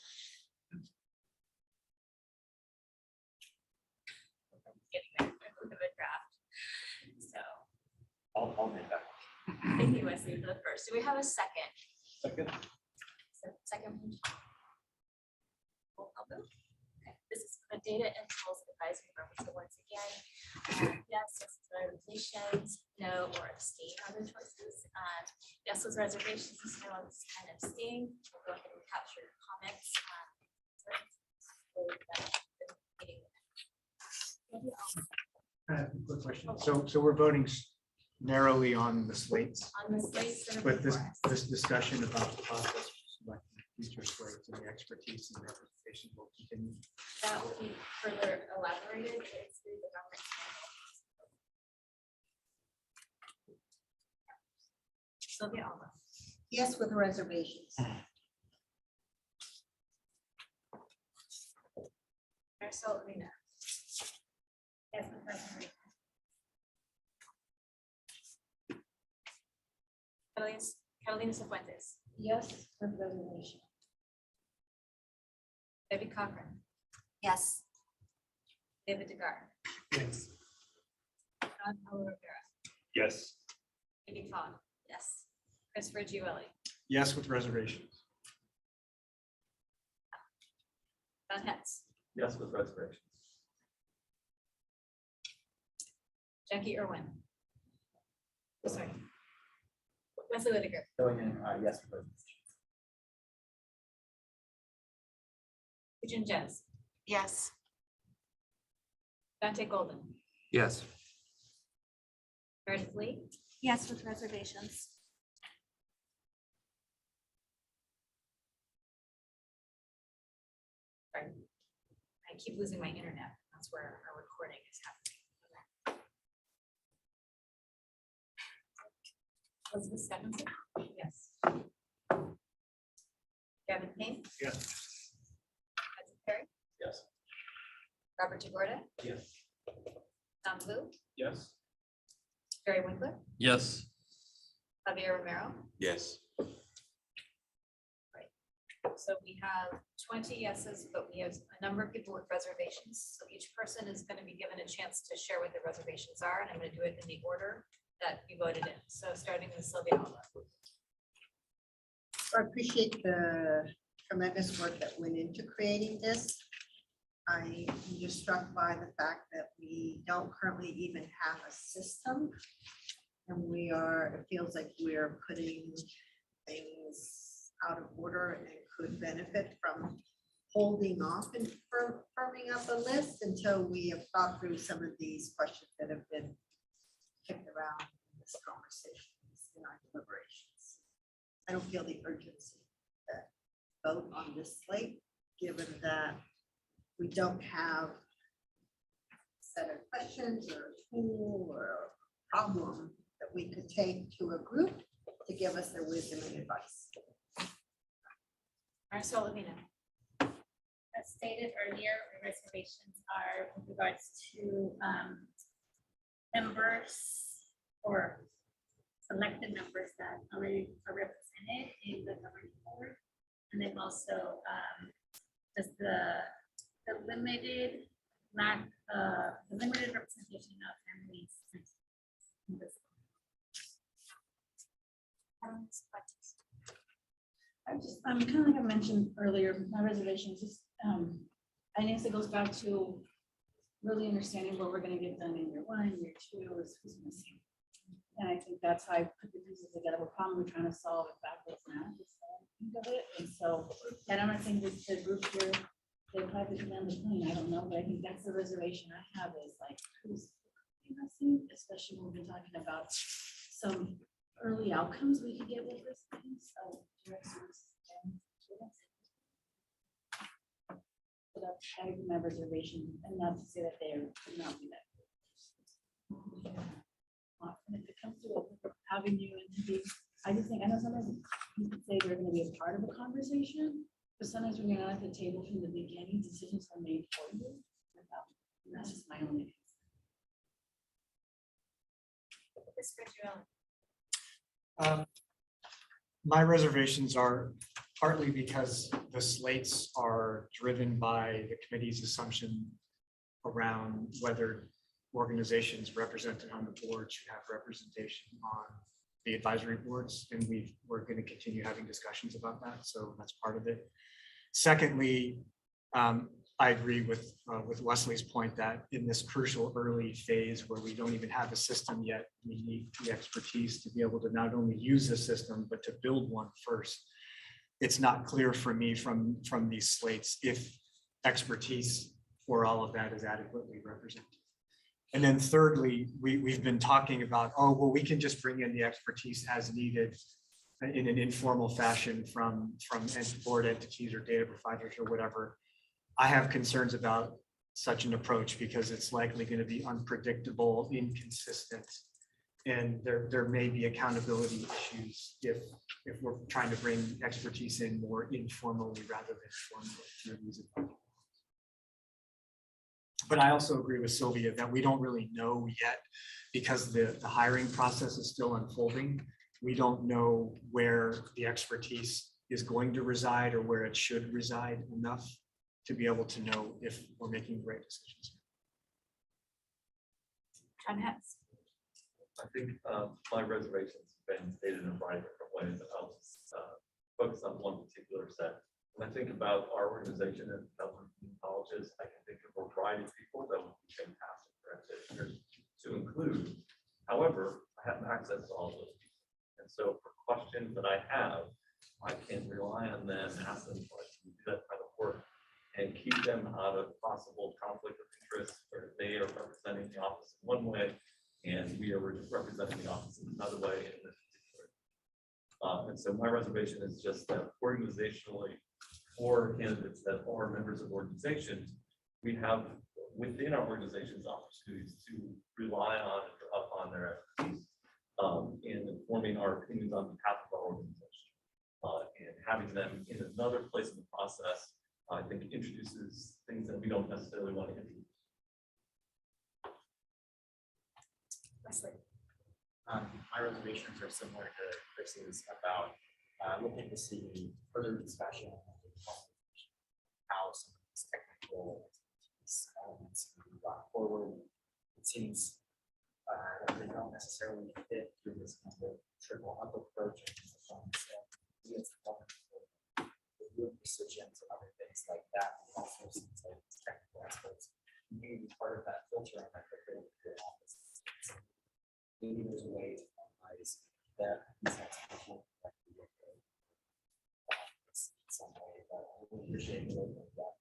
Getting a draft. So I'll make that. thank you, Wesley, for the first. Do we have a second? Second. Second. Roll call vote. Okay, this is for the Data and Tools Advisory Board. So once again, yes, reservations, no, or abstain are the choices. Yes was reservations, no, and abstain. We'll go ahead and capture your comments. Quick question. So we're voting narrowly on the slates. On the slates that are But before us. this discussion about the process for selecting future slates and the expertise and representation will continue. That will be further elaborated. It's through the government manual. Sylvia Alba. Yes, with reservations. Marisol Rina. Yes, with reservation. Catalina Cifuentes. Yes, with reservation. Debbie Cochran. Yes. David DeGar. Yes. John Paolo Rivera. Yes. Katie Fogg. Yes. Christopher Giueli. Yes, with reservations. Don Hetz. Yes, with reservations. Jackie Irwin. Oh, sorry. Wesley Whitaker. Going in, yes, with Eugene Jens. Yes. Dante Golden. Yes. Meredith Lee, Yes, with reservations. sorry. I keep losing my internet. That's where our recording is happening. Elizabeth Stephenson? Yes. Gavin Payne? Yes. Isaac Perry? Yes. Robert DeGorda? Yes. Tom Blue? Yes. Barry Winkler? Yes. Javier Romero? Yes. So we have 20 yeses, but we have a number of people with reservations. So each person is going to be given a chance to share what their reservations are, and I'm going to do it in the order that you voted in. So starting with Sylvia Alba. I appreciate the tremendous work that went into creating this. I am just struck by the fact that we don't currently even have a system. And it feels like we're putting things out of order and could benefit from holding off and firming up a list until we have thought through some of these questions that have been kicked around in this conversation, in our deliberations. I don't feel the urgency to vote on this slate, given that we don't have a set of questions or a tool or a problem that we could take to a group to give us their wisdom and advice. Marcel Levina. As stated earlier, the reservations are with regards to members or selected members that already are represented in the governing board. And then also does the limited representation of families. in this. I'm kind of like I mentioned earlier, my reservations just, I guess it goes back to really understanding what we're gonna get done in year 1, year 2 is who's missing. And I think that's how I put the pieces together. We're probably trying to solve it backwards now. Think of it. And so, and I'm not saying that the group here, they probably command the plane. I don't know, but I think that's the reservation I have is like who's missing, especially when we've been talking about some early outcomes we could get with this thing. So directions and students. So that's I think my reservation, and not to say that they could not be that. And if it comes to having you and be, I just think I know sometimes you can say they're going to be a part of a conversation, but sometimes when you're not at the table from the beginning, decisions are made for you. And that's just my only. My reservations are partly because the slates are driven by the committee's assumption around whether organizations represented on the board should have representation on the advisory boards, and we're going to continue having discussions about that, so that's part of it. Secondly, I agree with Wesley's point that in this crucial early phase where we don't even have a system yet, we need the expertise to be able to not only use the system, but to build one first. It's not clear for me from these slates if expertise for all of that is adequately represented. And then thirdly, we've been talking about, oh, well, we can just bring in the expertise as needed in an informal fashion from board entities or data providers or whatever. I have concerns about such an approach because it's likely going to be unpredictable, inconsistent, and there may be accountability issues if we're trying to bring expertise in more informally rather than formally through these advisory. But I also agree with Sylvia that we don't really know yet because the hiring process is still unfolding. We don't know where the expertise is going to reside or where it should reside enough to be able to know if we're making the right decisions. John Hess. I think my reservations have been stated in a variety of different ways. I'll just focus on one particular set. When I think about our organization and government colleges, I can think of a variety of people that would be fantastic practitioners to include. However, I have access to all those people. And so for questions that I have, I can rely on them, ask them questions, do that kind of work, and keep them out of possible conflict of interest where they are representing the office in one way And we are representing the office in another way in this particular. And so my reservation is just that organizationally, for candidates that are members of organizations, we have within our organizations opportunities to rely on upon their expertise in informing our opinions on behalf of our organization. And having them in another place in the process, I think introduces things that we don't necessarily want to introduce. Leslie. My reservations are similar to Chris's about looking to see further discussion on how some of these technical elements can be brought forward. It seems that they don't necessarily fit through this kind of trickle up approach. With decisions and other things like that, and also seems like technical aspects. Maybe part of that filter on that office. Maybe there's a way to analyze that. Some way, but I would appreciate the way that.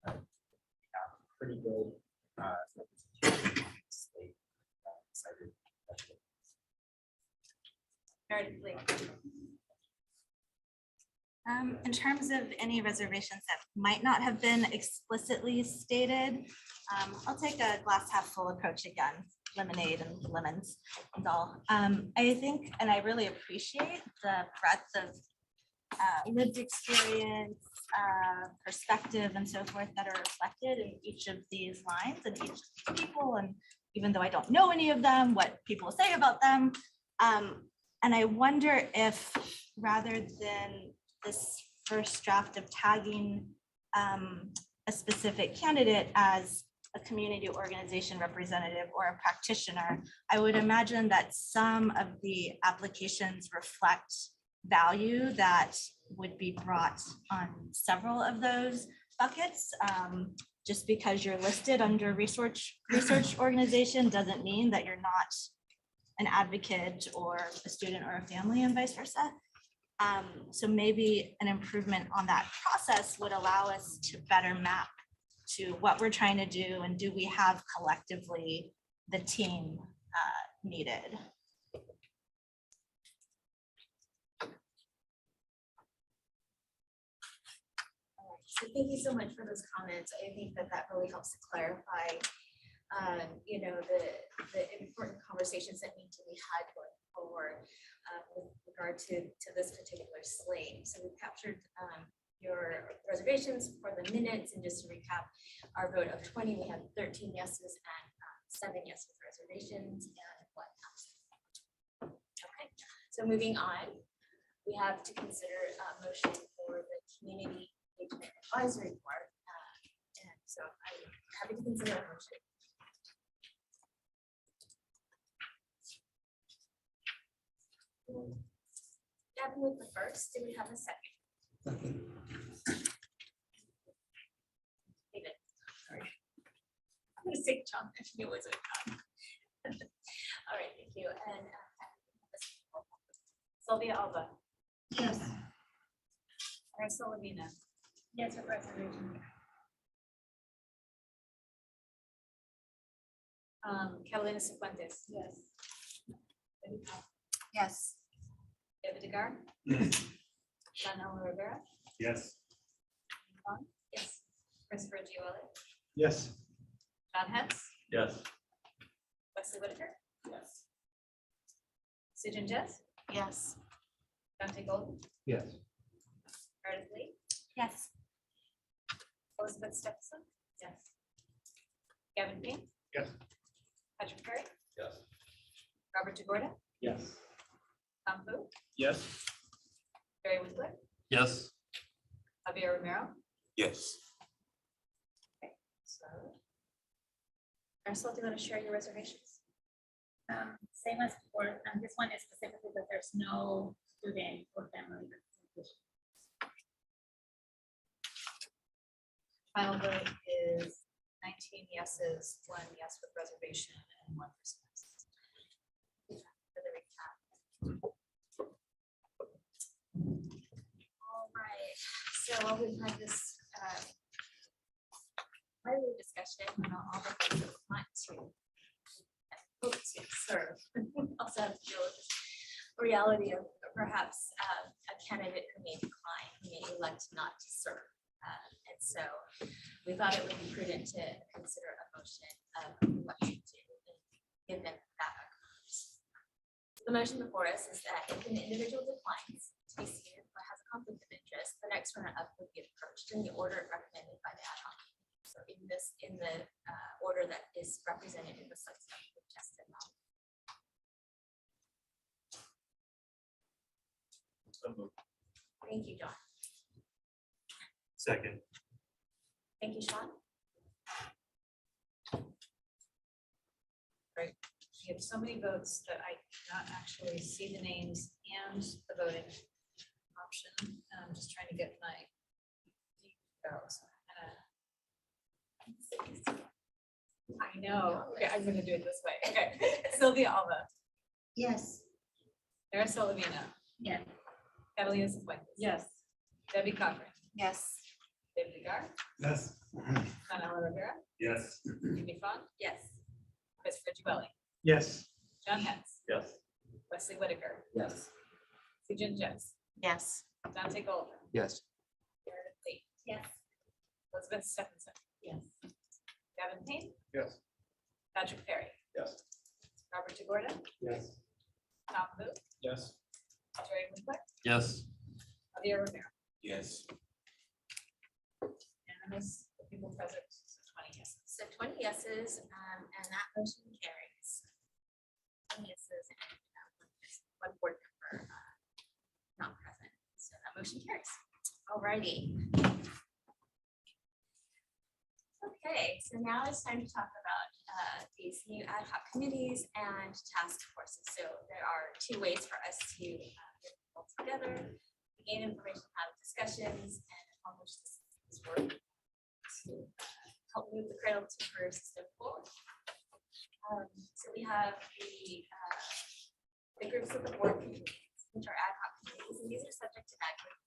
Have pretty good representation. State excited. Meredith Lee. In terms of any reservations that might not have been explicitly stated, I'll take a glass half full approach again, lemonade and lemons and all. I think, and I really appreciate the breadth of lived experience, perspective and so forth that are reflected in each of these lines and each of these people. And even though I don't know any of them, what people say about them. And I wonder if rather than this first draft of tagging a specific candidate as a community organization representative or a practitioner, I would imagine that some of the applications reflect value that would be brought on several of those buckets. Just because you're listed under research organization doesn't mean that you're not an advocate or a student or a family and vice versa. So maybe an improvement on that process would allow us to better map to what we're trying to do and do we have collectively the team needed. So thank you so much for those comments. I think that that really helps to clarify, you know, the important conversations that need to be had going forward with regard to this particular slate. So we've captured your reservations for the minutes, and just to recap, our vote of 20, we had 13 yeses and 7 yeses reservations and 1 absent. Okay, so moving on, we have to consider a motion for the community engagement advisory board. And so I'm happy to consider a motion. Gavin with the first, do we have a second? David, sorry. I'm gonna say John, if you was it. All right, thank you. And Sylvia Alba. Yes. Ursula Levina. Yes, with reservation. Carolina Cifuentes. Yes. Yes. David Degar. Yes. Daniela Rivera. Yes. Yes. Christopher Gioli. Yes. John Hess. Yes. Wesley Whitaker. Yes. Susan Jess. Yes. Dante Golden. Yes. Meredith Lee. Yes. Elizabeth Stephenson. Yes. Gavin Payne. Yes. Patrick Perry. Yes. Robert DeGorda. Yes. Tom Fu. Yes. Barry Whitler. Yes. Javier Romero. Yes. So. Ursula, do you want to share your reservations? Same as before, and this one is specifically that there's no student or family representation. Final vote is 19 yeses, 1 yes with reservation, and 1 absent. For the recap. All right, so while we've had this lively discussion, all the things that we want to serve. Also have to deal with this reality of perhaps a candidate who may decline, who may elect not to serve. And so we thought it would be prudent to consider a motion of election to given that occurs. The motion before us is that if an individual declines to be seated or has a conflict of interest, the next runner-up would be approached in the order recommended by the ad hoc. So in the order that is represented in the slides that we've tested now. Thank you, John. Second. Thank you, Sean. Right, we have so many votes that I cannot actually see the names and the voting option. And I'm just trying to get my. I know, okay, I'm gonna do it this way, okay. Sylvia Alba, Yes. Marisol Lavina. Yeah. Catalina Cifuentes. Yes. Debbie Cochran, Yes. David Vigar, Yes. Ana Rivera, Yes. Amy Fong, Yes. Christopher Duelli, Yes. John Hess, Yes. Wesley Whitaker, Yes. Sujan Jess, Yes. Dante Golden, Yes. Meredith Lee, Yes. Elizabeth Stephenson. Yes. Gavin Payne, Yes. Patrick Perry, Yes. Robert DeGorda, Yes. Tom Booth, Yes. Jerry Winkler, Yes. Javier Romero. Yes. Unanimous, the people present, so 20 yeses. So 20 yeses, and that motion carries. 20 yeses and one board member not present. So that motion carries. Alrighty. Okay, so now it's time to talk about these new ad hoc committees and task forces. So there are two ways for us to get people together, gain information, have discussions, and accomplish this work to help move the Cradle-to-Career system forward. So we have the groups of the board committees, which are ad hoc committees, and these are subject to that group.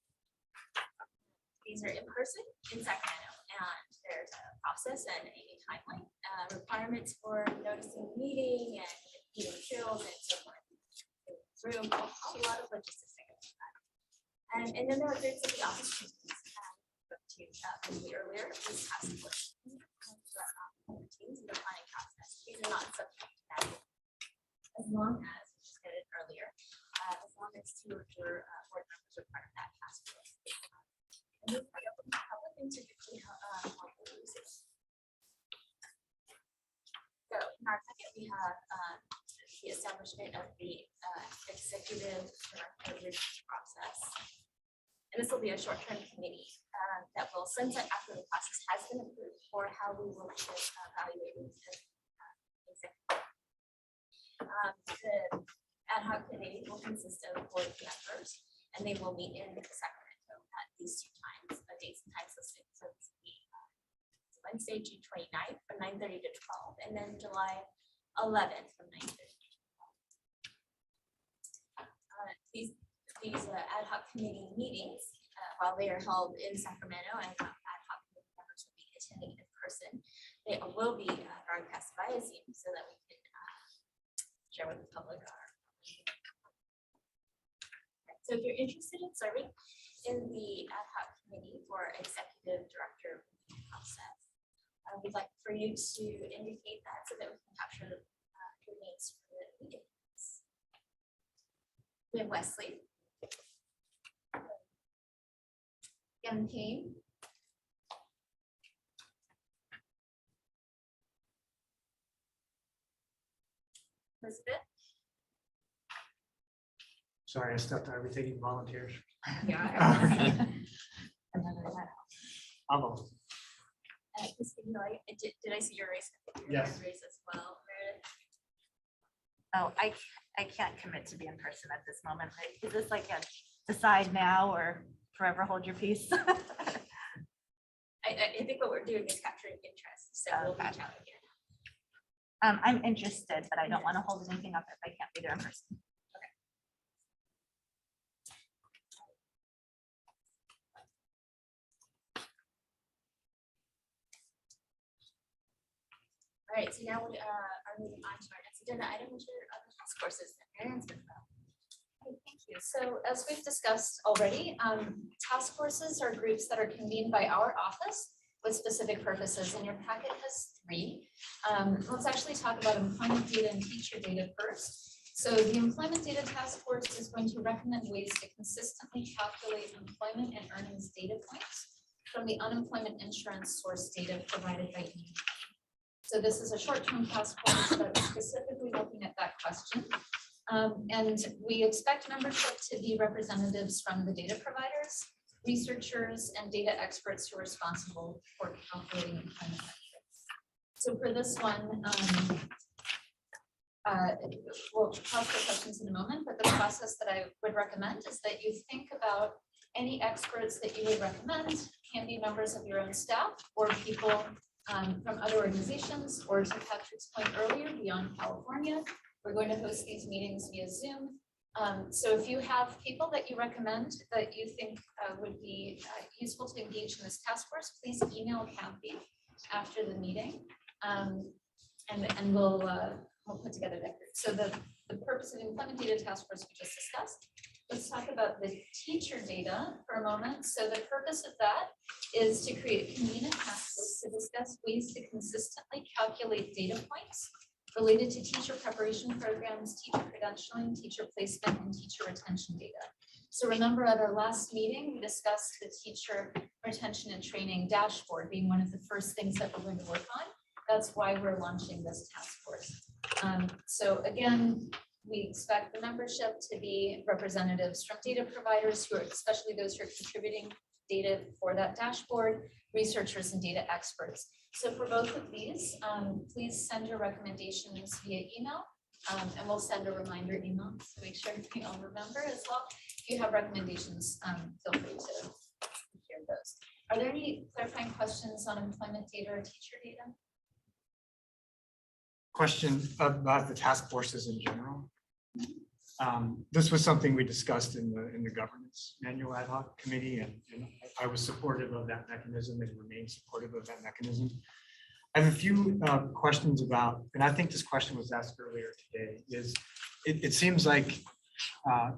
These are in person in Sacramento, and there's a process and a timeline, requirements for noticing the meeting and meeting materials and so forth. Room, a lot of logistics that go into that. And then there are groups of the office teams, to me earlier, these task force teams in the planning process. These are not subject to that. As long as, we just said it earlier, as long as two of your board members are part of that task force. And this is open to the public and typically so in our packet, we have the establishment of the executive director review process. And this will be a short-term committee that will sunset after the process has been approved for how we will evaluate the executive. The ad hoc committee will consist of board members, and they will meet in Sacramento at these two times, dates and times listed. So it's Wednesday, June 29th from 9:30 to 12, and then July 11th from 9:30 to 12. These ad hoc committee meetings, while they are held in Sacramento and ad hoc committee members will be attending in person, they will be broadcast via Zoom so that we can share with the public our. So if you're interested in serving in the ad hoc committee for executive director review process, we'd like for you to indicate that so that we can capture your names for the meetings. We have Wesley. Gavin Payne. Elizabeth. Sorry, I stepped out. Are we taking volunteers? Yeah. Almost. Christine, did I see your race? Yes. Race as well, Meredith? Oh, I can't commit to be in person at this moment. Is this like a decide now or forever hold your peace? I think what we're doing is capturing interest, so we'll reach out again. I'm interested, but I don't want to hold anything up if I can't be there in person. All right, so now we are moving on to our next agenda item, which are other task forces that Marianne's been about. Okay, thank you. So as we've discussed already, task forces are groups that are convened by our office with specific purposes, and your packet has 3. Let's actually talk about employment data and teacher data first. So the employment data task force is going to recommend ways to consistently calculate employment and earnings data points from the unemployment insurance source data provided by ED. So this is a short-term task force that's specifically looking at that question. And we expect membership to be representatives from the data providers, researchers, and data experts who are responsible for calculating employment metrics. So for this one, we'll pause for questions in a moment, but the process that I would recommend is that you think about any experts that you would recommend can be members of your own staff or people from other organizations, or to Patrick's point earlier, beyond California. We're going to host these meetings via Zoom. So if you have people that you recommend that you think would be useful to engage in this task force, please email Kathy after the meeting, and we'll put together that group. So the purpose of the employment data task force we just discussed. Let's talk about the teacher data for a moment. So the purpose of that is to create a convenient task force to discuss ways to consistently calculate data points related to teacher preparation programs, teacher credentialing, teacher placement, and teacher retention data. So remember at our last meeting, we discussed the teacher retention and training dashboard being one of the first things that we're going to work on. That's why we're launching this task force. So again, we expect the membership to be representatives from data providers who are, especially those who are contributing data for that dashboard, researchers and data experts. So for both of these, please send your recommendations via email, and we'll send a reminder email to make sure we all remember as well. If you have recommendations, feel free to share those. Are there any clarifying questions on employment data or teacher data? Question about the task forces in general. This was something we discussed in the governance manual ad hoc committee, and I was supportive of that mechanism and remain supportive of that mechanism. I have a few questions about, and I think this question was asked earlier today, is it seems like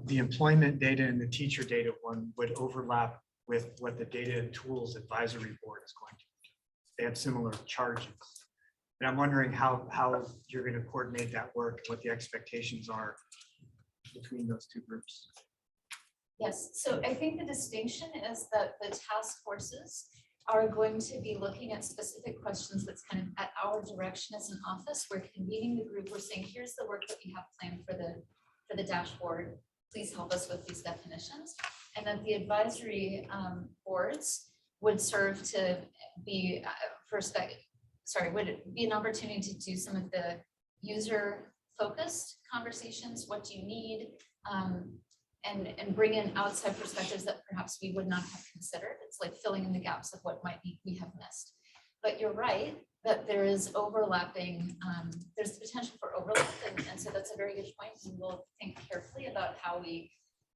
the employment data and the teacher data one would overlap with what the data and tools advisory board is going to do. They have similar charges. And I'm wondering how you're going to coordinate that work, and what the expectations are between those two groups. Yes, so I think the distinction is that the task forces are going to be looking at specific questions that's kind of at our direction as an office. We're convening the group. We're saying, here's the work that we have planned for the dashboard. Please help us with these definitions. And that the advisory boards would serve to be would be an opportunity to do some of the user-focused conversations. What do you need? And bring in outside perspectives that perhaps we would not have considered. It's like filling in the gaps of what might be we have missed. But you're right that there is overlapping, there's potential for overlap, and so that's a very good point. And we'll think carefully about how we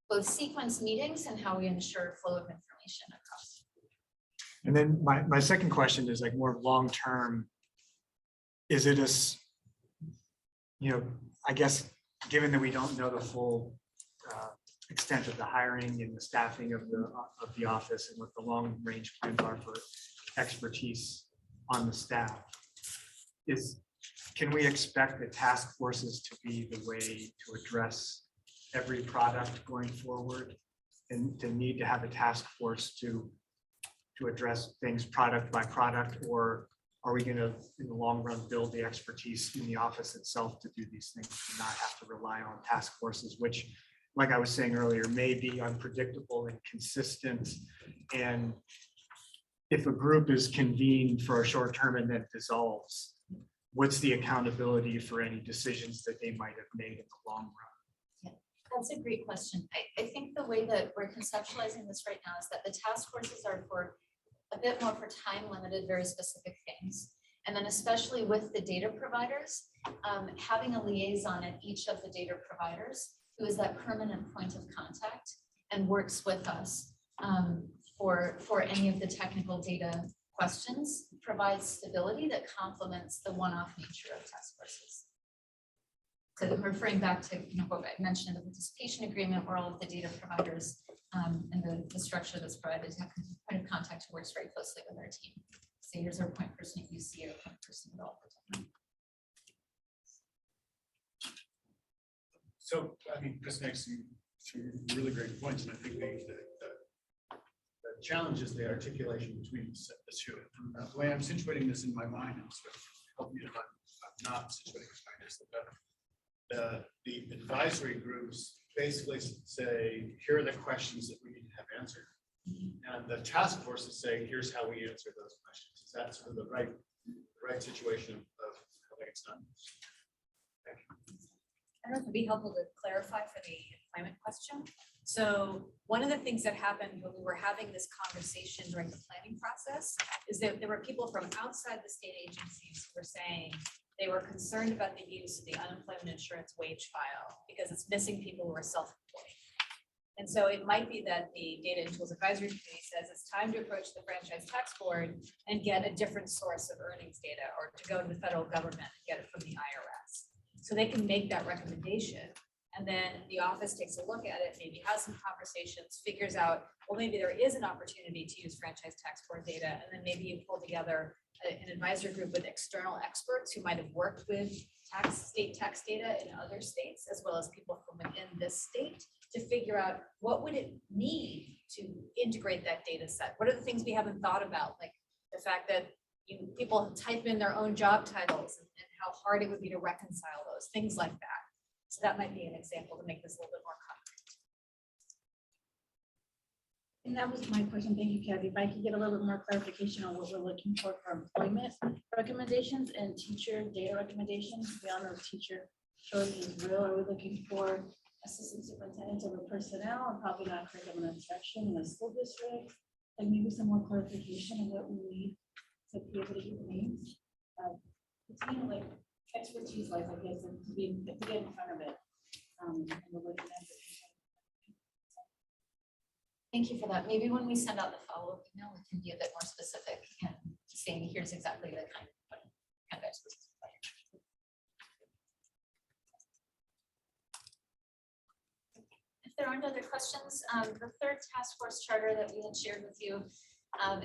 both sequence meetings and how we ensure flow of information across. And then my second question is like more long-term. Is it I guess, given that we don't know the full extent of the hiring and the staffing of the office and what the long-range plans are for expertise on the staff, can we expect the task forces to be the way to address every product going forward, and to need to have a task force to address things product by product? Or are we going to, in the long run, build the expertise in the office itself to do these things and not have to rely on task forces, which, like I was saying earlier, may be unpredictable and inconsistent? And if a group is convened for a short term and then dissolves, what's the accountability for any decisions that they might have made in the long run? That's a great question. I think the way that we're conceptualizing this right now is that the task forces are for a bit more for time limited, very specific things. And then especially with the data providers, having a liaison at each of the data providers who is that permanent point of contact and works with us for any of the technical data questions provides stability that complements the one-off nature of task forces. So referring back to, what I mentioned, the participation agreement where all of the data providers and the structure that's provided have point of contact who works very closely with our team. So here's our point person at UC or point person at all. So, I mean, Chris makes some really great points, and I think the challenge is the articulation between the two. The way I'm situating this in my mind, and sort of help me if I'm not situating this mind, is that the advisory groups basically say, here are the questions that we need to have answered. And the task forces say, here's how we answer those questions. Is that sort of the right situation of how it's done? Thank you. I don't know if it'd be helpful to clarify for the employment question. So one of the things that happened when we were having this conversation during the planning process is that there were people from outside the state agencies who were saying they were concerned about the use of the unemployment insurance wage file because it's missing people who are self-employed. And so it might be that the Data and Tools Advisory Committee says it's time to approach the Franchise Tax Board and get a different source of earnings data, or to go to the federal government and get it from the IRS. So they can make that recommendation. And then the office takes a look at it, maybe has some conversations, figures out, well, maybe there is an opportunity to use Franchise Tax Board data. And then maybe you pull together an advisory group with external experts who might have worked with state tax data in other states, as well as people from within this state, to figure out what would it need to integrate that data set. What are the things we haven't thought about? Like the fact that people type in their own job titles and how hard it would be to reconcile those, things like that. So that might be an example to make this a little bit more concrete. And that was my question. Thank you, Kathy. If I could get a little bit more clarification on what we're looking for employment recommendations and teacher data recommendations. We all know teacher shortage is real. Are we looking for assistant superintendents over personnel, and probably not curriculum and instruction in the school district? Like maybe some more clarification of what we need to be able to get names. It's kind of like expertise, like I guess, and to get in front of it. And we're looking at it. Thank you for that. Maybe when we send out the follow-up email, we can be a bit more specific and saying, here's exactly the kind of expertise. If there aren't other questions, the third task force charter that we had shared with you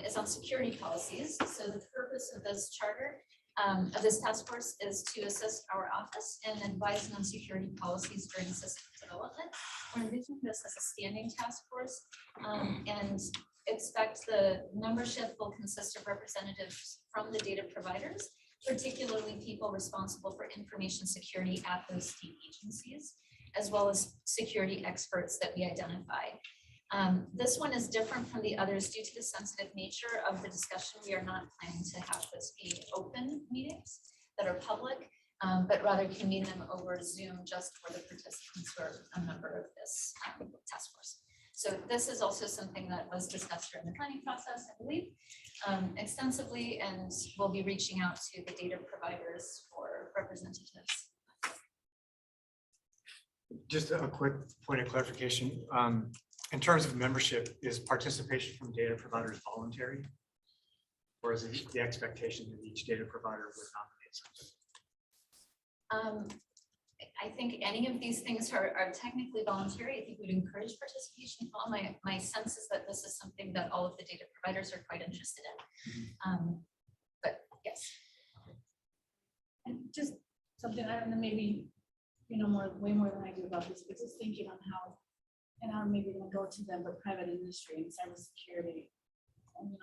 is on security policies. So the purpose of this charter, of this task force, is to assist our office in advising on security policies during system development. We're envisioning this as a standing task force and expect the membership will consist of representatives from the data providers, particularly people responsible for information security at those state agencies, as well as security experts that we identify. This one is different from the others due to the sensitive nature of the discussion. We are not planning to have this be open meetings that are public, but rather convene them over Zoom just for the participants who are a member of this task force. So this is also something that was discussed during the planning process, I believe, extensively, and we'll be reaching out to the data providers for representatives. Just a quick point of clarification. In terms of membership, is participation from data providers voluntary? Or is it the expectation that each data provider would nominate something? I think any of these things are technically voluntary. I think we'd encourage participation. My sense is that this is something that all of the data providers are quite interested in. But yes. And just something, I don't know, maybe, way more than I do about this, but just thinking on how, and I'm maybe gonna go to them, but private industry and cybersecurity. And, we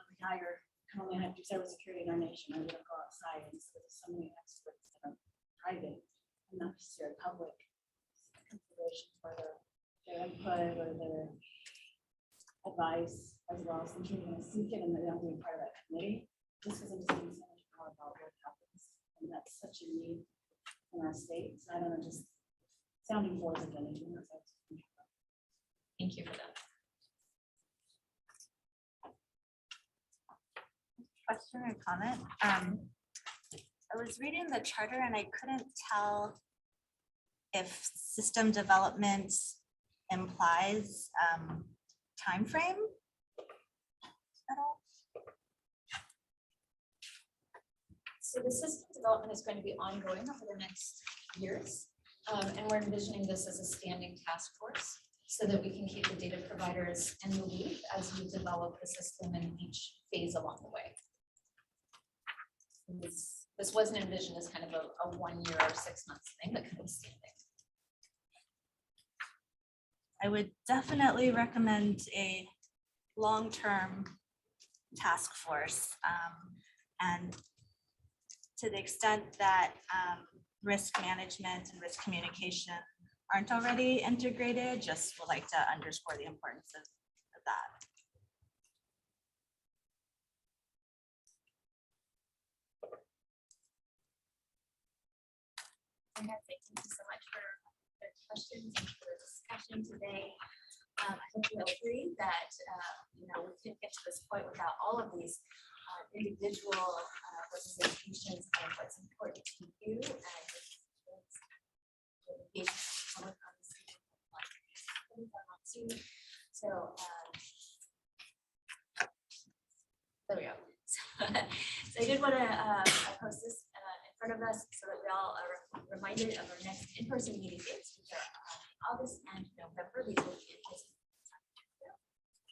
can only have to do cybersecurity in our nation. I wouldn't go outside, and so there's so many experts that are private and not necessarily public considerations for their input or their advice, as well as thinking they're gonna seek it and they're gonna be part of that committee. Just because I'm seeing so much more about what happens, and that's such a need in our state. So I don't know, just sounding boards again. Thank you for that. Question or comment? I was reading the charter and I couldn't tell if system development implies time frame at all. So the system development is going to be ongoing over the next years. And we're envisioning this as a standing task force so that we can keep the data providers in the loop as we develop the system in each phase along the way. This wasn't envisioned as kind of a 1 year or 6 months thing, but kind of standing. I would definitely recommend a long-term task force. And to the extent that risk management and risk communication aren't already integrated, just would like to underscore the importance of that. Fantastic. Thank you so much for the questions and for the discussion today. I hope you'll agree that we couldn't get to this point without all of these individual representations of what's important to you and engagement with public conversation. So there we go. So I did want to post this in front of us so that we all are reminded of our next in-person meeting dates, which are August and November. These will be in person.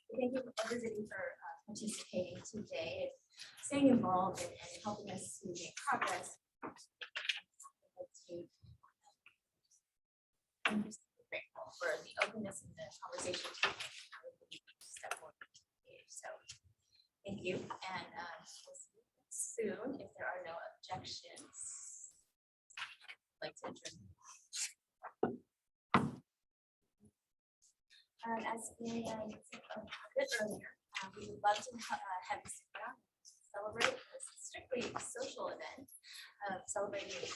Thank you everybody for participating today, staying involved and helping us to make progress. I'm just grateful for the openness and the conversation. Step forward. So thank you, and we'll see you soon if there are no objections. I'd like to adjourn. As Marianne said a bit earlier, we would love to have you sit down and celebrate this strictly social event of celebrating the